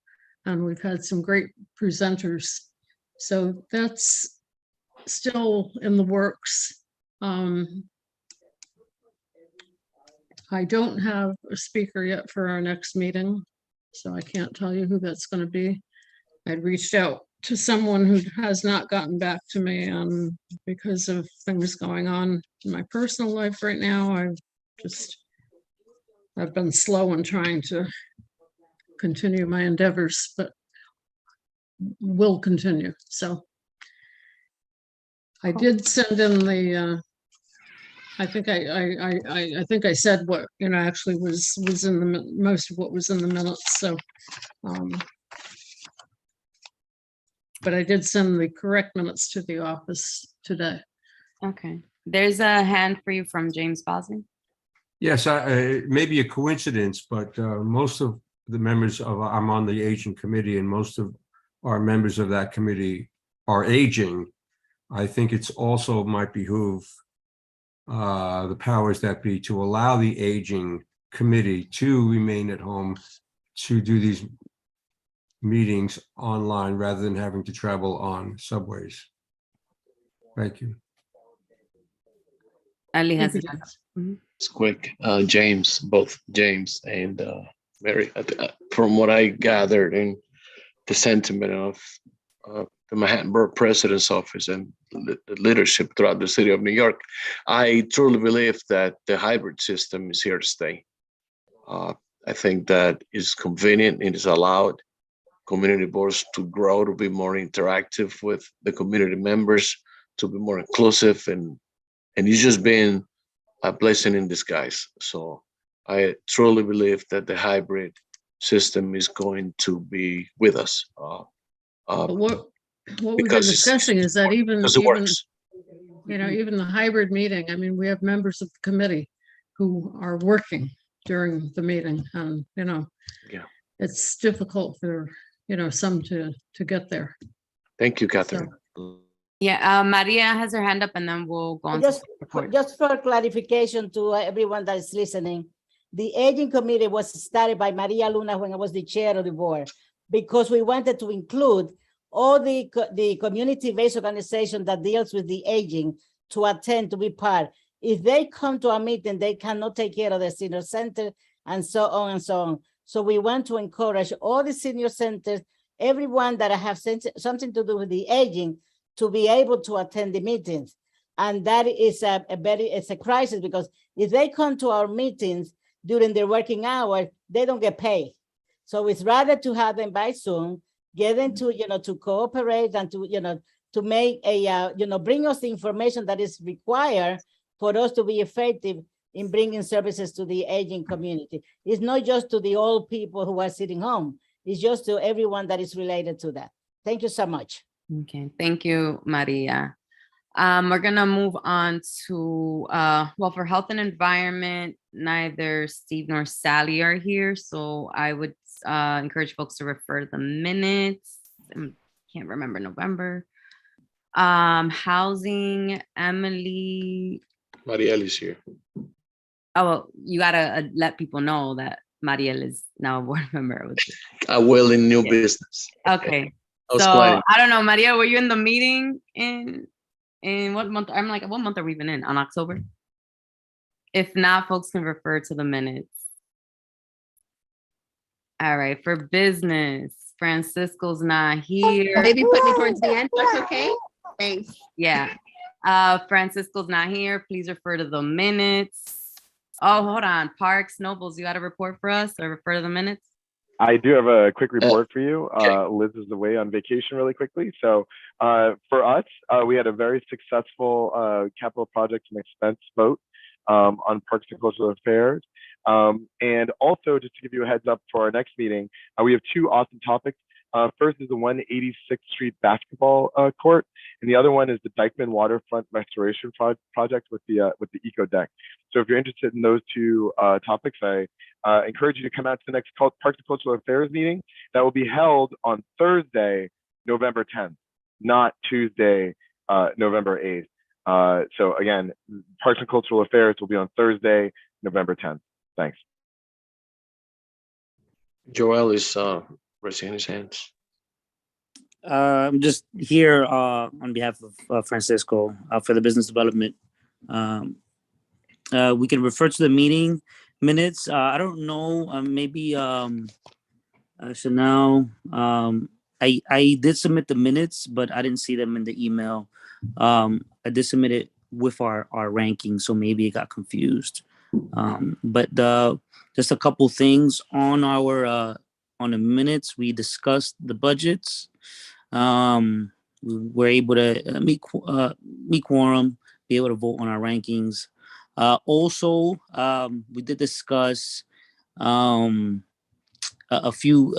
And we've had some great presenters. So that's still in the works. I don't have a speaker yet for our next meeting, so I can't tell you who that's going to be. I'd reached out to someone who has not gotten back to me, because of things going on in my personal life right now. I've been slow in trying to continue my endeavors, but will continue. So I did send in the I think I said what actually was in the most of what was in the minutes. So but I did send the correct minutes to the office today. Okay, there's a hand for you from James Bosley. Yes, it may be a coincidence, but most of the members I'm on the aging committee, and most of our members of that committee are aging. I think it's also might behoove the powers that be to allow the aging committee to remain at home to do these meetings online rather than having to travel on subways. Thank you. Ali has It's quick. James, both James and Mary, from what I gathered in the sentiment of the Manhattan Borough President's Office and the leadership throughout the city of New York, I truly believe that the hybrid system is here to stay. I think that is convenient. It is allowed community boards to grow, to be more interactive with the community members, to be more inclusive, and it's just been a blessing in disguise. So I truly believe that the hybrid system is going to be with us. But what we've been Because discussing is that even because it works. even the hybrid meeting, I mean, we have members of the committee who are working during the meeting, and Yeah. it's difficult for some to get there. Thank you, Catherine. Yeah, Maria has her hand up, and then we'll go on. Just for clarification to everyone that is listening, the aging committee was started by Maria Luna when I was the chair of the board, because we wanted to include all the community-based organization that deals with the aging to attend, to be part. If they come to a meeting, they cannot take care of the senior center and so on and so on. So we want to encourage all the senior centers, everyone that have something to do with the aging, to be able to attend the meetings. And that is it's a crisis, because if they come to our meetings during their working hours, they don't get paid. So it's rather to have them by Zoom, get them to, to cooperate and to make bring us the information that is required for us to be effective in bringing services to the aging community. It's not just to the old people who are sitting home. It's just to everyone that is related to that. Thank you so much. Okay, thank you, Maria. We're gonna move on to, well, for health and environment, neither Steve nor Sally are here. So I would encourage folks to refer the minutes. Can't remember November. Housing, Emily. Marielle is here. Oh, well, you gotta let people know that Marielle is now a board member. I will in new business. Okay. I was So planning. I don't know, Maria, were you in the meeting in what month? I'm like, what month are we even in? On October? If not, folks can refer to the minutes. All right, for business, Francisco's not here. Maybe put me towards the end. That's okay. Thanks. Yeah. Francisco's not here. Please refer to the minutes. Oh, hold on. Parks, Nobles, you got a report for us or refer to the minutes? I do have a quick report for you. Liz is away on vacation really quickly. So for us, we had a very successful capital project and expense vote on Parks and Cultural Affairs. And also, just to give you a heads up for our next meeting, we have two awesome topics. First is the 186th Street basketball court, and the other one is the Dykeman Waterfront Restoration Project with the Eco Deck. So if you're interested in those two topics, I encourage you to come out to the next Parks and Cultural Affairs meeting that will be held on Thursday, November 10th, not Tuesday, November 8th. So again, Parks and Cultural Affairs will be on Thursday, November 10th. Thanks. Joel is raising his hands. I'm just here on behalf of Francisco for the business development. We can refer to the meeting minutes. I don't know, maybe Chanel. I did submit the minutes, but I didn't see them in the email. I did submit it with our ranking, so maybe it got confused. But just a couple things on our on the minutes. We discussed the budgets. We were able to meet quorum, be able to vote on our rankings. Also, we did discuss a few,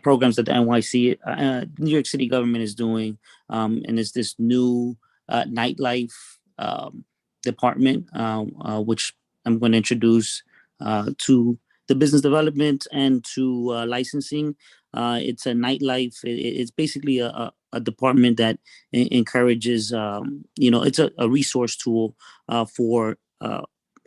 programs that the NYC, New York City government is doing, and it's this new nightlife department, which I'm going to introduce to the business development and to licensing. It's a nightlife. It's basically a department that encourages, it's a resource tool for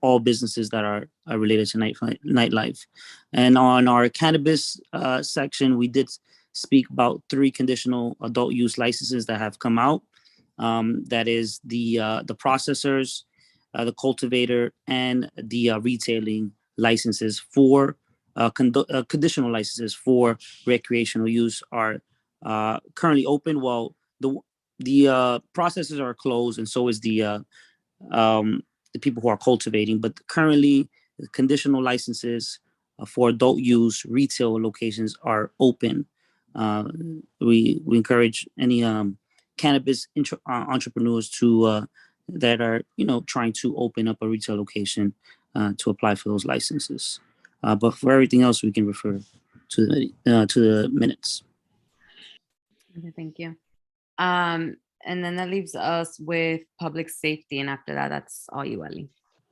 all businesses that are related to nightlife. And on our cannabis section, we did speak about 3 conditional adult use licenses that have come out. That is the processors, the cultivator and the retailing licenses for conditional licenses for recreational use are currently open. Well, the processes are closed, and so is the people who are cultivating. But currently, the conditional licenses for adult use retail locations are open. We encourage any cannabis entrepreneurs to that are trying to open up a retail location to apply for those licenses. But for everything else, we can refer to the minutes. Okay, thank you. And then that leaves us with public safety, and after that, that's all you, Ellie.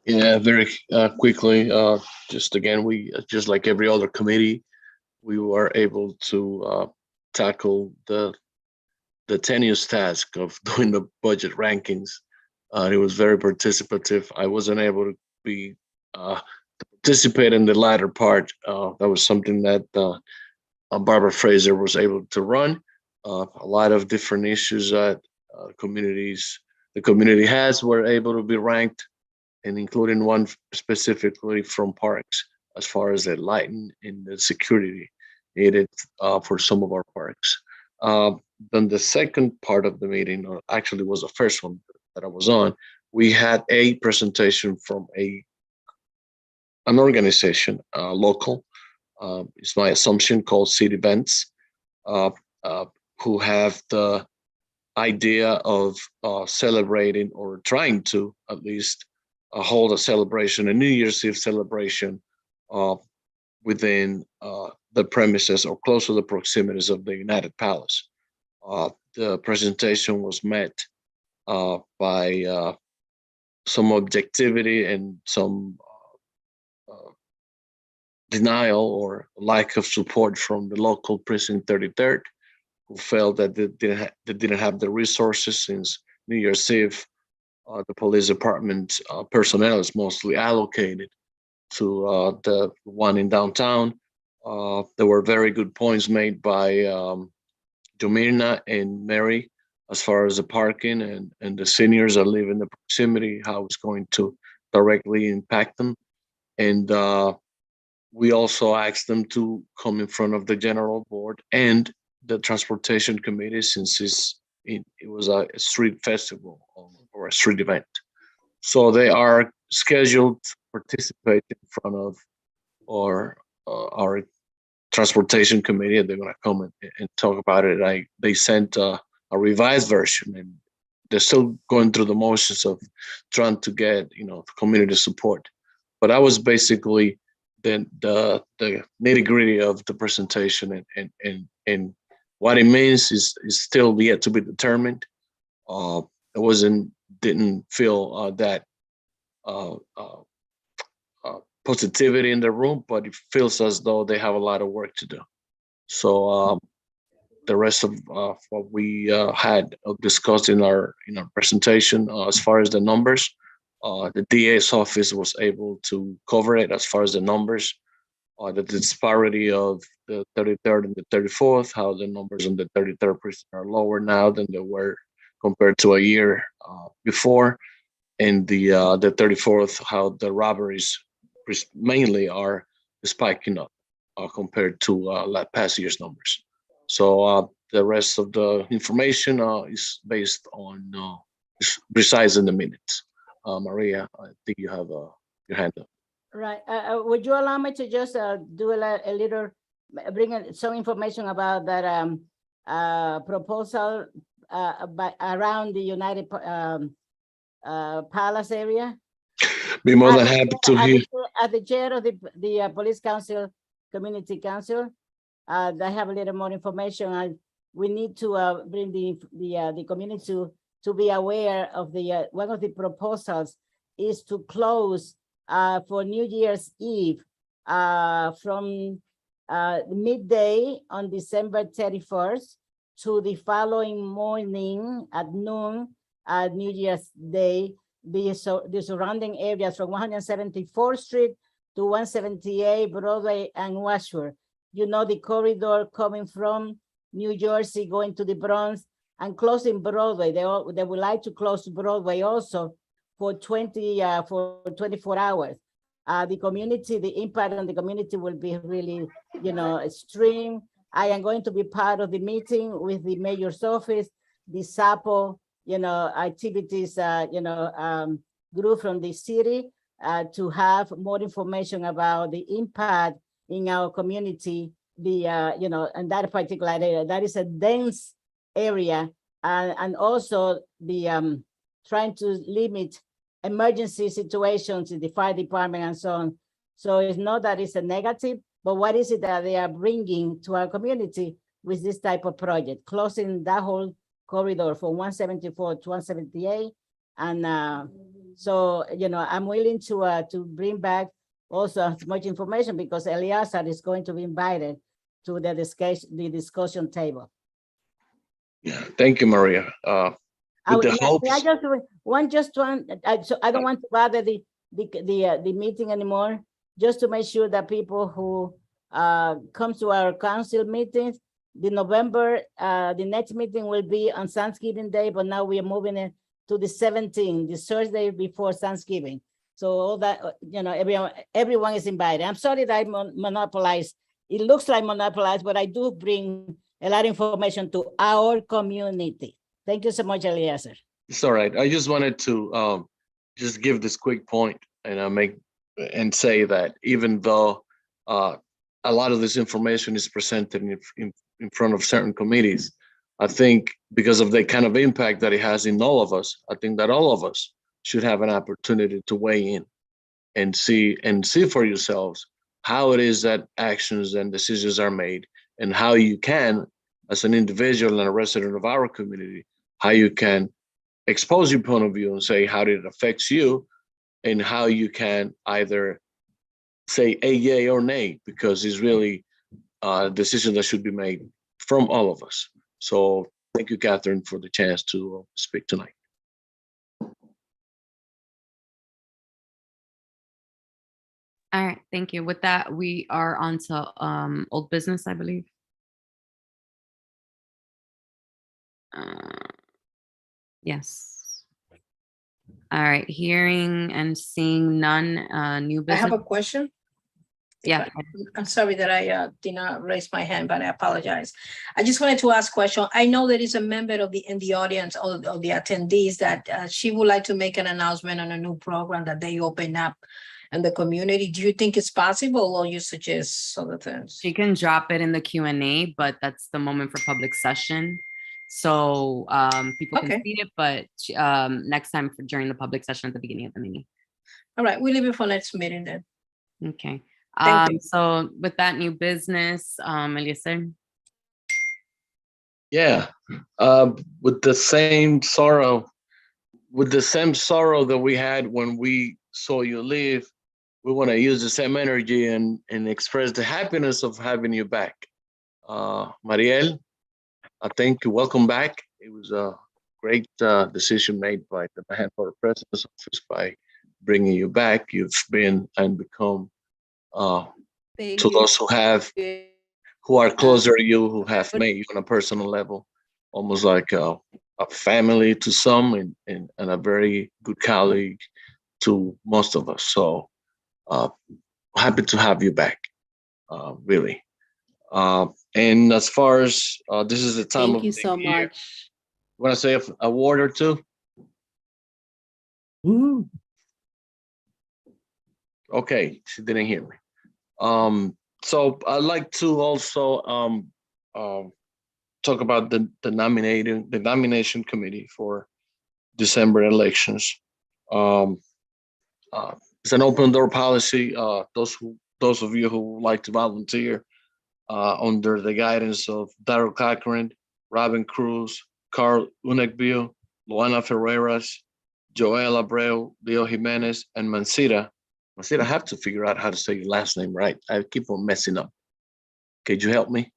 Yeah, very quickly. Just again, we just like every other committee, we were able to tackle the tenuous task of doing the budget rankings. It was very participative. I wasn't able to be to participate in the latter part. That was something that Barbara Fraser was able to run. A lot of different issues that the community has were able to be ranked, and including one specifically from parks, as far as the lighting and the security needed for some of our parks. Then the second part of the meeting, or actually was the first one that I was on, we had a presentation from an organization, local, it's my assumption, called CB12M, who have the idea of celebrating, or trying to at least hold a celebration, a New Year's Eve celebration within the premises or close to the proximities of the United Palace. The presentation was met by some objectivity and some denial or lack of support from the local precinct 33rd, who felt that they didn't have the resources, since New Year's Eve, the police department personnel is mostly allocated to the one in downtown. There were very good points made by Jomirna and Mary as far as the parking and the seniors that live in the proximity, how it's going to directly impact them. And we also asked them to come in front of the general board and the transportation committee, since it was a street festival or a street event. So they are scheduled to participate in front of our transportation committee, and they're going to come and talk about it. They sent a revised version, and they're still going through the motions of trying to get community support. But that was basically the nitty gritty of the presentation, and what it means is still yet to be determined. It didn't feel that positivity in the room, but it feels as though they have a lot of work to do. So the rest of what we had discussed in our presentation, as far as the numbers, the DA's office was able to cover it as far as the numbers. The disparity of the 33rd and the 34th, how the numbers on the 33rd precinct are lower now than they were compared to a year before, and the 34th, how the robberies mainly are spiking up compared to past year's numbers. So the rest of the information is based on resides in the minutes. Maria, I think you have your hand up. Right. Would you allow me to just do a little, bring in some information about that proposal around the United Palace area? Be more than happy to hear. At the chair of the Police Council, Community Council, they have a little more information. We need to bring the community to be aware of the one of the proposals is to close for New Year's Eve from midday on December 31st to the following morning at noon New Year's Day. The surrounding areas from 174th Street to 178 Broadway and Washburn. You know, the corridor coming from New Jersey going to the Bronx and closing Broadway. They would like to close Broadway also for 24 hours. The community, the impact on the community will be really, extreme. I am going to be part of the meeting with the mayor's office, the SAPO, activities, group from the city to have more information about the impact in our community, in that particular area. That is a dense area, and also the trying to limit emergency situations in the fire department and so on. So it's not that it's a negative, but what is it that they are bringing to our community with this type of project, closing that whole corridor from 174 to 178. And so, I'm willing to bring back also as much information because Eliasa is going to be invited to the discussion table. Yeah, thank you, Maria. With the hopes. I just one. So I don't want to bother the meeting anymore. Just to make sure that people who come to our council meetings, the next meeting will be on Thanksgiving Day, but now we are moving it to the 17th, the Thursday before Thanksgiving. So all that, everyone is invited. I'm sorry that I monopolized. It looks like monopolized, but I do bring a lot of information to our community. Thank you so much, Eliezer. It's all right. I just wanted to just give this quick point and say that even though a lot of this information is presented in front of certain committees, I think because of the kind of impact that it has in all of us, I think that all of us should have an opportunity to weigh in and see for yourselves how it is that actions and decisions are made, and how you can, as an individual and a resident of our community, how you can expose your point of view and say how it affects you, and how you can either say a yay or nay, because it's really a decision that should be made from all of us. So thank you, Catherine, for the chance to speak tonight. All right, thank you. With that, we are on to old business, I believe. Yes. All right, hearing and seeing none, new I business. have a question. Yeah. I'm sorry that I did not raise my hand, but I apologize. I just wanted to ask a question. I know there is a member in the audience of the attendees that she would like to make an announcement on a new program that they open up in the community. Do you think it's possible, or you suggest other things? She can drop it in the Q&A, but that's the moment for public session. So people can see it, but next time during the public session at the beginning of the meeting. All right, we'll leave it for next meeting then. Okay. Thank you. So with that new business, Eliezer. Yeah, with the same sorrow that we had when we saw you leave, we want to use the same energy and express the happiness of having you back. Mariel, I think welcome back. It was a great decision made by the Manpower President's Office by bringing you back. You've been and become to those who are closer to you, who have met you on a personal level, almost like a family to some, and a very good colleague to most of us. So happy to have you back, really. And as far as this is the time Thank you so much. You want to say a word or two? Woo. Okay, she didn't hear me. So I'd like to also talk about the nomination committee for December elections. It's an open door policy. Those of you who would like to volunteer under the guidance of Daryl Cochran, Robin Cruz, Carl Unekbio, Luana Ferreras, Joel Abreu, Leo Jimenez, and Mancira. I have to figure out how to say your last name right. I keep on messing up. Could you help me?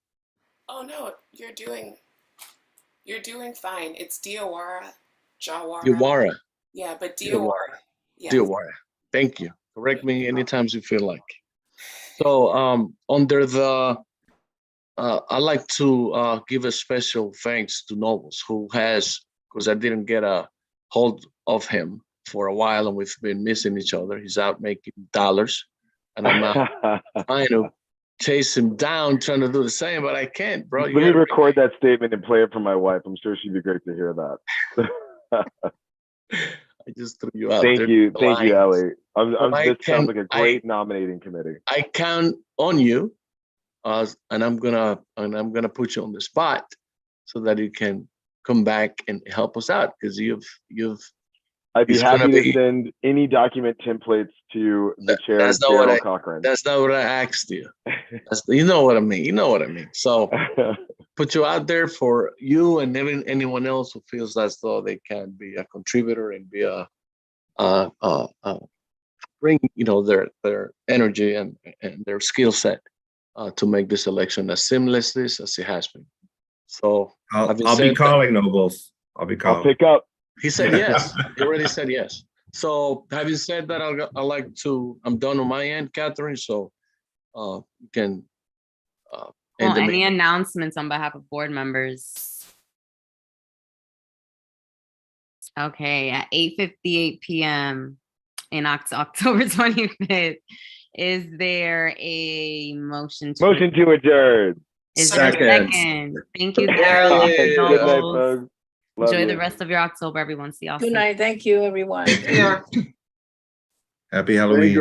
Oh no, you're doing fine. It's Diawara, Jawara. Diawara. Yeah, but Diawara. Yeah. Diawara. Thank you. Correct me anytime you feel like. So under the, I'd like to give a special thanks to Nobles, who has, because I didn't get a hold of him, for a while, and we've been missing each other. He's out making dollars, and I'm out trying to chase him down, trying to do the same, but I can't, bro. Let me record that statement and play it for my wife. I'm sure she'd be great to hear that. I just threw you out Thank there. you, Ellie. This can- sounds like a great nominating committee. I count on you, and I'm gonna put you on the spot so that you can come back and help us out, because you've. I'd be it's gonna happy to be- send any document templates to the chair, That's not what Daryl I. Cochran. That's not what I asked you. You know what I mean. You know what I mean. So put you out there for you and anyone else who feels as though they can be a contributor and be bring their energy and their skill set to make this election as seamlessly as it has been. So I'll be calling, Nobles. I'll be calling. I'll pick up. He said yes. He already said yes. So having said that, I'm done on my end, Catherine. So you can end the Any meeting. announcements on behalf of board members? Okay, at 8:58 p.m. in October 25th, is there a motion to adjourn? Is there a second? Thank you, Daryl. Good night, folks. Love Enjoy you. the rest of your October, everyone. See y'all Good soon. night. Thank you, everyone. Happy Halloween.